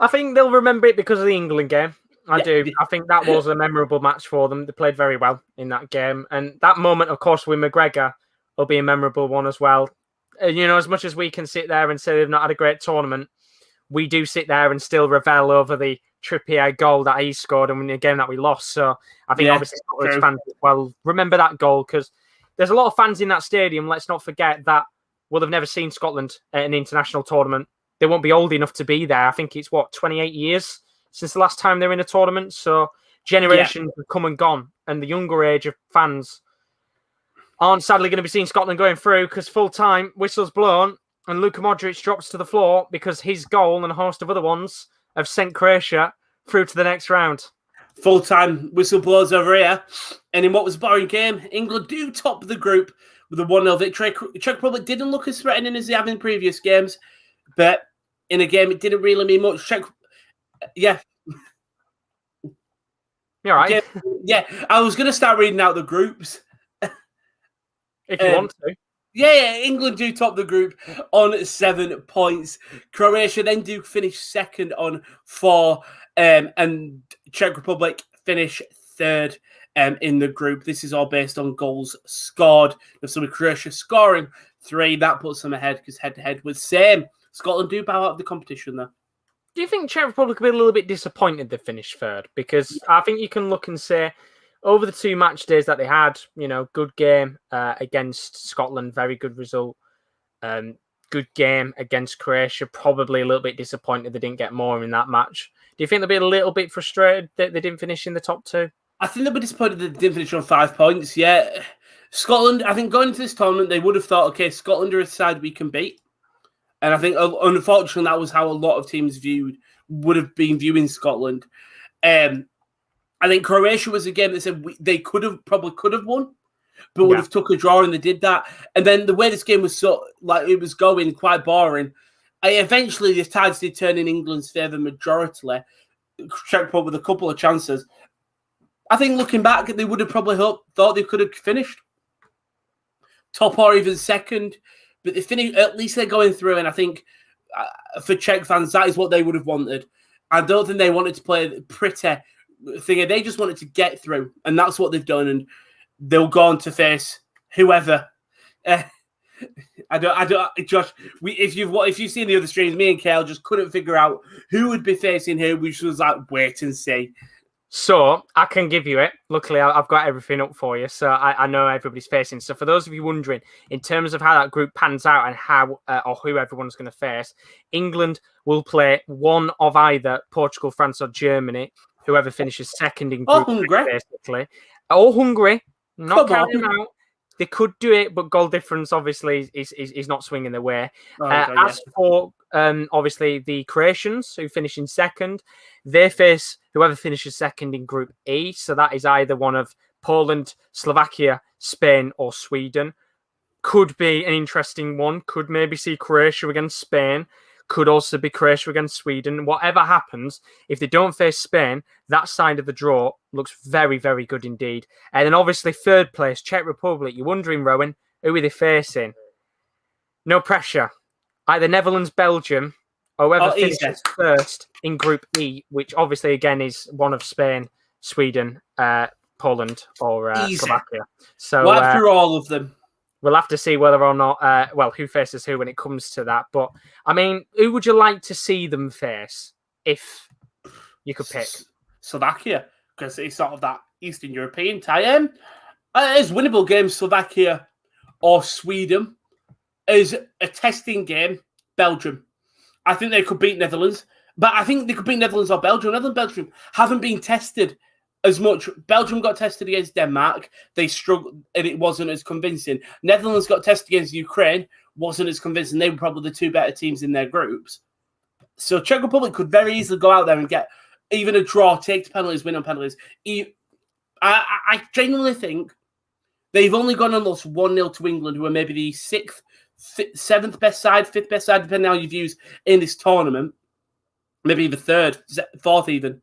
I think they'll remember it because of the England game. I do. I think that was a memorable match for them. They played very well in that game. And that moment, of course, with McGregor will be a memorable one as well. You know, as much as we can sit there and say they've not had a great tournament, we do sit there and still revel over the Trippier goal that he scored and the game that we lost. So I think obviously Scotland's fans as well remember that goal, because there's a lot of fans in that stadium. Let's not forget that will have never seen Scotland at an international tournament. They won't be old enough to be there. I think it's 28 years since the last time they were in a tournament. So generations have come and gone, and the younger age of fans aren't sadly going to be seeing Scotland going through, because full time, whistle's blown, and Luka Modric drops to the floor because his goal and a host of other ones have sent Croatia through to the next round. Full time, whistle blows over here. And in what was a boring game, England do top the group with a 1-0 victory. Czech Republic didn't look as threatening as they have in previous games, but in a game, it didn't really mean much. You're right. Yeah, I was going to start reading out the groups. If you want to. Yeah, England do top the group on 7 points. Croatia then do finish second on 4, and Czech Republic finish third in the group. This is all based on goals scored. So with Croatia scoring 3, that puts them ahead, because head-to-head was same. Scotland do bow out of the competition, though. Do you think Czech Republic will be a little bit disappointed they finished third? Because I think you can look and say, over the 2 match days that they had, you know, good game against Scotland, very good result. Good game against Croatia, probably a little bit disappointed they didn't get more in that match. Do you think they'll be a little bit frustrated that they didn't finish in the top 2? I think they'll be disappointed that they didn't finish on 5 points, yeah. Scotland, I think going into this tournament, they would have thought, okay, Scotland are a side we can beat. And I think, unfortunately, that was how a lot of teams would have been viewing Scotland. I think Croatia was a game that said they probably could have won, but would have took a draw, and they did that. And then the way this game was it was going quite boring. Eventually, the tides did turn in England's favour majority. Czech Republic with a couple of chances, I think looking back, they would have probably thought they could have finished top or even second, but they finished. At least they're going through, and I think for Czech fans, that is what they would have wanted. I don't think they wanted to play pretty thing. They just wanted to get through, and that's what they've done. And they'll go on to face whoever. I don't, Josh. If you've seen the other streams, me and Kale just couldn't figure out who would be facing who. We just was like, wait and see. So I can give you it. Luckily, I've got everything up for you, so I know everybody's facing. So for those of you wondering, in terms of how that group pans out and how or who everyone's going to face, England will play one of either Portugal, France, or Germany. Whoever finishes second in group, basically, or Hungary. Not counting them out. They could do it, but goal difference obviously is not swinging their way. As for obviously the Croatians who finish in second, they face whoever finishes second in Group E. So that is either one of Poland, Slovakia, Spain, or Sweden. Could be an interesting one. Could maybe see Croatia against Spain. Could also be Croatia against Sweden. Whatever happens, if they don't face Spain, that side of the draw looks very, very good indeed. And then obviously third place, Czech Republic. You're wondering, Rowan, who are they facing? No pressure. Either Netherlands, Belgium, or whoever finishes first in Group E, which obviously again is one of Spain, Sweden, Poland, or Slovakia. So right through all of them. We'll have to see whether or not, who faces who when it comes to that. But, I mean, who would you like to see them face if you could pick? Slovakia, because it's sort of that Eastern European tie-in. It's winnable games, Slovakia or Sweden. Is a testing game, Belgium. I think they could beat Netherlands, but I think they could beat Netherlands or Belgium. Netherlands and Belgium haven't been tested as much. Belgium got tested against Denmark. They struggled, and it wasn't as convincing. Netherlands got tested against Ukraine. Wasn't as convincing. They were probably the two better teams in their groups. So Czech Republic could very easily go out there and get even a draw, take to penalties, win on penalties. I genuinely think they've only gone and lost 1-0 to England, who are maybe the seventh best side, fifth best side, depending on how you views in this tournament. Maybe the third, fourth even.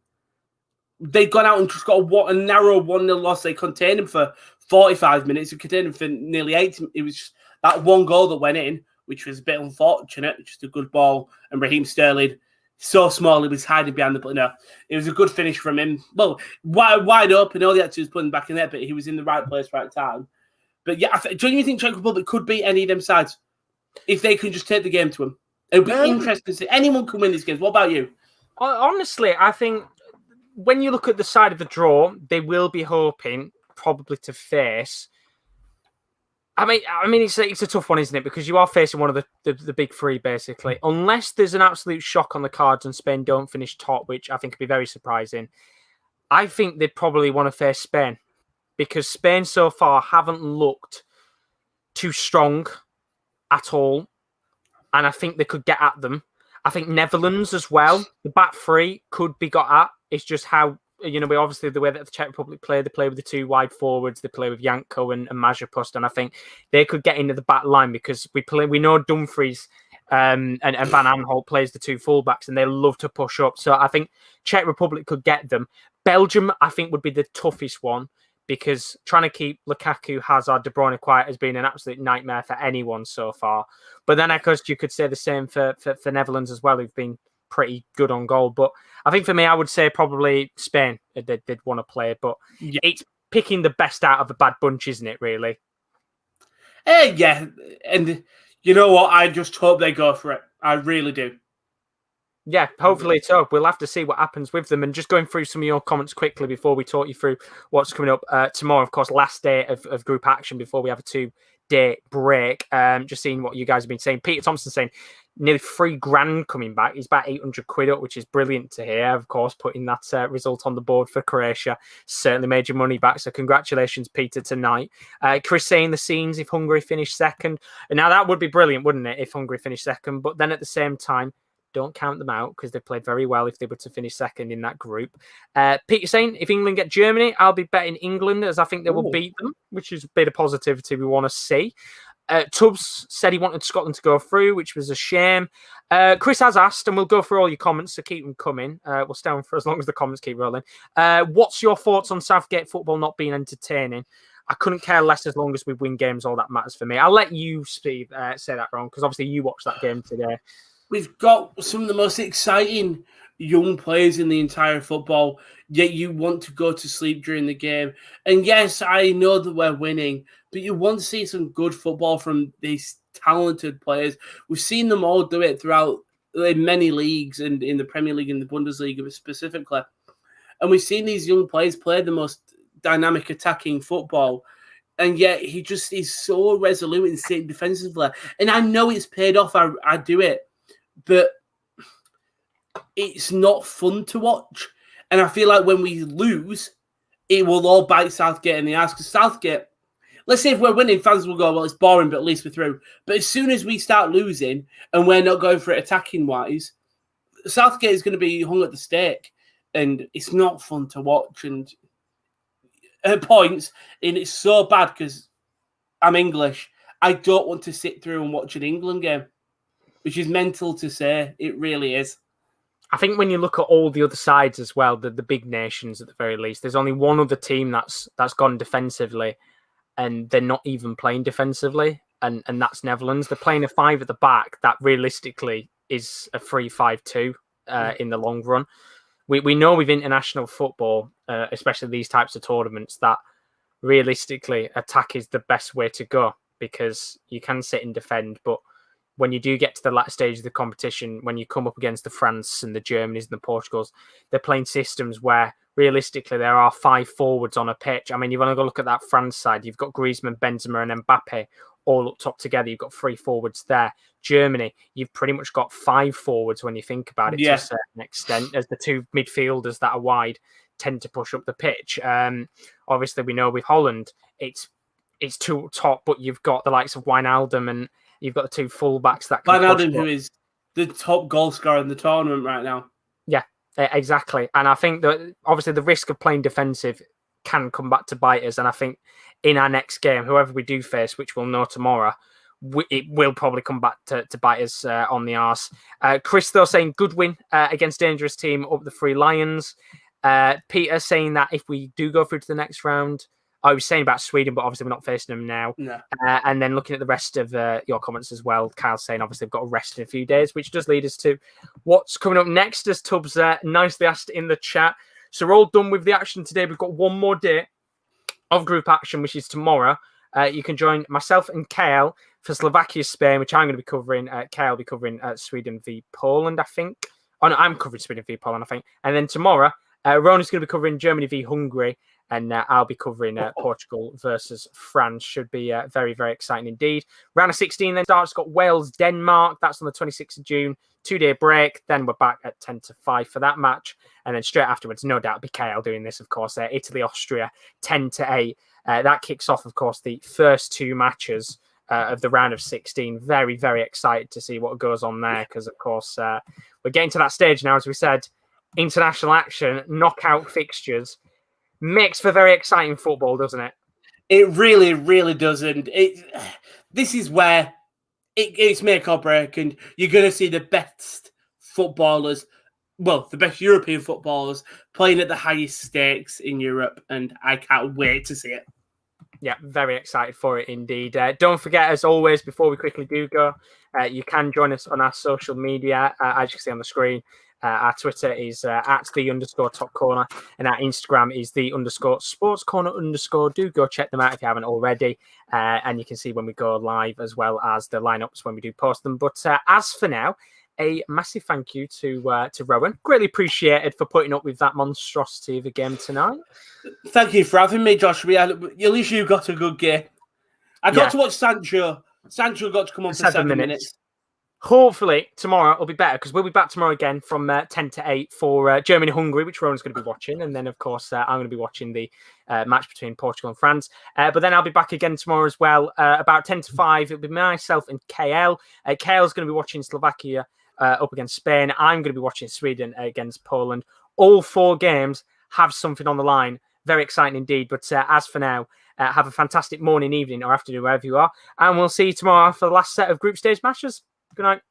They've gone out and just got a narrow 1-0 loss. They contained him for 45 minutes. They contained him for nearly 80. It was just that one goal that went in, which was a bit unfortunate. Just a good ball. And Raheem Sterling, so small, he was hiding behind the... No, it was a good finish from him. Well, wide open. All he had to do was put him back in there, but he was in the right place, right time. But yeah, do you think Czech Republic could beat any of them sides if they can just take the game to them? It would be interesting to see. Anyone can win these games. What about you? Honestly, I think... when you look at the side of the draw, they will be hoping probably to face. I mean, it's a tough one, isn't it? Because you are facing one of the big three, basically. Unless there's an absolute shock on the cards and Spain don't finish top, which I think would be very surprising. I think they'd probably want to face Spain because Spain so far haven't looked too strong at all, and I think they could get at them. I think Netherlands as well. The back three could be got at. It's just how, obviously the way that the Czech Republic play, they play with the two wide forwards, they play with Janko and Majapust, and I think they could get into the back line because we know Dumfries and Van Aanholt plays the two fullbacks and they love to push up. So I think Czech Republic could get them. Belgium, I think, would be the toughest one because trying to keep Lukaku, Hazard, De Bruyne quiet has been an absolute nightmare for anyone so far. But then, of course, you could say the same for Netherlands as well, who've been pretty good on goal. But I think for me, I would say probably Spain they'd want to play. But it's picking the best out of a bad bunch, isn't it, really? Yeah. And you know what? I just hope they go for it. I really do. Yeah, hopefully so. We'll have to see what happens with them. And just going through some of your comments quickly before we talk you through what's coming up tomorrow, of course, last day of group action before we have a 2-day break. Just seeing what you guys have been saying. Peter Thompson saying nearly $3,000 coming back. He's about 800 quid up, which is brilliant to hear. Of course, putting that result on the board for Croatia certainly made your money back. So congratulations, Peter, tonight. Chris saying the scenes if Hungary finished second. And now that would be brilliant, wouldn't it, if Hungary finished second? But then at the same time, don't count them out because they played very well if they were to finish second in that group. Peter saying, if England get Germany, I'll be betting England as I think they will beat them, which is a bit of positivity we want to see. Tubbs said he wanted Scotland to go through, which was a shame. Chris has asked, and we'll go through all your comments, so keep them coming. We'll stay on for as long as the comments keep rolling. What's your thoughts on Southgate football not being entertaining? I couldn't care less as long as we win games. All that matters for me. I'll let you, Steve, say that wrong, because obviously you watched that game today. We've got some of the most exciting young players in the entire football, yet you want to go to sleep during the game. And yes, I know that we're winning, but you want to see some good football from these talented players. We've seen them all do it throughout many leagues and in the Premier League and the Bundesliga specifically. And we've seen these young players play the most dynamic attacking football. And yet he just is so resolute in sitting defensively. And I know it's paid off. I do it. But it's not fun to watch. And I feel like when we lose, it will all bite Southgate in the ass. Because Southgate, let's say if we're winning, fans will go, well, it's boring, but at least we're through. But as soon as we start losing and we're not going for it attacking-wise, Southgate is going to be hung at the stake. And it's not fun to watch. And at points, and it's so bad because I'm English, I don't want to sit through and watch an England game. Which is mental to say. It really is. I think when you look at all the other sides as well, the big nations at the very least, there's only one other team that's gone defensively, and they're not even playing defensively, and that's Netherlands. They're playing a 5 at the back that realistically is a 3-5-2 in the long run. We know with international football, especially these types of tournaments, that realistically attack is the best way to go because you can sit and defend, but when you do get to the latter stage of the competition, when you come up against the France and the Germanys and the Portugals, they're playing systems where realistically there are 5 forwards on a pitch. I mean, you've only got to look at that France side. You've got Griezmann, Benzema and Mbappe all up top together. You've got 3 forwards there. Germany, you've pretty much got 5 forwards when you think about it to a certain extent, as the 2 midfielders that are wide tend to push up the pitch. Obviously, we know with Holland, it's 2 up top, but you've got the likes of Wijnaldum and you've got the 2 fullbacks that can Wijnaldum, who is the top goal scorer in the tournament right now. Yeah, exactly. And I think that obviously the risk of playing defensive can come back to bite us. And I think in our next game, whoever we do face, which we'll know tomorrow, it will probably come back to bite us on the arse. Chris, though, saying good win against dangerous team up the 3 Lions. Peter saying that if we do go through to the next round, I was saying about Sweden, but obviously we're not facing them now. No. And then looking at the rest of your comments as well, Kyle saying obviously they've got a rest in a few days, which does lead us to what's coming up next, as Tubbs nicely asked in the chat. So we're all done with the action today. We've got one more day of group action, which is tomorrow. You can join myself and Kyle for Slovakia, Spain, which I'm going to be covering. Kyle will be covering Sweden v Poland, I think. Oh, no, I'm covering Sweden v Poland, I think. And then tomorrow, Ronnie's going to be covering Germany v Hungary. And I'll be covering Portugal versus France. Should be very, very exciting indeed. Round of 16 then starts. Got Wales, Denmark. That's on the 26th of June. 2-day break. Then we're back at 10 to 5 for that match. And then straight afterwards, no doubt, be KL doing this, of course. Italy, Austria, 10 to 8. That kicks off, of course, the first 2 matches of the round of 16. Very, very excited to see what goes on there because, of course, we're getting to that stage now, as we said. International action, knockout fixtures. Makes for very exciting football, doesn't it? It really, really does. And this is where it's make or break. And you're going to see the best footballers, well, the best European footballers playing at the highest stakes in Europe. And I can't wait to see it. Yeah, very excited for it indeed. Don't forget, as always, before we quickly do go, you can join us on our social media, as you can see on the screen. Our Twitter is at @the_top corner, and our Instagram is @the_sports corner_. Do go check them out if you haven't already, and you can see when we go live as well as the lineups when we do post them. But as for now, a massive thank you to Rowan. Greatly appreciated for putting up with that monstrosity of a game tonight. Thank you for having me, Josh. At least you got a good game. I got to watch Sancho. Sancho got to come on for 7 minutes. Hopefully tomorrow it'll be better because we'll be back tomorrow again from 10 to 8 for Germany-Hungary, which Rowan's going to be watching. And then, of course, I'm going to be watching the match between Portugal and France. But then I'll be back again tomorrow as well, about 10 to 5. It'll be myself and KL. KL's going to be watching Slovakia up against Spain. I'm going to be watching Sweden against Poland. All 4 games have something on the line. Very exciting indeed. But as for now, have a fantastic morning, evening, or afternoon, wherever you are. And we'll see you tomorrow for the last set of group stage matches. Good night.